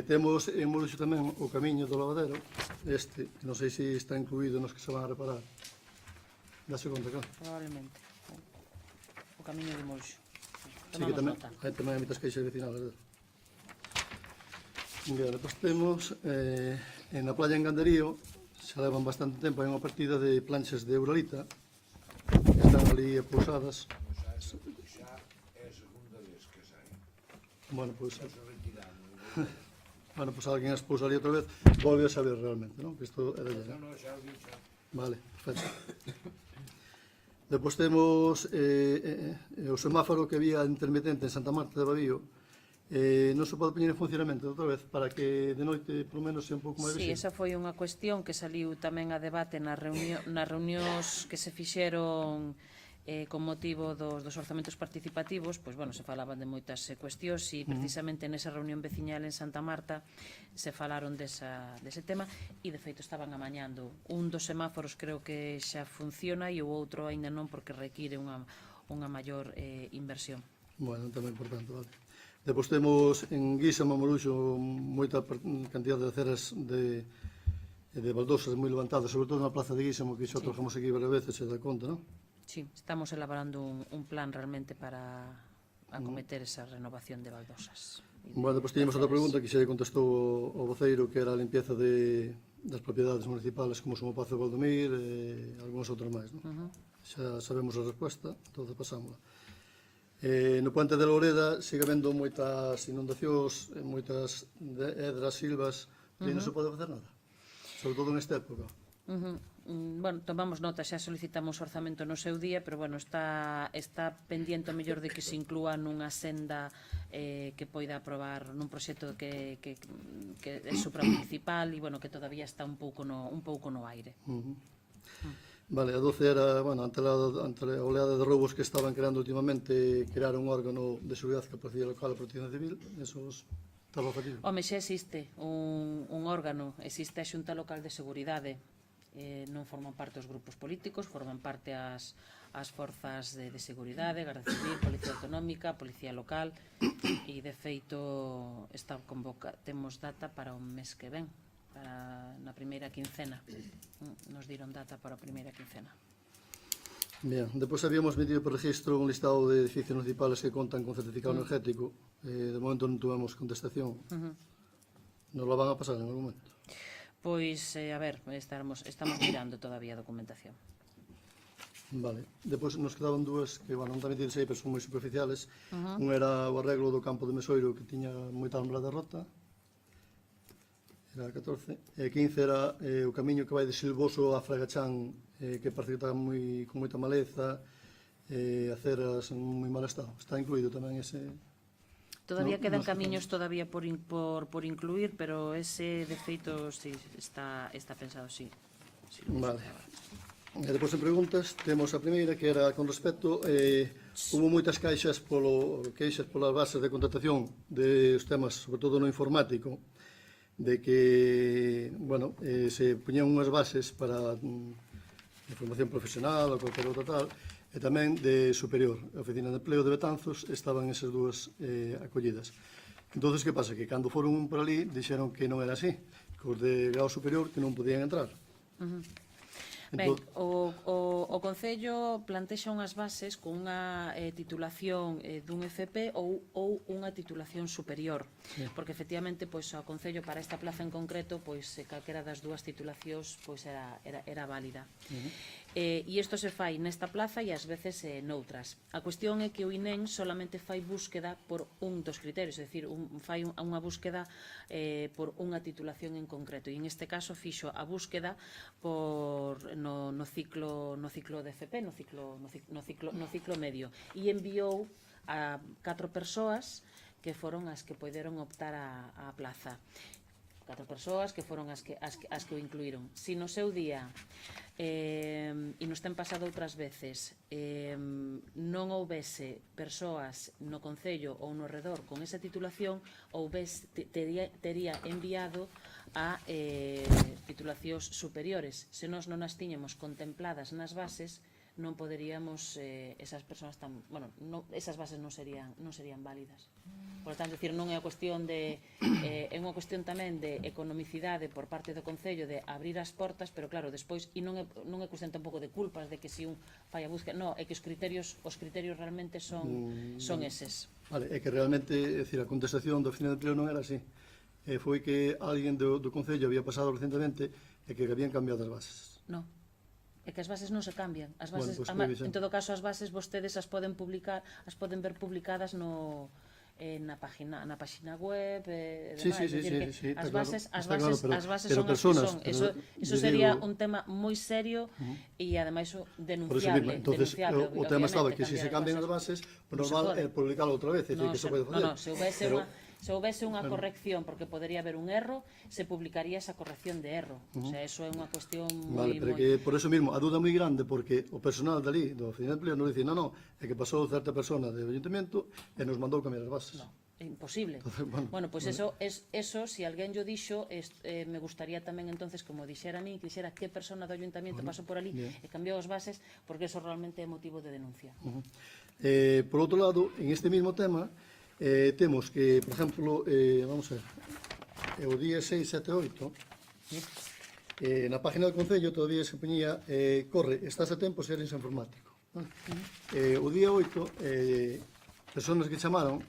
Temos en Moruxo tamén o camiño do lavadero, que non sei se está incluído nos que se van a reparar. Dase conta, claro. Probablemente. O camiño de Moruxo. Sí, que tamén hai moitas queixas vecinales. Bien, depois temos na playa en Gandarío, xa levan bastante tempo, hai unha partida de planchas de Eurolita que están ali pousadas. Xa é a segunda vez que saen. Bueno, pois alguén as pousa ali outra vez, volve a saber realmente, non? Que isto é de allá. Non, xa o dicho. Vale, perfecto. Depois temos o semáforo que había intermitente en Santa Marta de Babío. Non se pode poñer en funcionamento outra vez para que de noite, polo menos, sea un pouco máis visible. Sí, visible. esa foi unha cuestión que saliu tamén a debate nas reunións que se fixeron con motivo dos orzamentos participativos. Pois, bueno, se falaban de moitas cuestións e precisamente nesa reunión veciñal en Santa Marta se falaron dese tema e, de feito, estaban amañando. Un dos semáforos creo que xa funciona e o outro aínda non, porque require unha maior inversión. Bueno, tamén importante, vale. Depois temos en Guísamo, Moruxo, moita cantidad de aceras de baldosas moi levantadas, sobre todo na plaza de Guísamo, que xa trabajamos aquí varias veces, se dá conta, non? Sí, estamos elaborando un plan realmente para acometer esa renovación de baldosas. Bueno, depois tiñamos outra pregunta que xa contestou o voceiro, que era a limpieza das propiedades municipales, como son o Pazo de Valdomir e algunhas outras máis, non? Xa sabemos a resposta, entón pasámola. No puente de Loureda sigue habendo moitas inundacións, moitas edras, silvas, e non se pode facer nada, sobre todo nesta época. Bueno, tomamos nota, xa solicitamos orzamento no seu día, pero, bueno, está pendiente o mellor de que se inclúa nunha senda que poida aprobar nun proxecto que é supramunicipal e, bueno, que todavía está un pouco no aire. Vale, a 12 era, bueno, ante a oleada de roubos que estaban creando últimamente, crear un órgano de seguridade que a Policía Local e a Protección Civil, esos Estaba fallido. Home, xa existe un órgano, existe a Xunta Local de Seguridade, non forman parte os grupos políticos, forman parte as forzas de seguridade, Garda Civil, Policía Autonómica, Policía Local, e de feito temos data para o mes que ven, na primeira quincena. Nos diron data para a primeira quincena. Bien, depois habíamos metido por registro un listado de edificios municipales que contan con certificado energético. De momento non tuvemos contestación. Nos lo van a pasar en algún momento. Pois, a ver, estamos mirando todavía a documentación. Vale. Depois nos quedaban dúas que, bueno, non tamén tienen sei, pero son moi superficiales. Un era o arreglo do campo de Mesoiro, que tiña moita almbra derrota. Era 14. E 15 era o camiño que vai de Silvoso a Fragachán, que parece que está con moita maleza, aceras en moi mal estado. Está incluído tamén ese... Todavía quedan camiños todavía por incluir, pero ese de feito sí, está pensado, sí. Vale. E depois en preguntas temos a primeira, que era con respecto hubo moitas queixas polas bases de contratación dos temas, sobre todo no informático, de que, bueno, se poñían unhas bases para de formación profesional ou calquera outra tal, e tamén de superior. A Oficina de Empleo de Betanzos estaban esas dúas acollidas. Entón, que pasa? Que cando foron por ali, dixeron que non era así, que os de grau superior que non podían entrar. Ben, o Concello plantexa unhas bases con unha titulación dun FP ou unha titulación superior, porque efectivamente pois o Concello para esta plaza en concreto pois calquera das dúas titulacións pois era válida. E isto se fai nesta plaza e ás veces noutras. A cuestión é que o INEM solamente fai búsqueda por un dos criterios, é dicir, fai unha búsqueda por unha titulación en concreto, e en este caso fixo a búsqueda no ciclo de FP, no ciclo medio, e enviou a 4 persoas que foron as que poideron optar á plaza. 4 persoas que foron as que o incluíron. Si no seu día, e nos ten pasado outras veces, non houbese persoas no Concello ou no redor con esa titulación, tería enviado a titulacións superiores. Se nós non as tiñemos contempladas nas bases, non poderíamos, esas persoas esas bases non serían válidas. Por tanto, non é unha cuestión é unha cuestión tamén de economicidade por parte do Concello de abrir as portas, pero claro, despois, e non é cuestión tampouco de culpas de que se un fai a búsqueda, non, é que os criterios realmente son eses. Vale, é que realmente, é dicir, a contestación da Oficina de Empleo non era así. Foi que alguén do Concello había pasado recentemente e que habían cambiado as bases. Non. É que as bases non se cambian. As bases, en todo caso, as bases vostedes as poden ver publicadas na página web e demais. As bases son as que son. Eso sería un tema moi serio e ademais denunciable. O tema estaba que se cambian as bases, o normal é publicalo outra vez. Se houvese unha corrección, porque podería haber un erro, se publicaría esa corrección de erro. O sea, eso é unha cuestión moi... Vale, pero que por eso mismo, a duda moi grande, porque o personal dali, do Oficina de Empleo, nos dice, non, é que pasou certa persona do Ayuntamiento e nos mandou cambiar as bases. Non, é imposible. Bueno, pois eso, se alguén yo dixo, me gustaría tamén, entonces, como dixera a min, que dixera que persona do Ayuntamiento pasou por ali e cambiou as bases, porque eso realmente é motivo de denuncia. Por outro lado, en este mismo tema, temos que, por exemplo, vamos a ver, o día 6, 7, 8, na página do Concello todavía se poñía corre, estás a tempo se eres informático. O día 8, personas que chamaron,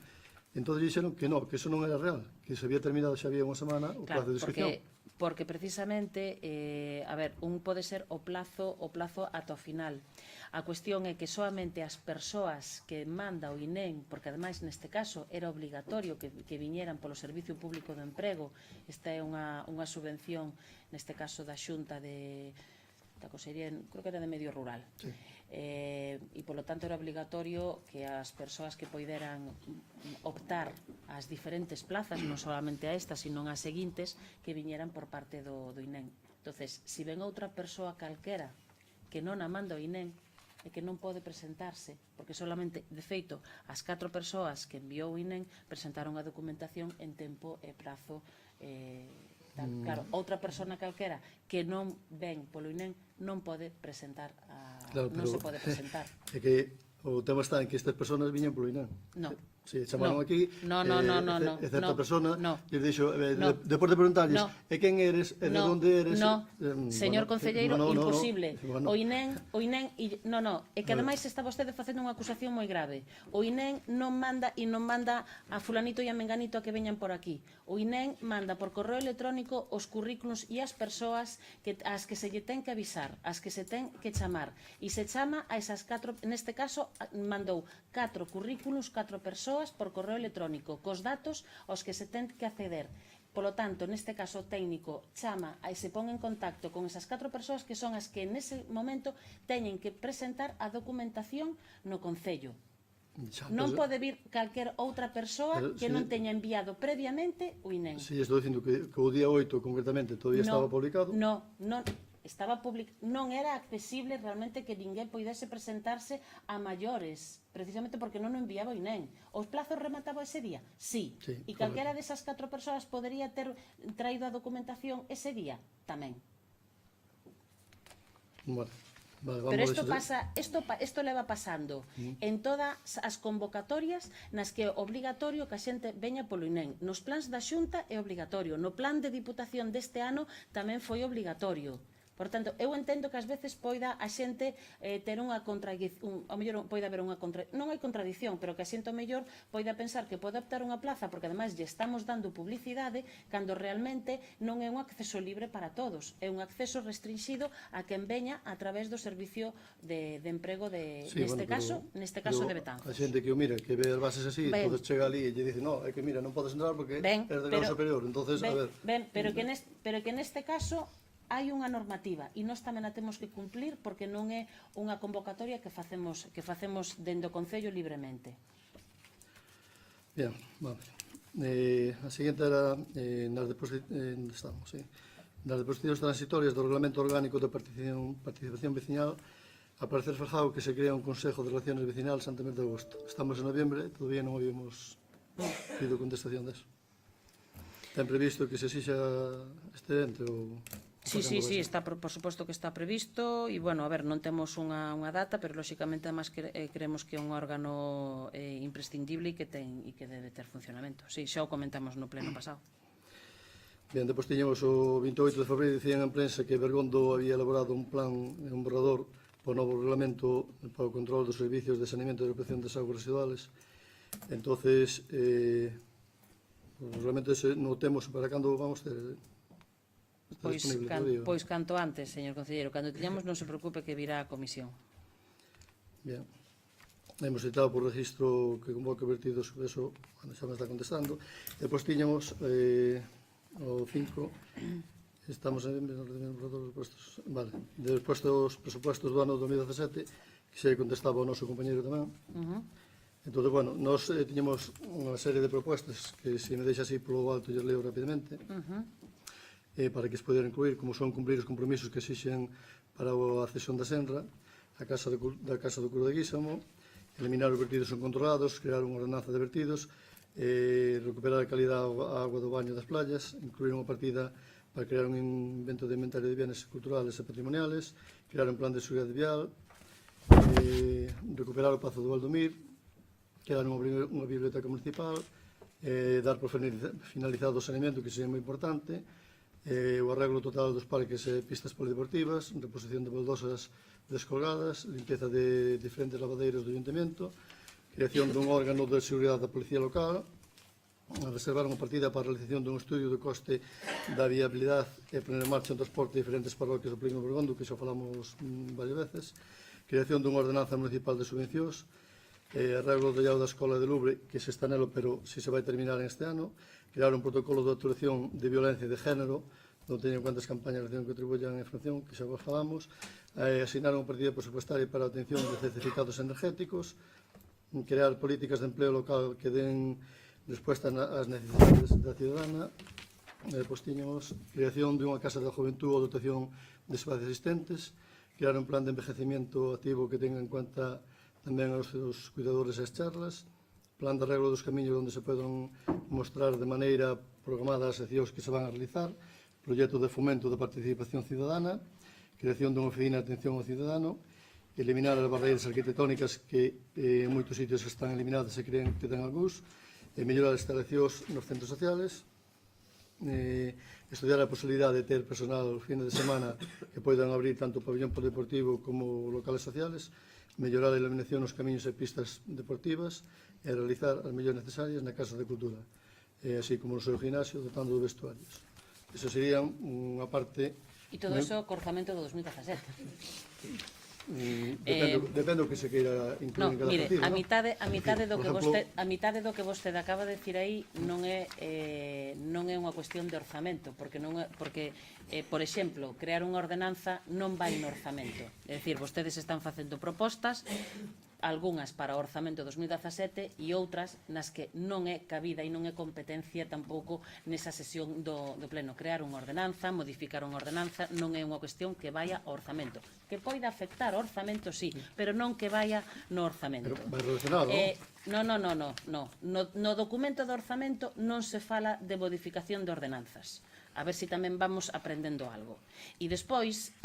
entón dixeron que non, que eso non era real, que se había terminado xa había unha semana o plazo de inscripción. Porque precisamente, a ver, un pode ser o plazo ata o final. A cuestión é que soamente as persoas que manda o INEM, porque ademais neste caso era obligatorio que viñeran polo Servicio Público do Emprego, esta é unha subvención, neste caso da Xunta da Consellería, creo que era de Medio Rural. E polo tanto era obligatorio que as persoas que poideran optar ás diferentes plazas, non solamente a esta, sino ás seguintes, que viñeran por parte do INEM. Entonces, se ven outra persoa calquera que non a manda o INEM, é que non pode presentarse, porque solamente, de feito, as 4 persoas que enviou o INEM presentaron a documentación en tempo e prazo tal. Claro, outra persona calquera que non ven polo INEM non pode presentar non se pode presentar. É que o tema está en que estas persoas viñan polo INEM. No. Si chamaron aquí, e certa persona lle dixo, depois de preguntarles, e quen eres, e de onde eres? No, señor concelleiro, imposible. O INEM, é que ademais está vostede facendo unha acusación moi grave. O INEM non manda a fulanito e a menganito a que veñan por aquí. O INEM manda por correo electrónico os currículos e as persoas as que se lle ten que avisar, as que se ten que chamar. E se chama a esas 4, neste caso, mandou 4 currículos, 4 persoas por correo electrónico, cos datos aos que se ten que acceder. Polo tanto, neste caso, o técnico chama e se pon en contacto con esas 4 persoas que son as que nese momento teñen que presentar a documentación no Concello. Non pode vir calquer outra persoa que non teña enviado previamente o INEM. Si, estou dicindo que o día 8, concretamente, todavía estaba publicado. Non era accesible realmente que ninguén poidese presentarse a maiores, precisamente porque non o enviaba o INEM. Os plazos remataba ese día? Sí. E calquera desas 4 persoas podería ter traído a documentación ese día? Tamén. Pero isto leva pasando en todas as convocatorias nas que é obligatorio que a xente veña polo INEM. Nos plans da Xunta é obligatorio. No plan de Diputación deste ano tamén foi obligatorio. Por tanto, eu entendo que ás veces poida a xente ter unha contradición, ao mellor poida haber unha contradición, non hai contradición, pero que a xente ao mellor poida pensar que pode optar unha plaza porque ademais lle estamos dando publicidade cando realmente non é un acceso libre para todos, é un acceso restringido a quen veña a través do servicio de emprego neste caso de Betanzos. A xente que o mira, que ve as bases así, entonces chega ali e lle dice, no, é que mira, non podes entrar porque é de grado superior, entonces, a ver. Pero que neste caso hai unha normativa e nós tamén a temos que cumplir porque non é unha convocatoria que facemos dende o Concello libremente. Bien, vale. A seguinte era nas disposicións transitorias do Reglamento Orgánico de Participación Veciñal a parecer fajado que se crea un Consejo de Relaciones Vecinales ante mes de agosto. Estamos en noviembre, todavía non habíamos tido contestación deso. Ten previsto que se exixa este ente ou... Sí, está, por suposto que está previsto e, bueno, a ver, non temos unha data, pero, lóxicamente, además, creemos que é un órgano imprescindible e que debe ter funcionamento. Sí, xa o comentamos no pleno pasado. Bien, depois tiñamos o 28 de febreiro, dicían en prensa que Bergondo había elaborado un plan, un borrador para o novo reglamento para o control dos servicios de saneamento e recuperación das augas residuales. Entonces, o reglamento ese non temos para cando vamos ter... Pois canto antes, señor concelleiro. Cando tiñamos, non se preocupe que virá a comisión. Bien. Hemos citado por registro que convoque vertidos, eso xa me está contestando. Depois tiñamos o 5, estamos en vale, despois dos presupuestos do ano 2017, que se contestaba o noso compañeiro tamén. Entón, bueno, nós tiñamos unha serie de propostas que, se me deixa así polo alto, lles leo rapidamente. Para que se poder incluir, como son cumprir os compromisos que exixen para a cesión da Senra, da Casa do Curo de Guísamo, eliminar os vertidos non controlados, crear unha ordenanza de vertidos, recuperar a calidad da agua do baño das playas, incluir unha partida para crear un invento de inventario de bienes culturales e patrimoniales, crear un plan de seguridade vial, recuperar o Pazo do Valdomir, crear unha biblioteca municipal, dar por finalizado o saneamento, que sería moi importante, o arreglo total dos parques e pistas polideportivas, reposición de baldosas descolgadas, limpeza de diferentes lavadeiros do Ayuntamento, creación dun órgano de seguridade da Policía Local, reservar unha partida para a realización dun estudio de coste da viabilidade e poner en marcha un transporte de diferentes parroquias do Polígono Bergondo, que xa falamos varias veces, creación dunha ordenanza municipal de subvencións, arreglo do llao da Escola de Lubre, que se está nelo, pero si se vai terminar en este ano, crear un protocolo de actuación de violencia de género, non teñen en cuenta as campañas de acción que contribuyan en función, que xa vos falamos, asignar unha partida presupuestaria para a atención de certificados energéticos, crear políticas de empleo local que den resposta ás necesidades da cidadana, depois tiñamos creación dunha casa da juventud ou dotación de espacios existentes, crear un plan de envejecimiento activo que tenga en cuenta tamén os cuidadores e as charlas, plan de arreglo dos camiños onde se poden mostrar de maneira programada as accións que se van a realizar, proxecto de fomento da participación cidadana, creación dunha oficina de atención ao cidadano, eliminar as barreiras arquitectónicas que en moitos sitios están eliminadas e creen que ten algúns, mellorar as instalacións nos centros sociales, estudiar a posibilidade de ter personal fines de semana que poidan abrir tanto o pabellón polideportivo como locales sociales, mellorar a iluminación nos camiños e pistas deportivas e realizar as mellores necesarias na Casa de Cultura, así como no seu gimnasio, dotando de vestuarios. Eso sería unha parte... E todo iso co orzamento do 2017. Depende do que se queira incluir en cada mire, partido. a mitade do que vostede acaba de decir aí non é unha cuestión de orzamento, porque por exemplo, crear unha ordenanza non vai no orzamento. É dicir, vostedes están facendo propostas, algunhas para o orzamento 2017 e outras nas que non é cabida e non é competencia tampouco nesa sesión do pleno. Crear unha ordenanza, modificar unha ordenanza, non é unha cuestión que vaya ao orzamento. Que poida afectar ao orzamento, sí, pero non que vaya no orzamento. Pero vai relacionado, non? No documento do orzamento non se fala de modificación de ordenanzas. A ver se tamén vamos aprendendo algo. E despois...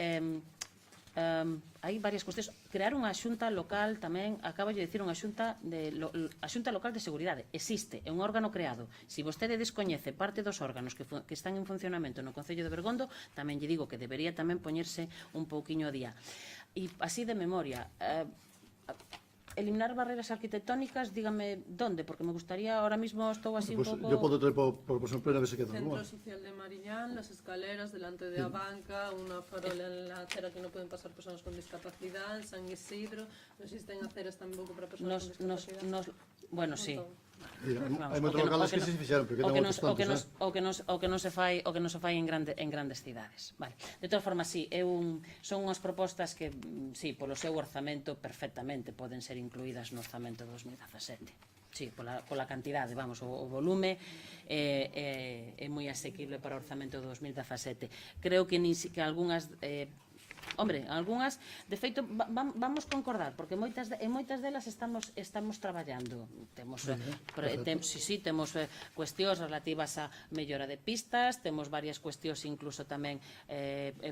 hai varias cuestións. Crear unha xunta local tamén, acabo de dicir, a xunta local de seguridade existe, é un órgano creado. Se vostede descoñece parte dos órganos que están en funcionamento no Concello de Bergondo, tamén lle digo que debería tamén poñerse un pouquiño a día. E así de memoria, eliminar barreras arquitectónicas, dígame dónde, porque me gustaría, ahora mismo estou así un pouco... Yo podo traer por posición plena a ver se queda. Centro Social de Mariñán, las escaleras delante de la banca, una farola en la acera que no pueden pasar personas con discapacidad, San Isidro, no existen aceras tampouco para personas con discapacidad. Bueno, sí. Hai moitos locales que se fixeron, porque quedan outros tantos, o que non se fai en grandes cidades. Vale. De todas formas, sí, son unhas propostas que, sí, polo seu orzamento perfectamente poden ser incluídas no orzamento de 2017. Sí, pola cantidade, vamos, o volume é moi asequible para o orzamento de 2017. Creo que algunhas... Hombre, algunhas, de feito, vamos concordar, porque en moitas delas estamos traballando. Temos cuestións relativas a mellora de pistas, temos varias cuestións incluso tamén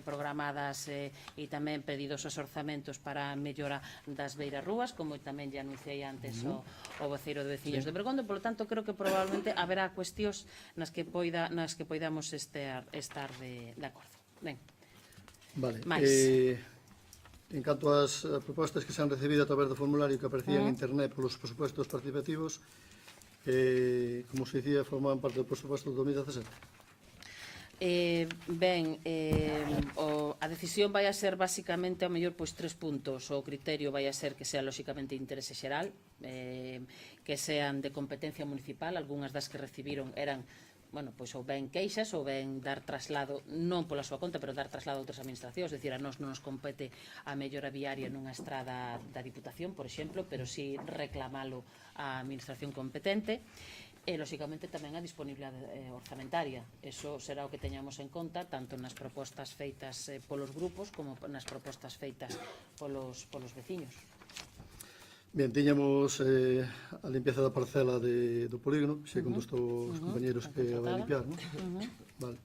programadas e tamén pedidos os orzamentos para a mellora das beiras rúas, como tamén lle anunciei antes o voceiro de Veciños de Bergondo. Por lo tanto, creo que probablemente haberá cuestións nas que poidamos estar de acordo. Ben. Vale. En canto ás propostas que se han recibido a través do formulario que aparecían en internet polos presupuestos participativos, como se dicía, formaban parte do presupuesto do 2017? A decisión vai a ser basicamente ao mellor 3 puntos. O criterio vai a ser que sea lóxicamente de interese xeral, que sean de competencia municipal. Algúnas das que recibiron eran ou ben queixas ou ben dar traslado, non pola súa conta, pero dar traslado a outras administracións, dicir, a nós non nos compete a mellora viaria nunha estrada da Diputación, por exemplo, pero si reclamalo á administración competente. E, lóxicamente, tamén a disponibilidade orzamentaria. Eso será o que teñamos en conta tanto nas propostas feitas polos grupos como nas propostas feitas polos veciños. Bien, tiñamos a limpieza da parcela do polígono, que se contestou os compañeros que a vai limpiar, non? Vale.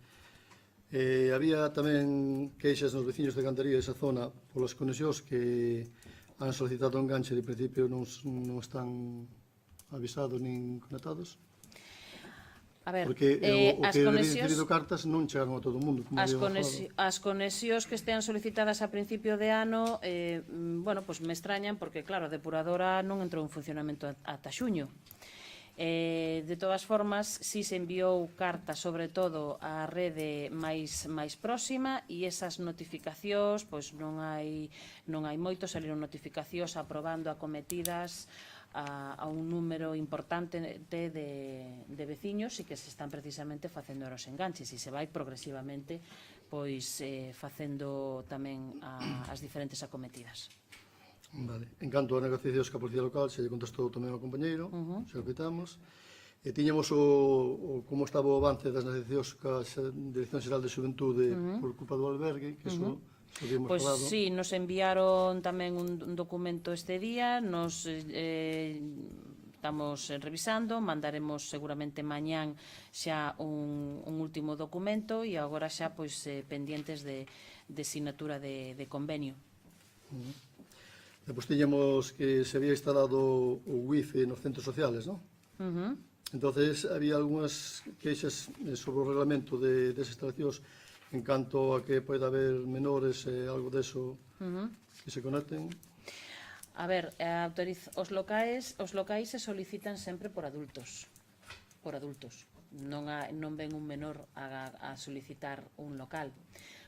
Había tamén queixas nos veciños de Cantería desa zona polas conexións que han solicitado un enganche, de principio non están avisados nin conectados. A ver, porque o que habéis recibido cartas non chegaron a todo o mundo. As conexións que estean solicitadas a principio de ano, me extrañan porque, claro, a depuradora non entrou en funcionamento ata xuño. De todas formas, si se enviou carta, sobre todo, á rede máis próxima, e esas notificacións, non hai moito, saliron notificacións aprobando acometidas a un número importante de veciños e que se están precisamente facendo os enganches e se vai progresivamente facendo tamén as diferentes acometidas. Vale. En canto a negociacións ca Policía Local, se lle contestou tamén ao compañeiro, se repitamos. Tiñamos como estaba o avance das negociacións ca Dirección Xeral de Xuventude por culpa do albergue, que iso Eso habíamos Pois falado. sí, nos enviaron tamén un documento este día, nos estamos revisando, mandaremos seguramente mañán xa un último documento e agora xa pois pendientes de sinatura de convenio. Depois tiñamos que se había instalado o wifi nos centros sociales, non? Entonces había algunhas queixas sobre o reglamento desas instalacións en canto a que pode haber menores e algo deso que se conecten. A ver, os locais se solicitan sempre por adultos. Non ven un menor a solicitar un local.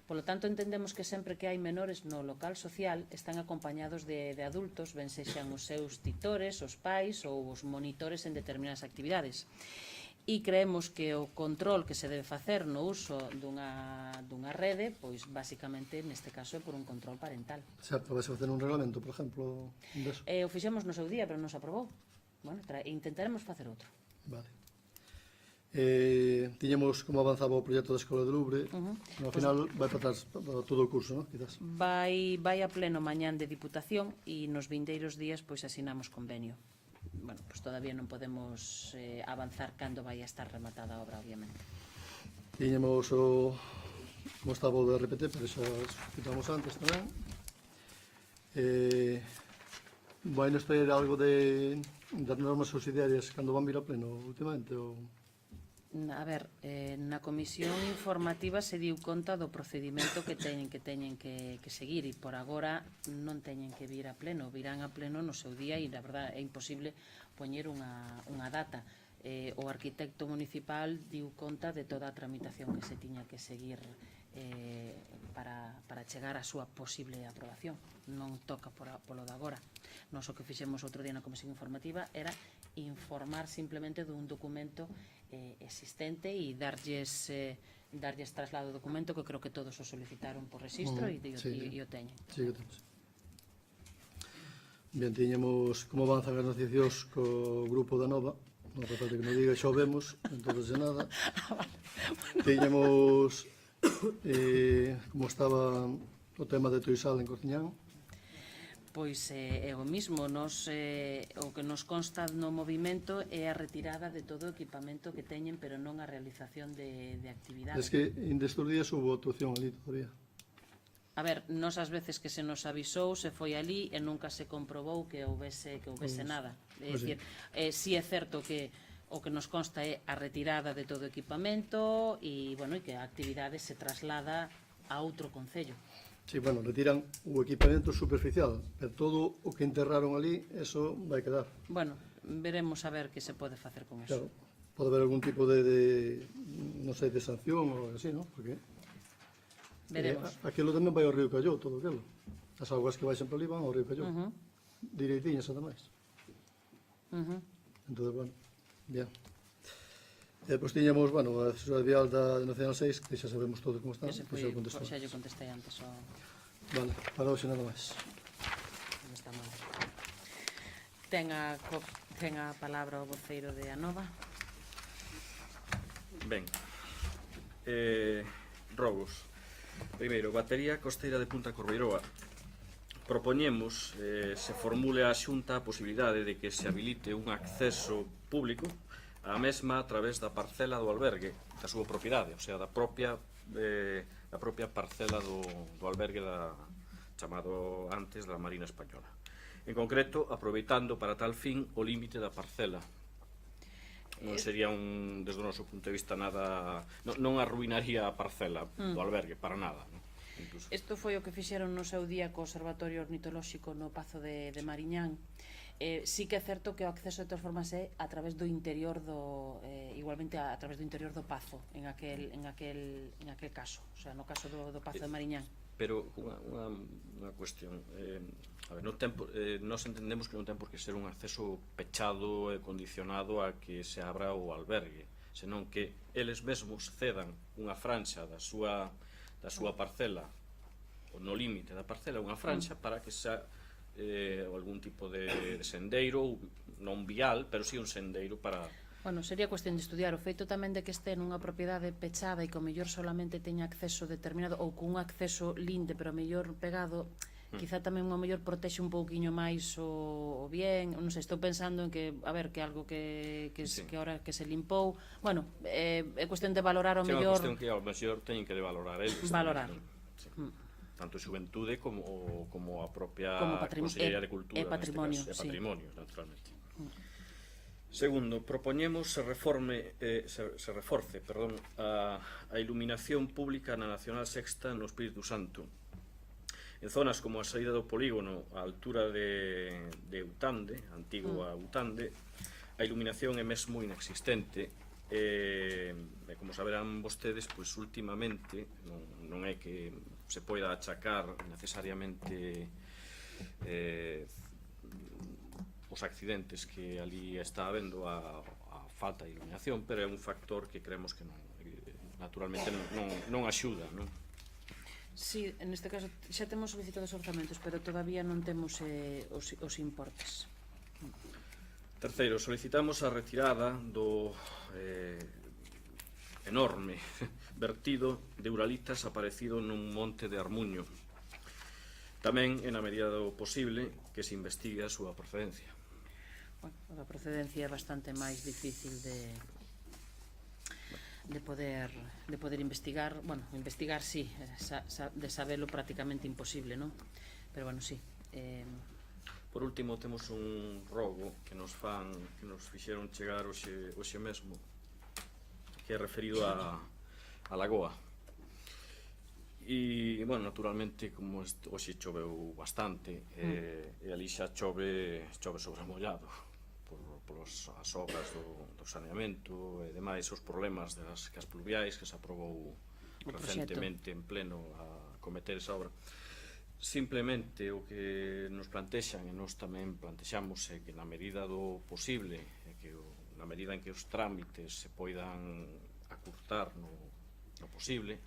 Polo tanto, entendemos que sempre que hai menores no local social están acompañados de adultos, ben sexan os seus titores, os pais ou os monitores en determinadas actividades. E creemos que o control que se debe facer no uso dunha rede, pois basicamente neste caso é por un control parental. Certo, vai se facer un reglamento, por exemplo, deso. O fixemos no seu día, pero non se aprobou. Bueno, intentaremos facer outro. Vale. Tiñamos como avanzaba o proxecto da Escola de Louvre. Ao final vai para todo o curso, non? Quizás. Vai a pleno mañán de Diputación e nos vindeiros días pois asinamos convenio. Bueno, pois todavía non podemos avanzar cando vai a estar rematada a obra, obviamente. Tiñamos como estaba o do RPT, pero xa explicamos antes tamén. Vai nos traer algo das normas subsidiarias cando van vir a pleno últimamente? A ver, na comisión informativa se diu conta do procedimento que teñen que seguir e por agora non teñen que vir a pleno, virán a pleno no seu día e, na verdade, é imposible poñer unha data. O arquitecto municipal diu conta de toda a tramitación que se tiña que seguir para chegar á súa posible aprobación. Non toca polo de agora. Nós o que fixemos outro día na comisión informativa era informar simplemente dun documento existente e darlles traslado do documento, que creo que todos o solicitaron por registro e o teñen. Sí, que temos. Bien, tiñamos como avanzan as noticias co grupo da Nova. Non hace falta que nos diga, xa o vemos, entonces de nada. Tiñamos como estaba o tema de Toisal en Cortiñán. Pois é o mismo, o que nos consta no movimento é a retirada de todo o equipamento que teñen, pero non a realización de actividade. Es que estes días hubo actuación ali todavía. A ver, nos as veces que se nos avisou, se foi ali e nunca se comprobou que houvese nada. É dicir, si é certo que o que nos consta é a retirada de todo o equipamento e que a actividade se traslada a outro concello. Sí, bueno, retiran o equipamento superficial, pero todo o que enterraron ali, eso vai quedar. Bueno, veremos a ver que se pode facer con eso. Claro, pode haber algún tipo de non sei, de sanción ou así, non? Porque veremos. Aquilo tamén vai ao río Calló, todo aquilo. As augas que vai sempre ali van ao río Calló. Direitiñas, ademais. Entón, bueno, bien. Pois tiñamos, a Sociedade Vial da Nacional 6, que xa sabemos todo como está. Xa lle contestei antes. Vale, para hoxe nada máis. Ten a palabra o voceiro de Anova. Ben, rogos. Primeiro, batería costeira de Punta Corbeiroa. Propoñemos se formule a Xunta a posibilidade de que se habilite un acceso público a mesma a través da parcela do albergue, da súa propiedade, o sea, da propia parcela do albergue chamado antes da Marina Española. En concreto, aproveitando para tal fin o límite da parcela. Non sería desde o noso punto de vista nada, non arruinaría a parcela do albergue para nada, non? Isto foi o que fixeron no seu día co Observatorio Ornitolóxico no Pazo de Mariñán. Sí que é certo que o acceso de todas formas é a través do interior igualmente a través do interior do Pazo en aquel caso, o sea, no caso do Pazo de Mariñán. Pero unha cuestión, a ver, nós entendemos que non ten por que ser un acceso pechado e condicionado a que se abra o albergue, senón que eles mesmos cedan unha franxa da súa parcela, ou no límite da parcela, unha franxa para que xa algún tipo de sendeiro, non vial, pero sí un sendeiro para Bueno, sería cuestión de estudiar o feito tamén de que este nunha propiedade pechada e que o mellor solamente teña acceso determinado ou cun acceso linde, pero o mellor pegado, quizá tamén o mellor protexe un pouquiño máis o bien, non sei, estou pensando en que, a ver, que algo que ahora que se limpou, bueno, é cuestión de valorar o É unha mellor. cuestión que ao mellor teñen que de valorar eles. Valorar. Tanto Xuventude como a propia Como Consellería de Cultura e Patrimonio, neste caso, sí. e Patrimonio, naturalmente. Segundo, propoñemos se reforce a iluminación pública na Nacional Sexta no Espírito Santo. En zonas como a saída do polígono a altura de Utande, antigo a Utande, a iluminación é mesmo inexistente. E como saberán vostedes, pois últimamente non é que se poida achacar necesariamente os accidentes que ali está habendo a falta de iluminación, pero é un factor que creemos que naturalmente non axuda, non? Sí, en este caso xa temos solicitado os orzamentos, pero todavía non temos os importes. Terceiro, solicitamos a retirada do enorme vertido de uralitas aparecido nun monte de Armuño. Tamén, en a medida do posible, que se investigue a súa procedencia. Bueno, a procedencia é bastante máis difícil de poder investigar. Bueno, investigar sí, de sabelo prácticamente imposible, non? Pero bueno, sí. Por último, temos un rogo que nos fixeron chegar hoxe mesmo, que é referido a Lagoa. E, bueno, naturalmente, como hoxe choveu bastante, e ali xa chove sobre mollado polas obras do saneamento e demais, os problemas das casas pluviais que se aprobou recentemente en pleno a cometer esa obra. Simplemente o que nos plantexan e nos tamén plantexamos é que na medida do posible e que na medida en que os trámites se poidan acurtar no posible,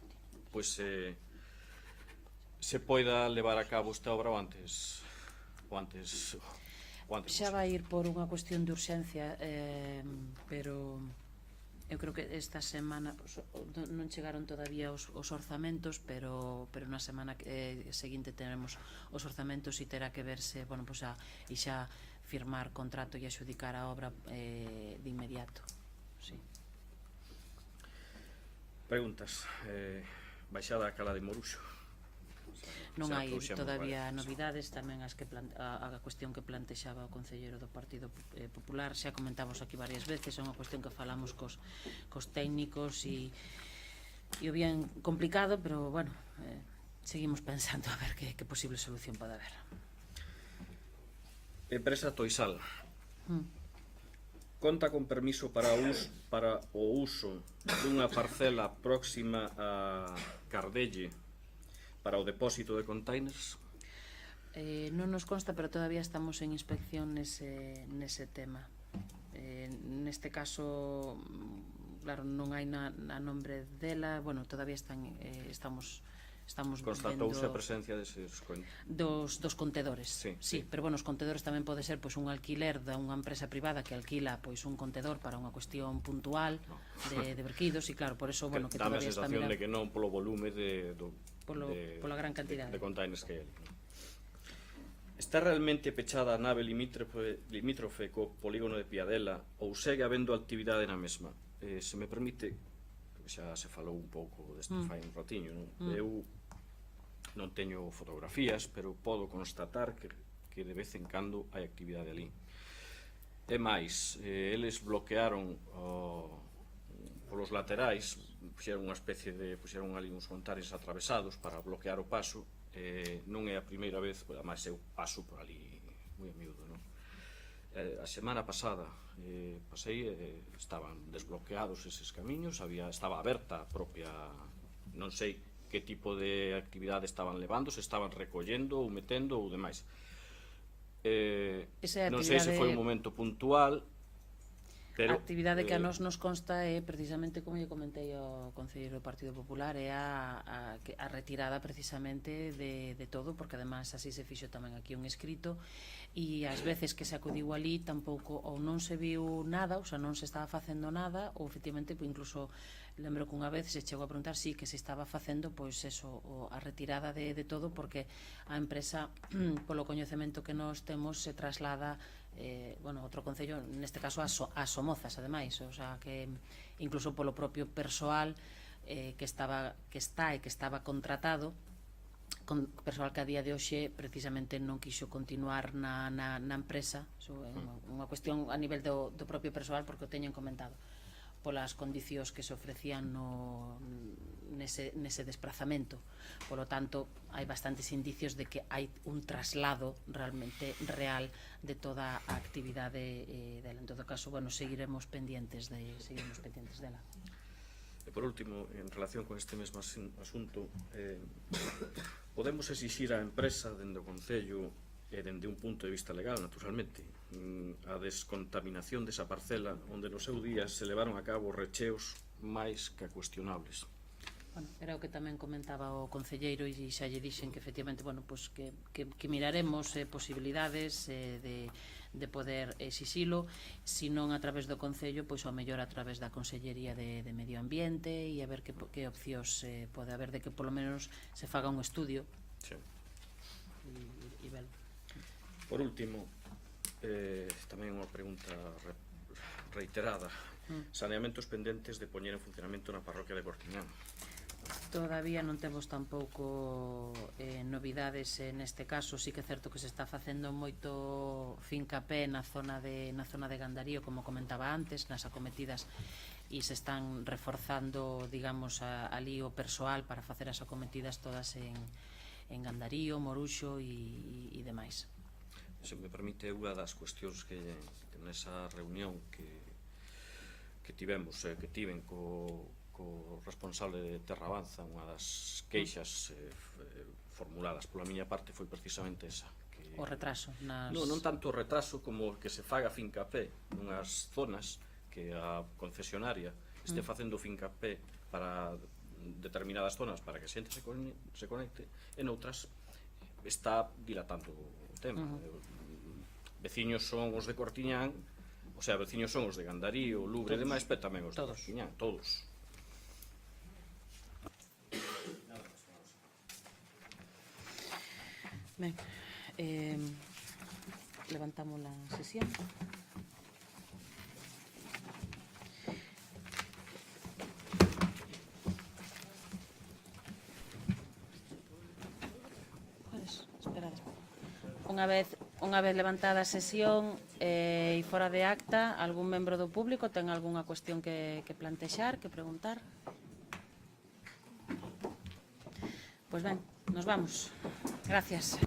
pois se poida levar a cabo esta obra o antes xa vai ir por unha cuestión de urxencia, pero eu creo que esta semana non chegaron todavía os orzamentos, pero na semana seguinte teremos os orzamentos e terá que verse, bueno, pois xa firmar contrato e adxudicar a obra de inmediato. Sí. Preguntas. Baixada a Cala de Moruxo. Non hai todavía novidades, tamén a cuestión que plantexaba o concelleiro do Partido Popular, xa comentamos aquí varias veces, é unha cuestión que falamos cos técnicos e o bien complicado, pero bueno, seguimos pensando a ver que posible solución pode haber. Empresa Toisal. Conta con permiso para o uso dunha parcela próxima a Cardelle para o depósito de containers? Non nos consta, pero todavía estamos en inspección nese tema. Neste caso, claro, non hai na nombre dela, bueno, todavía estamos constatouse a presencia dos contedores. Sí, pero bueno, os contedores tamén pode ser un alquiler da unha empresa privada que alquila un contedor para unha cuestión puntual de verquidos, e claro, por eso, bueno, que todavía está mirando. Dame a sensación de que non polo volume pola gran cantidade de containers que hai. Está realmente pechada a nave limítrofe co polígono de Piadela ou segue habendo actividade na mesma? Se me permite, xa se falou un pouco deste fai un ratiño, eu non teño fotografías, pero podo constatar que de vez en cando hai actividade ali. E máis, eles bloquearon polos laterais, puxeron ali uns montares atravesados para bloquear o paso. Non é a primeira vez, ademais eu paso por ali moi a miúdo, non? A semana pasada pasei, estaban desbloqueados eses camiños, estaba aberta a propia, non sei que tipo de actividade estaban levando, se estaban recollendo ou metendo ou demais. Non sei se foi un momento puntual A actividade que a nos consta é precisamente, como lle comentei ao concelleiro do Partido Popular, é a retirada precisamente de todo, porque además así se fixo tamén aquí un escrito, e ás veces que se acudiu ali tampouco ou non se viu nada, ou sea, non se estaba facendo nada, ou efectivamente incluso lembro que unha vez se chegou a preguntar que se estaba facendo pois eso, a retirada de todo, porque a empresa polo coñecemento que nos temos se traslada outro concello, neste caso a Somozas, ademais, o sea, que incluso polo propio persoal que está e que estaba contratado, con persoal que a día de hoxe precisamente non quixo continuar na empresa. É unha cuestión a nivel do propio persoal, porque o teñen comentado polas condicións que se ofrecían nese desplazamento. Por lo tanto, hai bastantes indicios de que hai un traslado realmente real de toda a actividade dela. En todo caso, seguiremos pendientes dela. E por último, en relación con este mesmo asunto, podemos exixir á empresa dende o Concello e dende un punto de vista legal, naturalmente, a descontaminación desa parcela onde no seu día se levaron a cabo recheos máis que cuestionables. Era o que tamén comentaba o concelleiro, e xa lle dixen que efectivamente que miraremos posibilidades de poder exixilo, se non a través do Concello, pois ao mellor a través da Consellería de Medio Ambiente, e a ver que opcións pode haber de que polo menos se faga un estudio. E velo. Por último, tamén unha pregunta reiterada. Saneamentos pendentes de poñer en funcionamento na parroquia de Cortiñán. Todavía non temos tampouco novidades neste caso. Sí que é certo que se está facendo moito fincapé na zona de Gandarío, como comentaba antes, nas acometidas, e se están reforzando, digamos, ali o persoal para facer as acometidas todas en Gandarío, Moruxo e demais. Se me permite, unha das cuestións que nesa reunión que tiven co responsable de Terra Avanza, unha das queixas formuladas pola miña parte foi precisamente esa. O retraso. Non tanto o retraso como que se faga fincapé nunhas zonas que a concesionaria este facendo fincapé para determinadas zonas para que a xente se conecte, e noutras está dilatando o tema. Veciños son os de Cortiñán, o sea, veciños son os de Gandarío, Lubre e demais, pero tamén os de Cortiñán, todos. Ben, levantamos la sesión. Unha vez levantada a sesión e fora de acta, algún membro do público ten algunha cuestión que plantexar, que preguntar? Pois ben, nos vamos. Gracias.